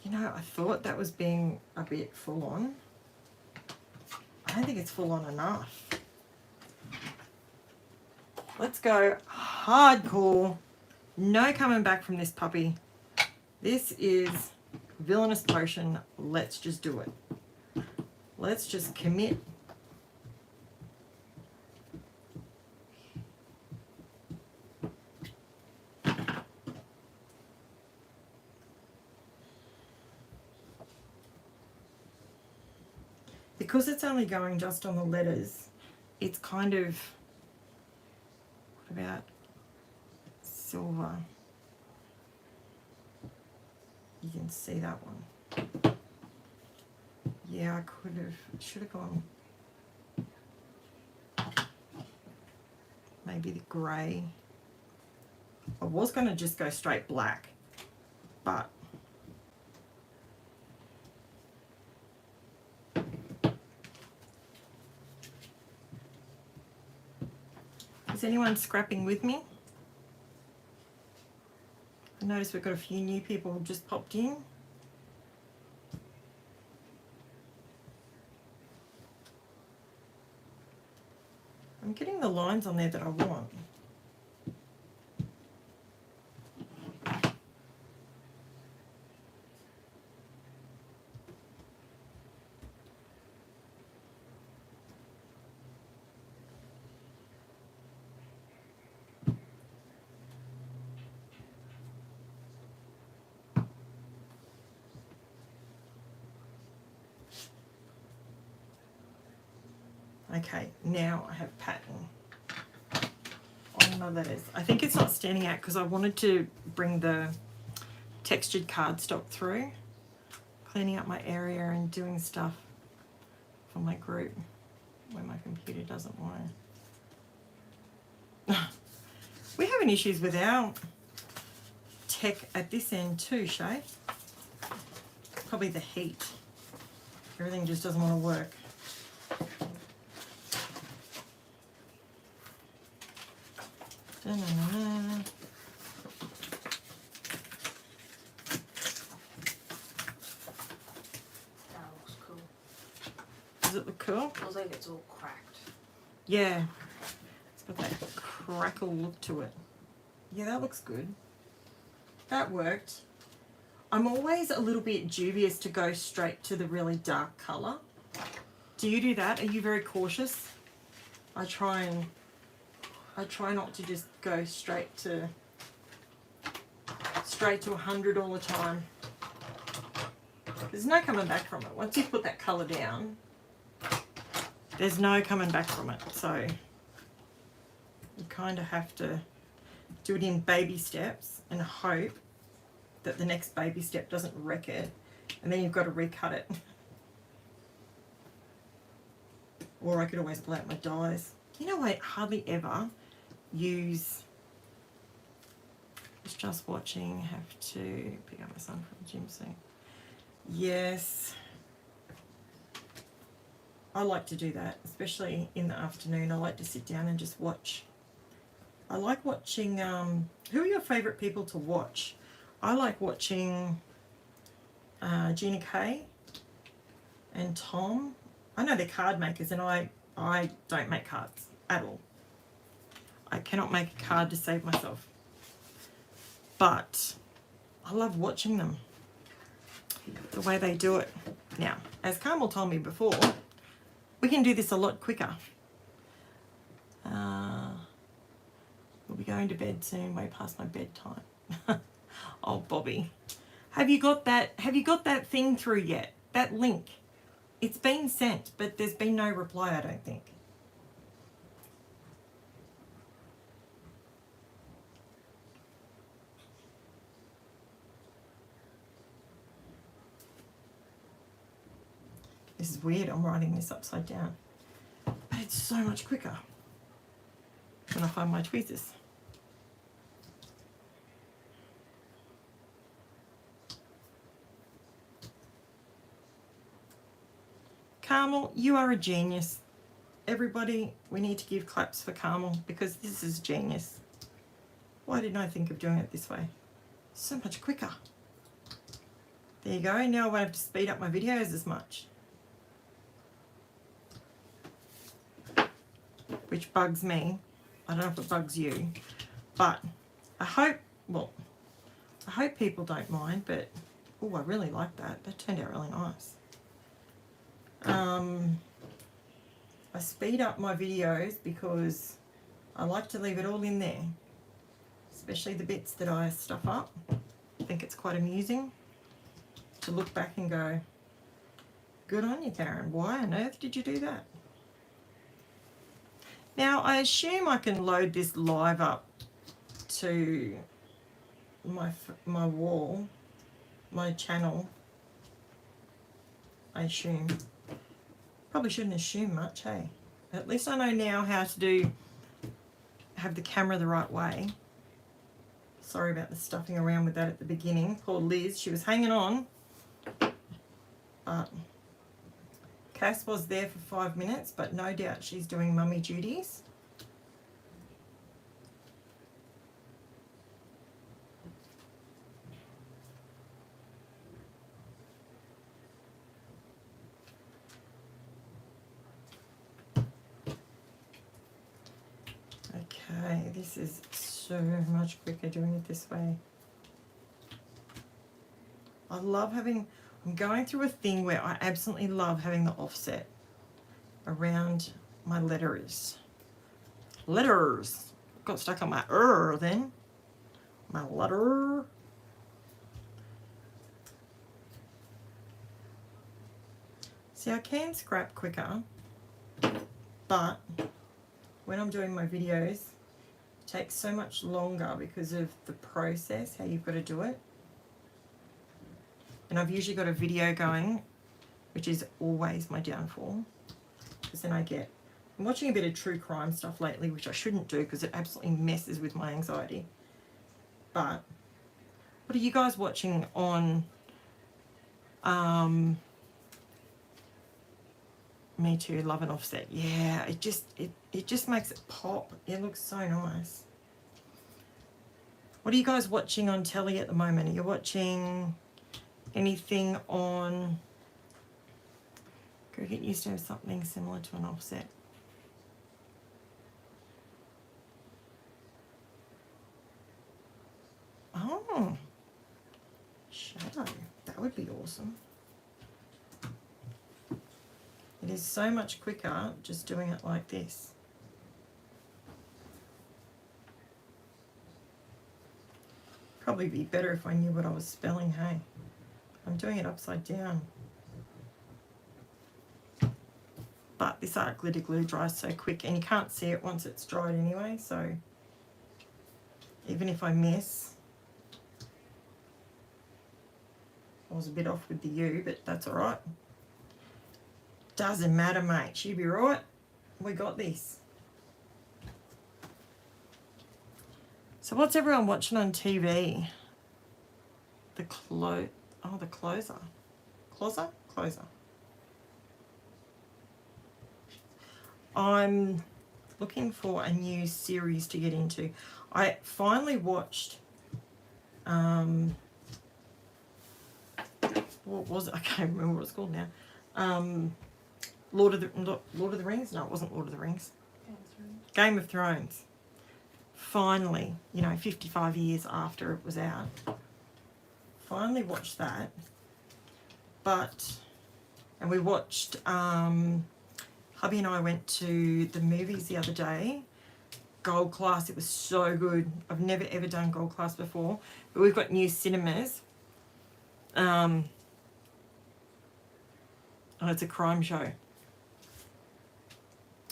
You know, I thought that was being a bit full on. I don't think it's full on enough. Let's go hardcore. No coming back from this puppy. This is Villainous Potion. Let's just do it. Let's just commit. Because it's only going just on the letters, it's kind of, what about silver? You can see that one. Yeah, I could have, should have gone maybe the grey. I was going to just go straight black, but is anyone scrapping with me? I noticed we've got a few new people just popped in. I'm getting the lines on there that I want. Okay, now I have pattern on my letters. I think it's not standing out because I wanted to bring the textured cardstock through, cleaning up my area and doing stuff for my group where my computer doesn't want to. We're having issues with our tech at this end too, Shay. Probably the heat. Everything just doesn't want to work. Da-na-na-na. That looks cool. Does it look cool? Feels like it's all cracked. Yeah. It's got that crackle look to it. Yeah, that looks good. That worked. I'm always a little bit dubious to go straight to the really dark colour. Do you do that? Are you very cautious? I try not to just go straight to 100 all the time. There's no coming back from it. Once you put that colour down, there's no coming back from it. So you kind of have to do it in baby steps and hope that the next baby step doesn't wreck it, and then you've got to recut it. Or I could always pull out my dyes. You know, I hardly ever use, just watching, have to pick up my son from the gym soon. Yes, I like to do that, especially in the afternoon. I like to sit down and just watch. I like watching, who are your favourite people to watch? I like watching Gina Kay and Tom. I know they're card makers, and I don't make cards at all. I cannot make a card to save myself. But I love watching them, the way they do it. Now, as Carmel told me before, we can do this a lot quicker. We'll be going to bed soon, way past my bedtime. Oh, Bobby. Have you got that thing through yet? That link? It's been sent, but there's been no reply, I don't think. This is weird, I'm writing this upside down. But it's so much quicker when I find my tweezers. Carmel, you are a genius. Everybody, we need to give claps for Carmel because this is genius. Why didn't I think of doing it this way? So much quicker. There you go. Now I won't have to speed up my videos as much. Which bugs me. I don't know if it bugs you. But I hope people don't mind, but oh, I really like that. That turned out really nice. I speed up my videos because I like to leave it all in there, especially the bits that I stuff up. I think it's quite amusing to look back and go, good on you, Karen. Why on earth did you do that? Now, I assume I can load this live up to my wall, my channel. I assume. Probably shouldn't assume much, hey? At least I know now how to have the camera the right way. Sorry about the stuffing around with that at the beginning. Poor Liz, she was hanging on. But Cass was there for 5 minutes, but no doubt she's doing mummy duties. Okay, this is so much quicker doing it this way. I love having, I'm going through a thing where I absolutely love having the offset around my letters. Letters. Got stuck on my then. My letter. See, I can scrap quicker, but when I'm doing my videos, it takes so much longer because of the process, how you've got to do it. And I've usually got a video going, which is always my downfall. Because then I'm watching a bit of true crime stuff lately, which I shouldn't do because it absolutely messes with my anxiety. But what are you guys watching on Me Too, Love and Offset? Yeah, it just makes it pop. It looks so nice. What are you guys watching on telly at the moment? Are you watching anything on Cricket? Used to have something similar to an offset. Oh, shadow. That would be awesome. It is so much quicker just doing it like this. Probably be better if I knew what I was spelling, hey. I'm doing it upside down. But this art glitter glue dries so quick and you can't see it once it's dried anyway, so even if I miss, I was a bit off with the U, but that's all right. Doesn't matter, mate. She'll be right. We got this. So what's everyone watching on TV? The closer. Closer. I'm looking for a new series to get into. I finally watched what was it? I can't remember what it's called now. Lord of the Rings? No, it wasn't Lord of the Rings. Game of Thrones. Finally, 55 years after it was out. Finally watched that. And we watched, hubby and I went to the movies the other day. Gold Class, it was so good. I've never ever done Gold Class before. But we've got new cinemas. Oh, it's a crime show.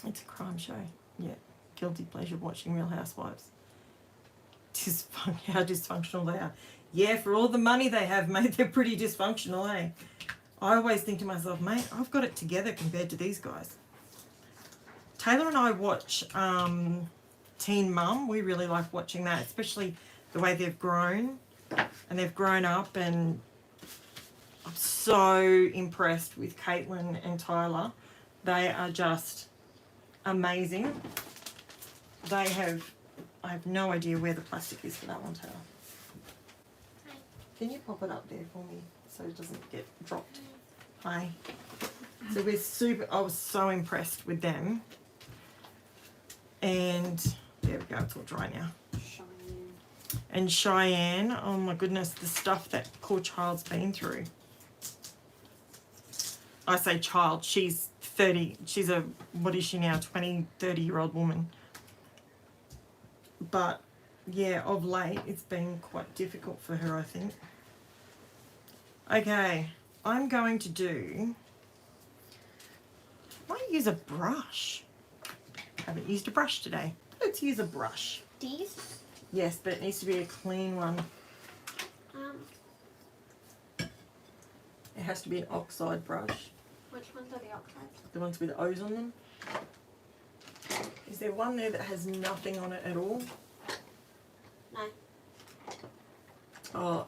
It's a crime show. Yeah. Guilty pleasure watching Real Housewives. How dysfunctional they are. Yeah, for all the money they have, mate, they're pretty dysfunctional, eh? I always think to myself, mate, I've got it together compared to these guys. Taylor and I watch Teen Mum. We really like watching that, especially the way they've grown. And they've grown up, and I'm so impressed with Caitlin and Tyler. They are just amazing. I have no idea where the plastic is for that one, Taylor. Hi. Can you pop it up there for me so it doesn't get dropped? Hi. So I was so impressed with them. And there we go, it's all dry now. And Cheyenne, oh my goodness, the stuff that poor child's been through. I say child, she's 30, she's a, what is she now, 20, 30-year-old woman. But yeah, of late, it's been quite difficult for her, I think. Okay, I'm going to do, I might use a brush. Haven't used a brush today. Let's use a brush. These? Yes, but it needs to be a clean one. It has to be an oxide brush. Which ones are the outside? The ones with O's on them. Is there one there that has nothing on it at all? No. Oh,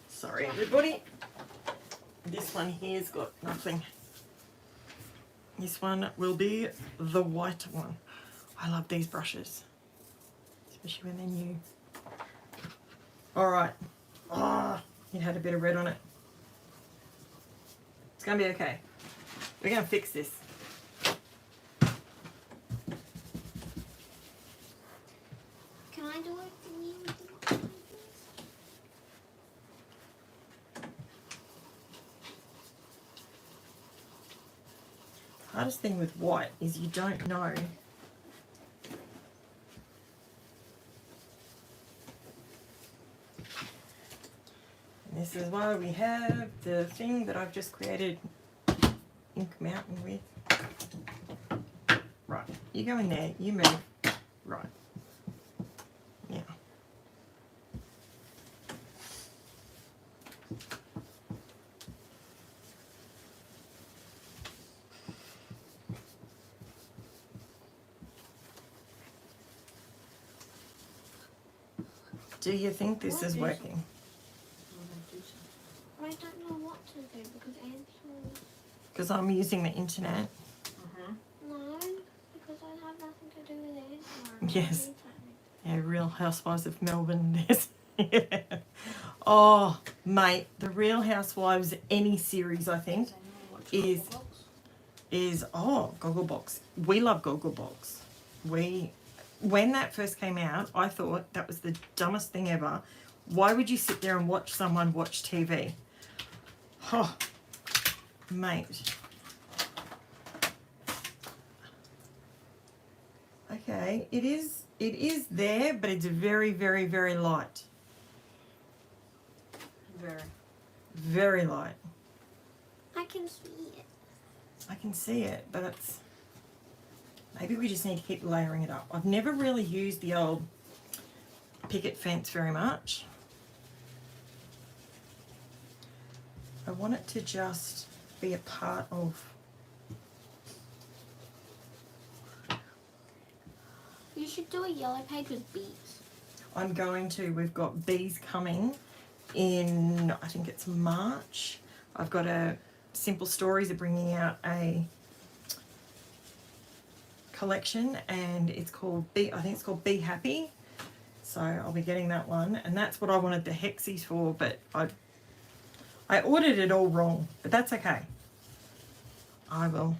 sorry everybody. This one here's got nothing. This one will be the white one. I love these brushes, especially when they're new. All right. Ah, it had a bit of red on it. It's gonna be okay. We're gonna fix this. Can I do it for you? Hardest thing with white is you don't know. And this is why we have the thing that I've just created Ink Mountain with. Right, you go in there, you move. Right. Yeah. Do you think this is working? I don't know what to do because Ansel. Because I'm using the internet. No, because I have nothing to do with Ansel. Yes. Yeah, Real Housewives of Melbourne. There's yeah. Oh, mate, the Real Housewives any series I think is Gogglebox. We love Gogglebox. When that first came out, I thought that was the dumbest thing ever. Why would you sit there and watch someone watch TV? Oh, mate. Okay, it is there, but it's very, very, very light. Very light. I can see it. I can see it, but it's... Maybe we just need to keep layering it up. I've never really used the old picket fence very much. I want it to just be a part of... You should do a yellow page with bees. I'm going to. We've got bees coming in, I think it's March. I've got a Simple Stories are bringing out a collection and it's called I think it's called Be Happy. So I'll be getting that one, and that's what I wanted the hexies for, but I ordered it all wrong, but that's okay. I will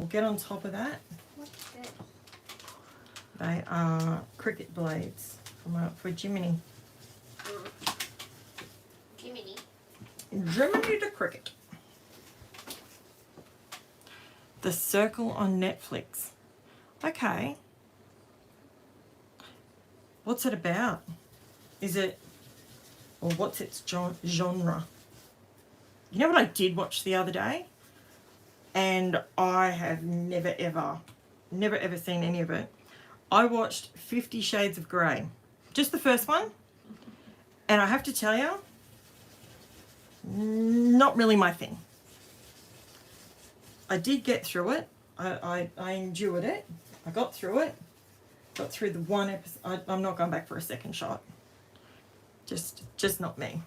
get on top of that. What's this? They are cricket blades for Jiminy. Jiminy. Jiminy the Cricket. The Circle on Netflix. Okay. What's it about? Is it, or what's its genre? You know what I did watch the other day? And I have never ever seen any of it. I watched 50 Shades of Grey. Just the first one. And I have to tell you, not really my thing. I did get through it. I endured it. I got through it. Got through the one episode. I'm not going back for a second shot. Just not me.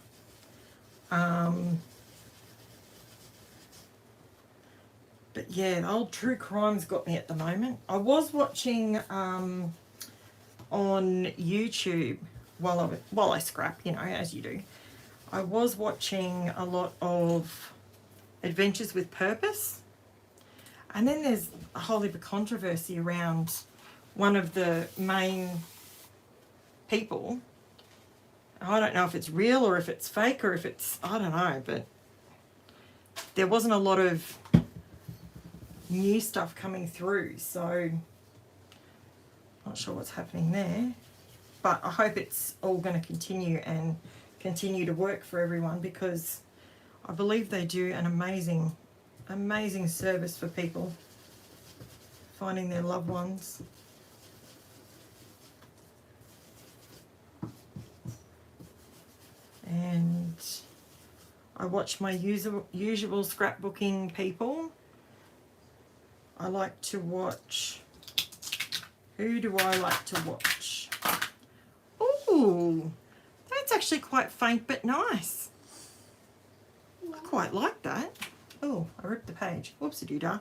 But yeah, the old true crime's got me at the moment. I was watching on YouTube while I scrap, you know, as you do. I was watching a lot of Adventures with Purpose. And then there's a whole heap of controversy around one of the main people. I don't know if it's real or if it's fake or if it's, I don't know, but there wasn't a lot of new stuff coming through, so not sure what's happening there. But I hope it's all going to continue and continue to work for everyone, because I believe they do an amazing service for people finding their loved ones. And I watch my usual scrapbooking people. I like to watch... Who do I like to watch? Ooh, that's actually quite faint but nice. I quite like that. Oh, I ripped the page. Whoopsie-doo-dah.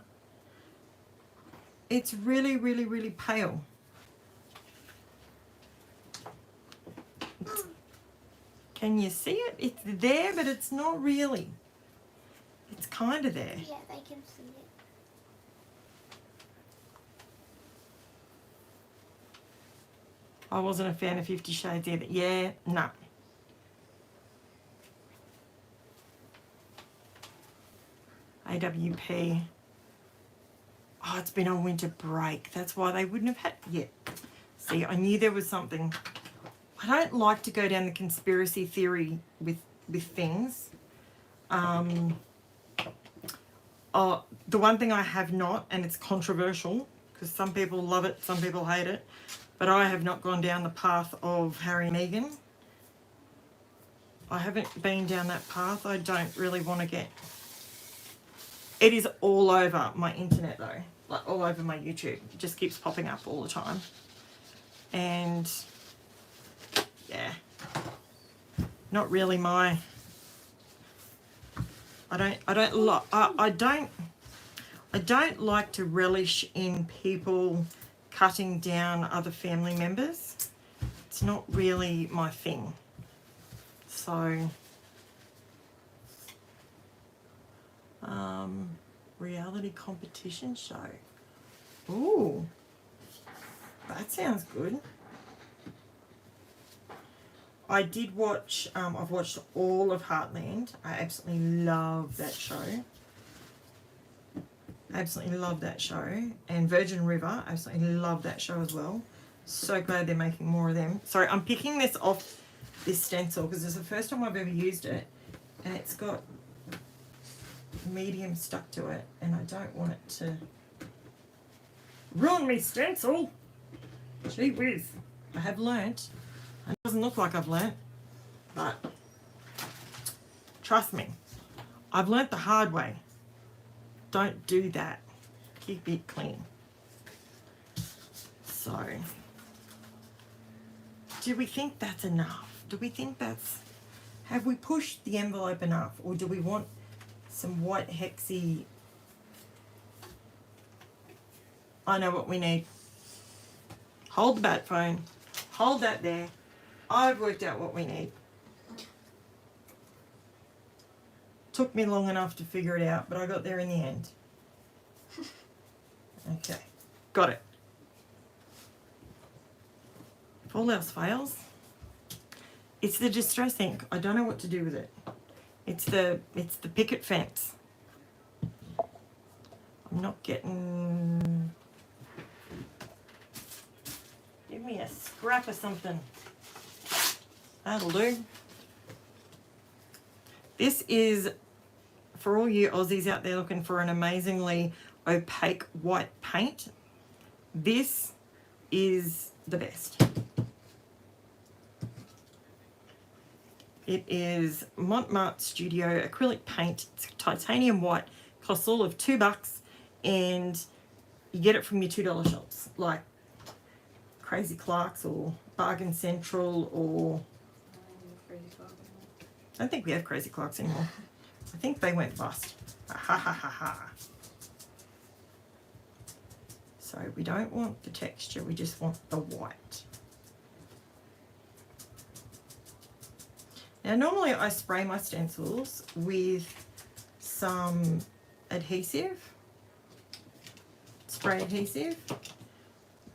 It's really, really, really pale. Can you see it? It's there, but it's not really. It's kind of there. Yeah, they can see it. I wasn't a fan of 50 Shades either. Yeah, no. AWP. Oh, it's been on winter break. That's why they wouldn't have had... Yeah. See, I knew there was something. I don't like to go down the conspiracy theory with things. The one thing I have not, and it's controversial, because some people love it, some people hate it, but I have not gone down the path of Harry and Meghan. I haven't been down that path. I don't really want to get... It is all over my internet though, like all over my YouTube. It just keeps popping up all the time. And yeah, not really my... I don't like to relish in people cutting down other family members. It's not really my thing. So, reality competition show. Ooh, that sounds good. I did watch, I've watched all of Heartland. I absolutely love that show. Absolutely love that show. And Virgin River, absolutely love that show as well. So glad they're making more of them. Sorry, I'm picking this off this stencil because it's the first time I've ever used it. And it's got medium stuck to it. And I don't want it to ruin me stencil. Gee whiz. I have learnt. It doesn't look like I've learnt. But trust me, I've learnt the hard way. Don't do that. Keep it clean. So, do we think that's enough? Do we think that's... Have we pushed the envelope enough? Or do we want some white hexy... I know what we need. Hold the bat phone. Hold that there. I've worked out what we need. Took me long enough to figure it out, but I got there in the end. Okay, got it. If all else fails, it's the distress ink. I don't know what to do with it. It's the picket fence. I'm not getting... Give me a scrap of something. That'll do. This is for all you Aussies out there looking for an amazingly opaque white paint. This is the best. It is Montmartre Studio acrylic paint. It's titanium white. Costs all of $2 and you get it from your $2 shops like Crazy Clark's or Bargain Central or... I don't think we have Crazy Clark's anymore. I think they went bust. Ha ha ha ha. So we don't want the texture, we just want the white. Now normally I spray my stencils with some adhesive, spray adhesive,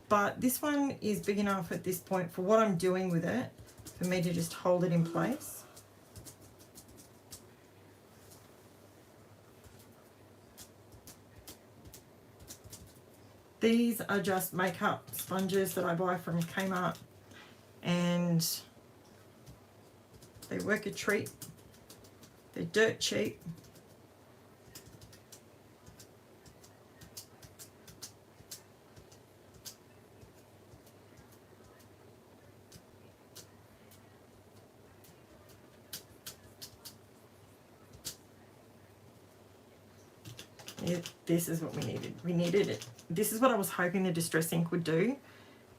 but this one is big enough at this point for what I'm doing with it for me to just hold it in place. These are just makeup sponges that I buy from Kmart and they work a treat. They're dirt cheap. This is what we needed. We needed it. This is what I was hoping the Distress ink would do.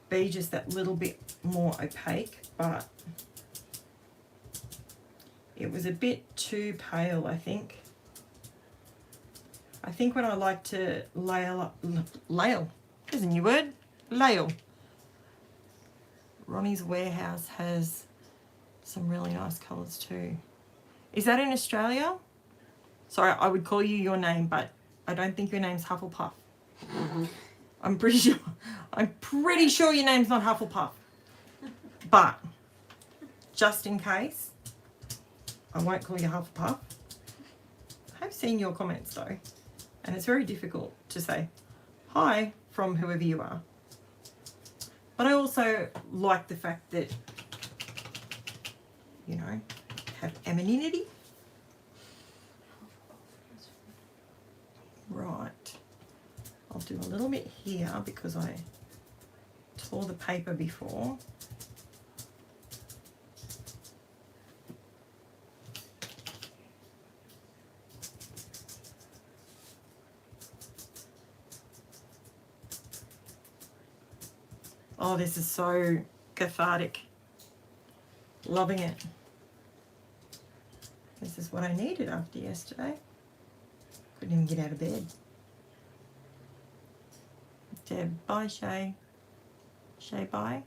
Be just that little bit more opaque, but it was a bit too pale, I think. I think what I like to layer, there's a new word, layer. Ronnie's Warehouse has some really nice colours too. Is that in Australia? Sorry, I would call you your name, but I don't think your name's Hufflepuff. I'm pretty sure your name's not Hufflepuff. But just in case, I won't call you Hufflepuff. I have seen your comments though, and it's very difficult to say hi from whoever you are. But I also like the fact that, you know, have anonymity. Right. I'll do a little bit here because I tore the paper before. Oh, this is so cathartic. Loving it. This is what I needed after yesterday. Couldn't even get out of bed. Deb, bye Shay. Shay, bye.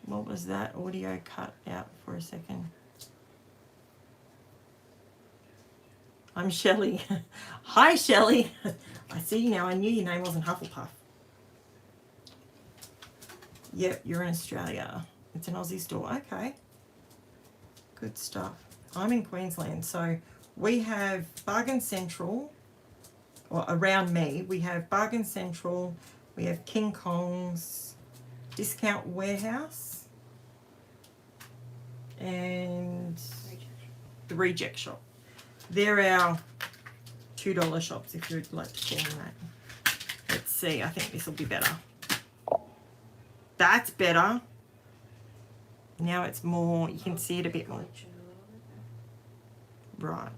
What was that audio cut out for a second? I'm Shelley. Hi Shelley. I see you now. I knew your name wasn't Hufflepuff. Yep, you're in Australia. It's an Aussie store. Okay. Good stuff. I'm in Queensland, so we have Bargain Central, or around me, we have Bargain Central, we have King Kong's, Discount Warehouse, and the Reject Shop. They're our $2 shops, if you'd like to call them that. Let's see, I think this will be better. That's better. Now it's more, you can see it a bit more. Right.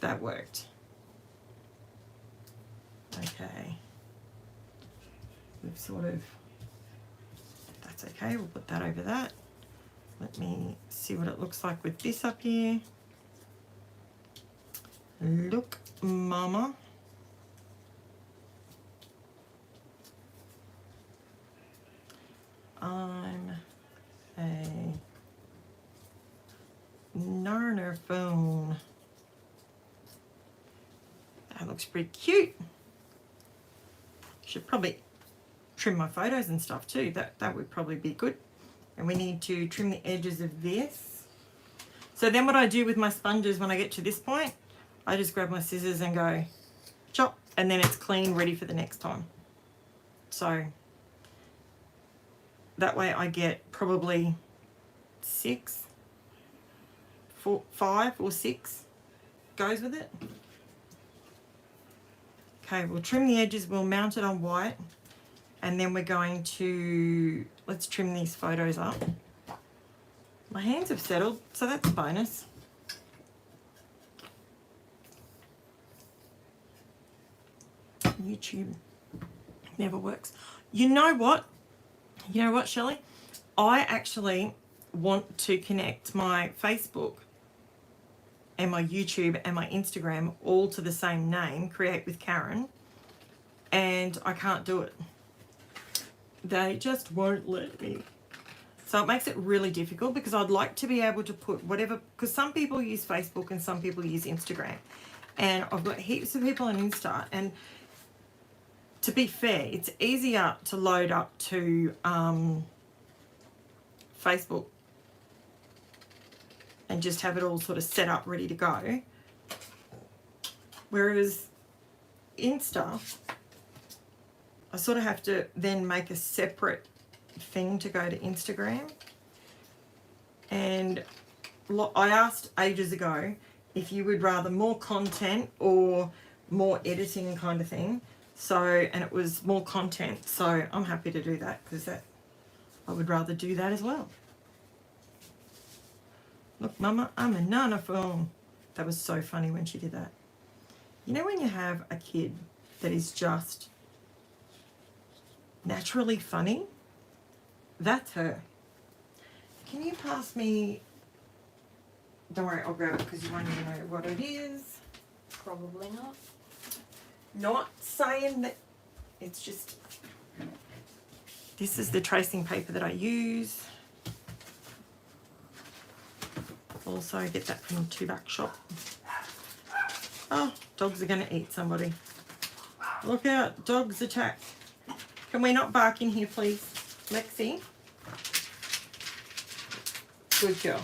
That worked. Okay. We've sort of, that's okay, we'll put that over that. Let me see what it looks like with this up here. Look, mama. I'm a Narner phone. That looks pretty cute. Should probably trim my photos and stuff too. That would probably be good. And we need to trim the edges of this. So then what I do with my sponges when I get to this point, I just grab my scissors and go chop, and then it's clean, ready for the next time. So that way I get probably 5 or 6 goes with it. Okay, we'll trim the edges, we'll mount it on white, and then we're going to, let's trim these photos up. My hands have settled, so that's a bonus. YouTube never works. You know what? You know what, Shelley? I actually want to connect my Facebook and my YouTube and my Instagram all to the same name, Create with Karen, and I can't do it. They just won't let me. So it makes it really difficult because I'd like to be able to put whatever, because some people use Facebook and some people use Instagram. And I've got heaps of people on Insta, and to be fair, it's easier to load up to Facebook and just have it all sort of set up, ready to go. Whereas Insta, I sort of have to then make a separate thing to go to Instagram. And I asked ages ago if you would rather more content or more editing kind of thing. So, and it was more content. So I'm happy to do that because I would rather do that as well. Look, Mama, I'm a nana phone. That was so funny when she did that. You know when you have a kid that is just naturally funny? That's her. Can you pass me... Don't worry, I'll grab it because you won't even know what it is. Probably not. Not saying that... It's just... This is the tracing paper that I use. Also get that from the $2 shop. Oh, dogs are going to eat somebody. Look out, dogs attack. Can we not bark in here, please? Lexi? Good girl.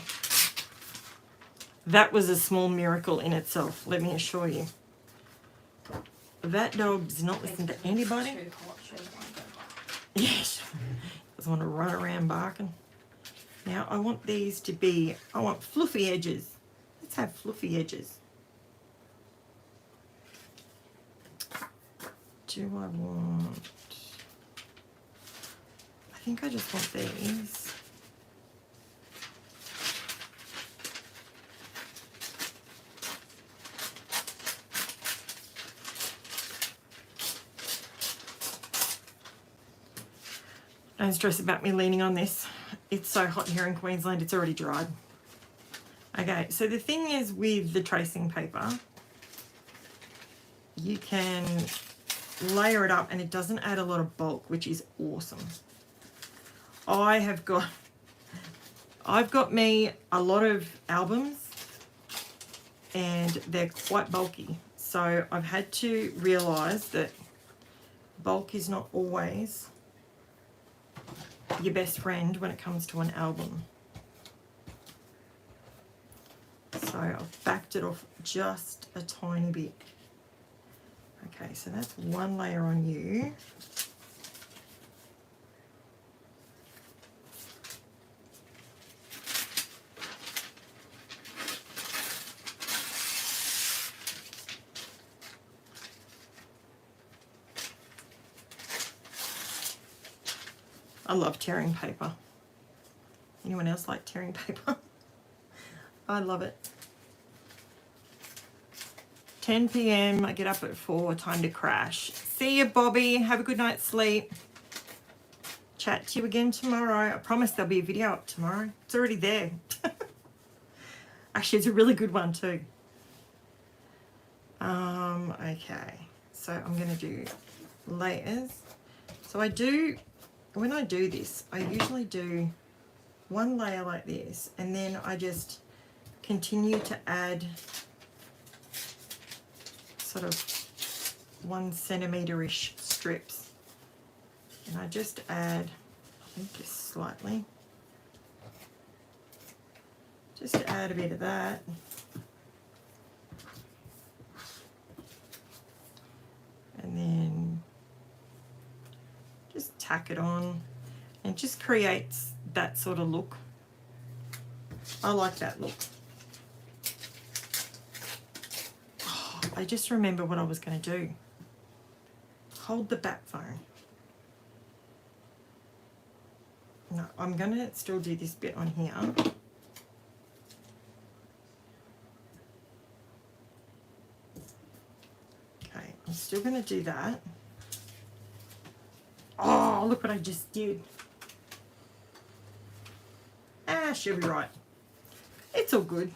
That was a small miracle in itself, let me assure you. That dog does not listen to anybody. Too hot, she doesn't want to go back. Yes. Doesn't want to run around barking. Now, I want these to be, I want fluffy edges. Let's have fluffy edges. Do I want... I think I just want these. Don't stress about me leaning on this. It's so hot here in Queensland, it's already dried. Okay, so the thing is with the tracing paper, you can layer it up and it doesn't add a lot of bulk, which is awesome. I've got me a lot of albums and they're quite bulky. So I've had to realise that bulk is not always your best friend when it comes to an album. So I've backed it off just a tiny bit. Okay, so that's one layer on you. I love tearing paper. Anyone else like tearing paper? I love it. 10 p.m. I get up at 4, time to crash. See you, Bobby. Have a good night's sleep. Chat to you again tomorrow. I promise there'll be a video up tomorrow. It's already there. Actually, it's a really good one too. Okay, so I'm going to do layers. So when I do this, I usually do one layer like this, and then I just continue to add sort of 1 centimetre-ish strips. And I just add, I think just slightly, just to add a bit of that. And then just tack it on, and it just creates that sort of look. I like that look. Oh, I just remember what I was going to do. Hold the back phone. No, I'm going to still do this bit on here. Okay, I'm still going to do that. Oh, look what I just did. Ah, she'll be right. It's all good.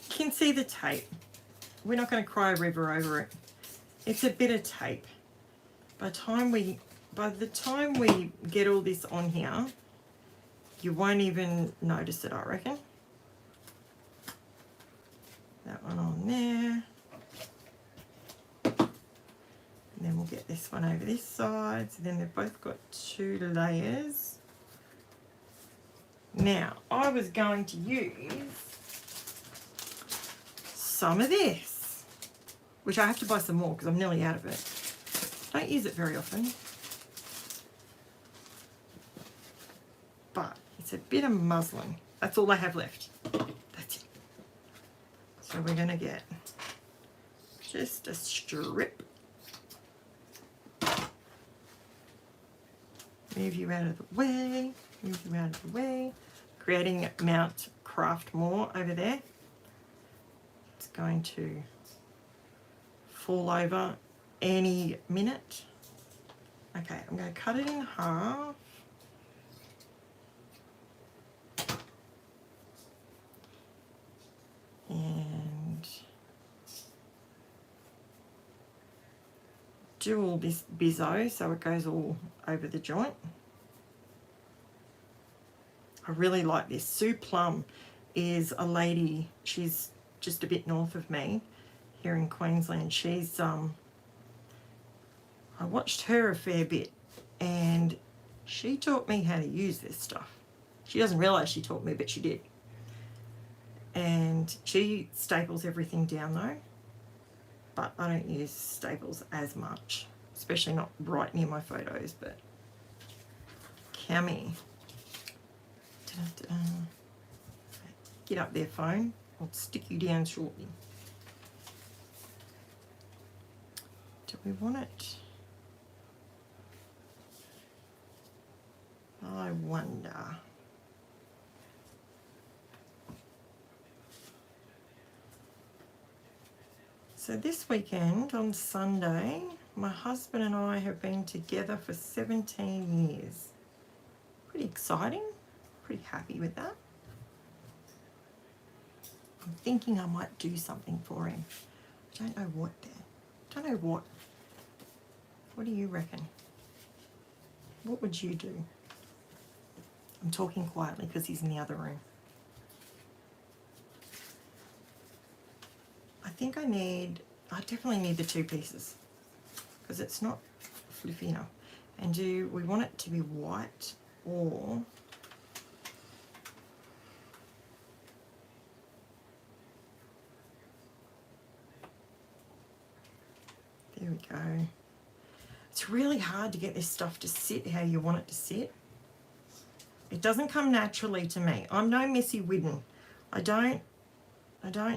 You can see the tape. We're not going to cry a river over it. It's a bit of tape. By the time we get all this on here, you won't even notice it, I reckon. That one on there. And then we'll get this one over this side. So then they've both got 2 layers. Now, I was going to use some of this, which I have to buy some more because I'm nearly out of it. Don't use it very often. But it's a bit of muslin. That's all I have left. That's it. So we're going to get just a strip. Move you out of the way. Move you out of the way. Creating Mount Craftmore over there. going to fall over any minute. Okay, I'm going to cut it in half. And do all this bizzo so it goes all over the joint. I really like this. Sue Plum is a lady, she's just a bit north of me here in Queensland. She's, I watched her a fair bit and she taught me how to use this stuff. She doesn't realise she taught me, but she did. And she staples everything down though, but I don't use staples as much, especially not right near my photos, but Cami. Get up there, phone. I'll stick you down shortly. Do we want it? I wonder. So this weekend on Sunday, my husband and I have been together for 17 years. Pretty exciting. Pretty happy with that. I'm thinking I might do something for him. I don't know what though. Don't know what. What do you reckon? What would you do? I'm talking quietly because he's in the other room. I think I definitely need the 2 pieces because it's not fluffy enough. And do we want it to be white or there we go. It's really hard to get this stuff to sit how you want it to sit. It doesn't come naturally to me. I'm no Missy Widden. I don't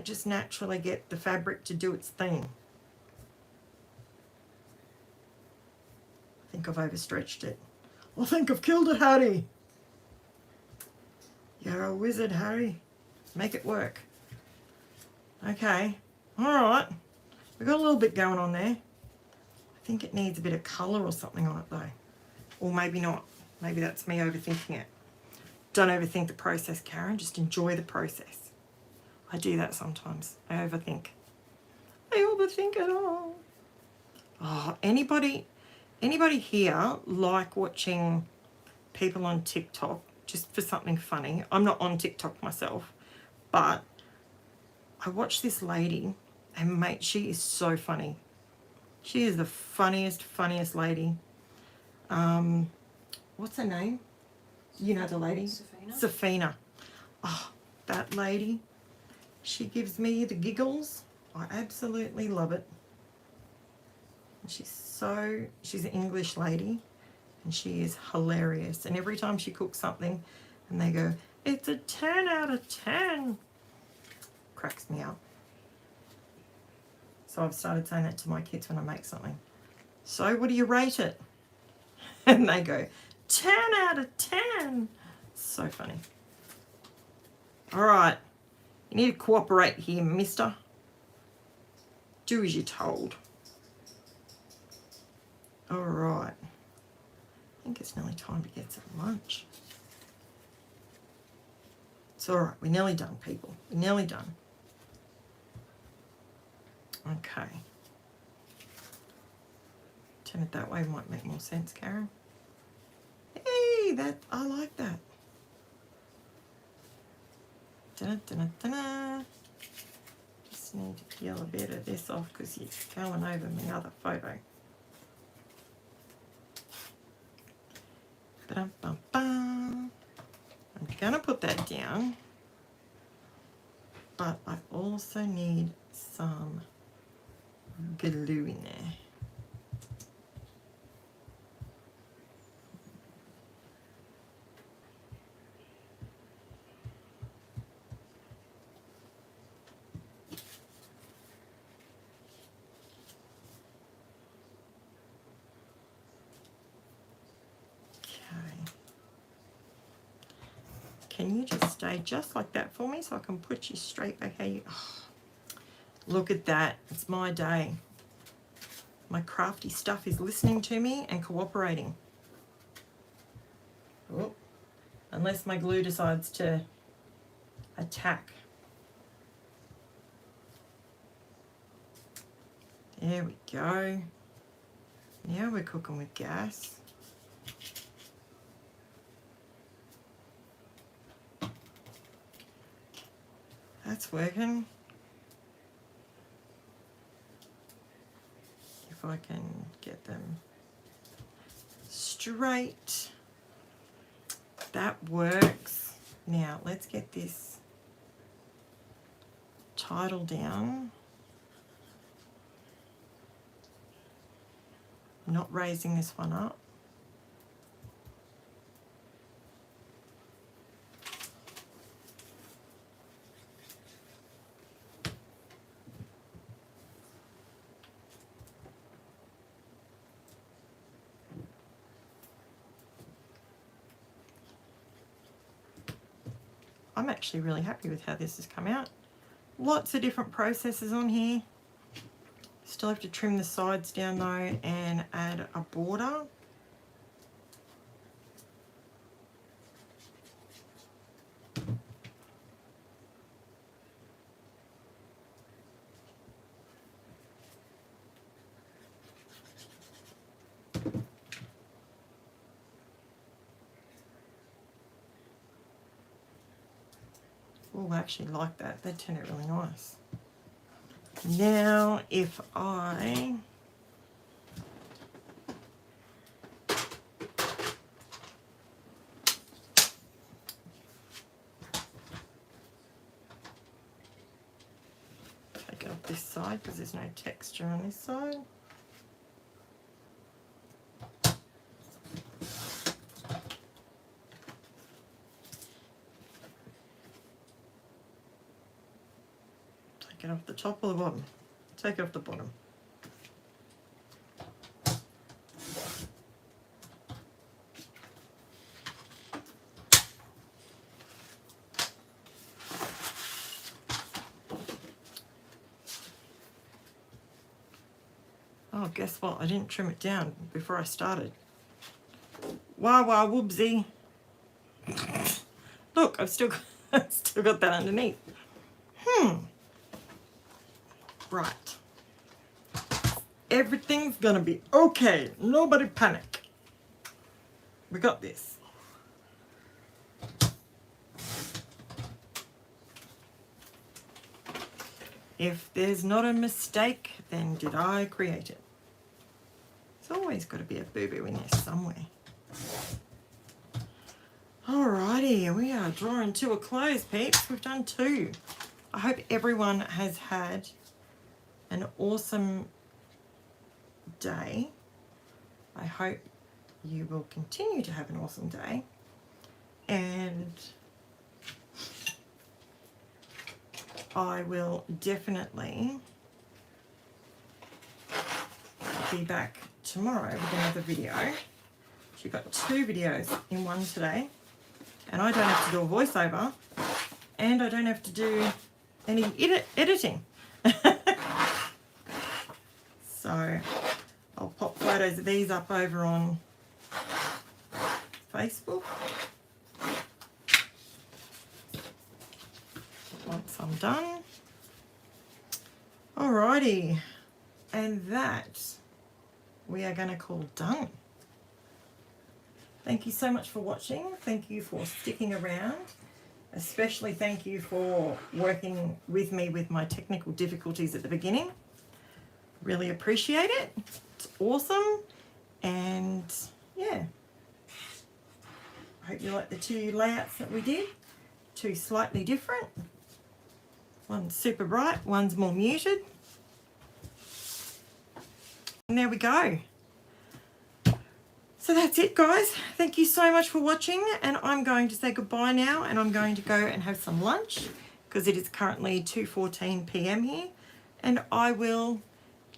just naturally get the fabric to do its thing. I think I've overstretched it. I think I've killed it, Harry. You're a wizard, Harry. Make it work. Okay. All right. We've got a little bit going on there. I think it needs a bit of colour or something on it though. Or maybe not. Maybe that's me overthinking it. Don't overthink the process, Karen. Just enjoy the process. I do that sometimes. I overthink. I overthink it all. Oh, anybody here like watching people on TikTok just for something funny? I'm not on TikTok myself, but I watch this lady and mate, she is so funny. She is the funniest lady. What's her name? You know the lady? Safina. Oh, that lady. She gives me the giggles. I absolutely love it. She's an English lady and she is hilarious. And every time she cooks something and they go, it's a 10 out of 10. Cracks me up. So I've started saying that to my kids when I make something. So what do you rate it? And they go, 10 out of 10. So funny. All right. You need to cooperate here, mister. Do as you're told. All right. I think it's nearly time to get some lunch. It's all right. We're nearly done, people. We're nearly done. Okay. Turn it that way might make more sense, Karen. Hey, I like that. Da-da-da-da-da. Just need to peel a bit of this off because it's going over my other photo. Ba-dum-bum-bum. I'm going to put that down, but I also need some glue in there. Can you just stay just like that for me so I can put you straight back how you... Oh, Look at that. It's my day. My crafty stuff is listening to me and cooperating. Oh, unless my glue decides to attack. There we go. Now we're cooking with gas. That's working. If I can get them straight. That works. Now let's get this title down. Not raising this one up. I'm actually really happy with how this has come out. Lots of different processes on here. Still have to trim the sides down though and add a border. Oh, I actually like that. That turned out really nice. Now, if I take it off this side because there's no texture on this side. Take it off the top or the bottom? Take it off the bottom. Oh, guess what? I didn't trim it down before I started. Wah whoopsie. Look, I've still got that underneath. Right. Everything's gonna be okay. Nobody panic. We got this. If there's not a mistake, then did I create it? There's always got to be a boo-boo in there somewhere. Alrighty, we are drawing to a close, peeps. We've done 2. I hope everyone has had an awesome day. I hope you will continue to have an awesome day. And I will definitely be back tomorrow with another video. She got 2 videos in one today, and I don't have to do a voiceover, and I don't have to do any editing. So I'll pop photos of these up over on Facebook once I'm done. Alrighty, and that we are going to call done. Thank you so much for watching. Thank you for sticking around. Especially thank you for working with me with my technical difficulties at the beginning. Really appreciate it. It's awesome. And yeah, I hope you like the 2 layouts that we did. 2 slightly different. One's super bright, one's more muted. And there we go. So that's it, guys. Thank you so much for watching, and I'm going to say goodbye now, and I'm going to go and have some lunch because it is currently 2:14 p.m. here, and I will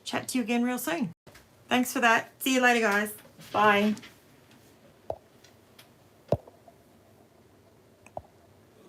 chat to you again real soon. Thanks for that. See you later, guys. Bye.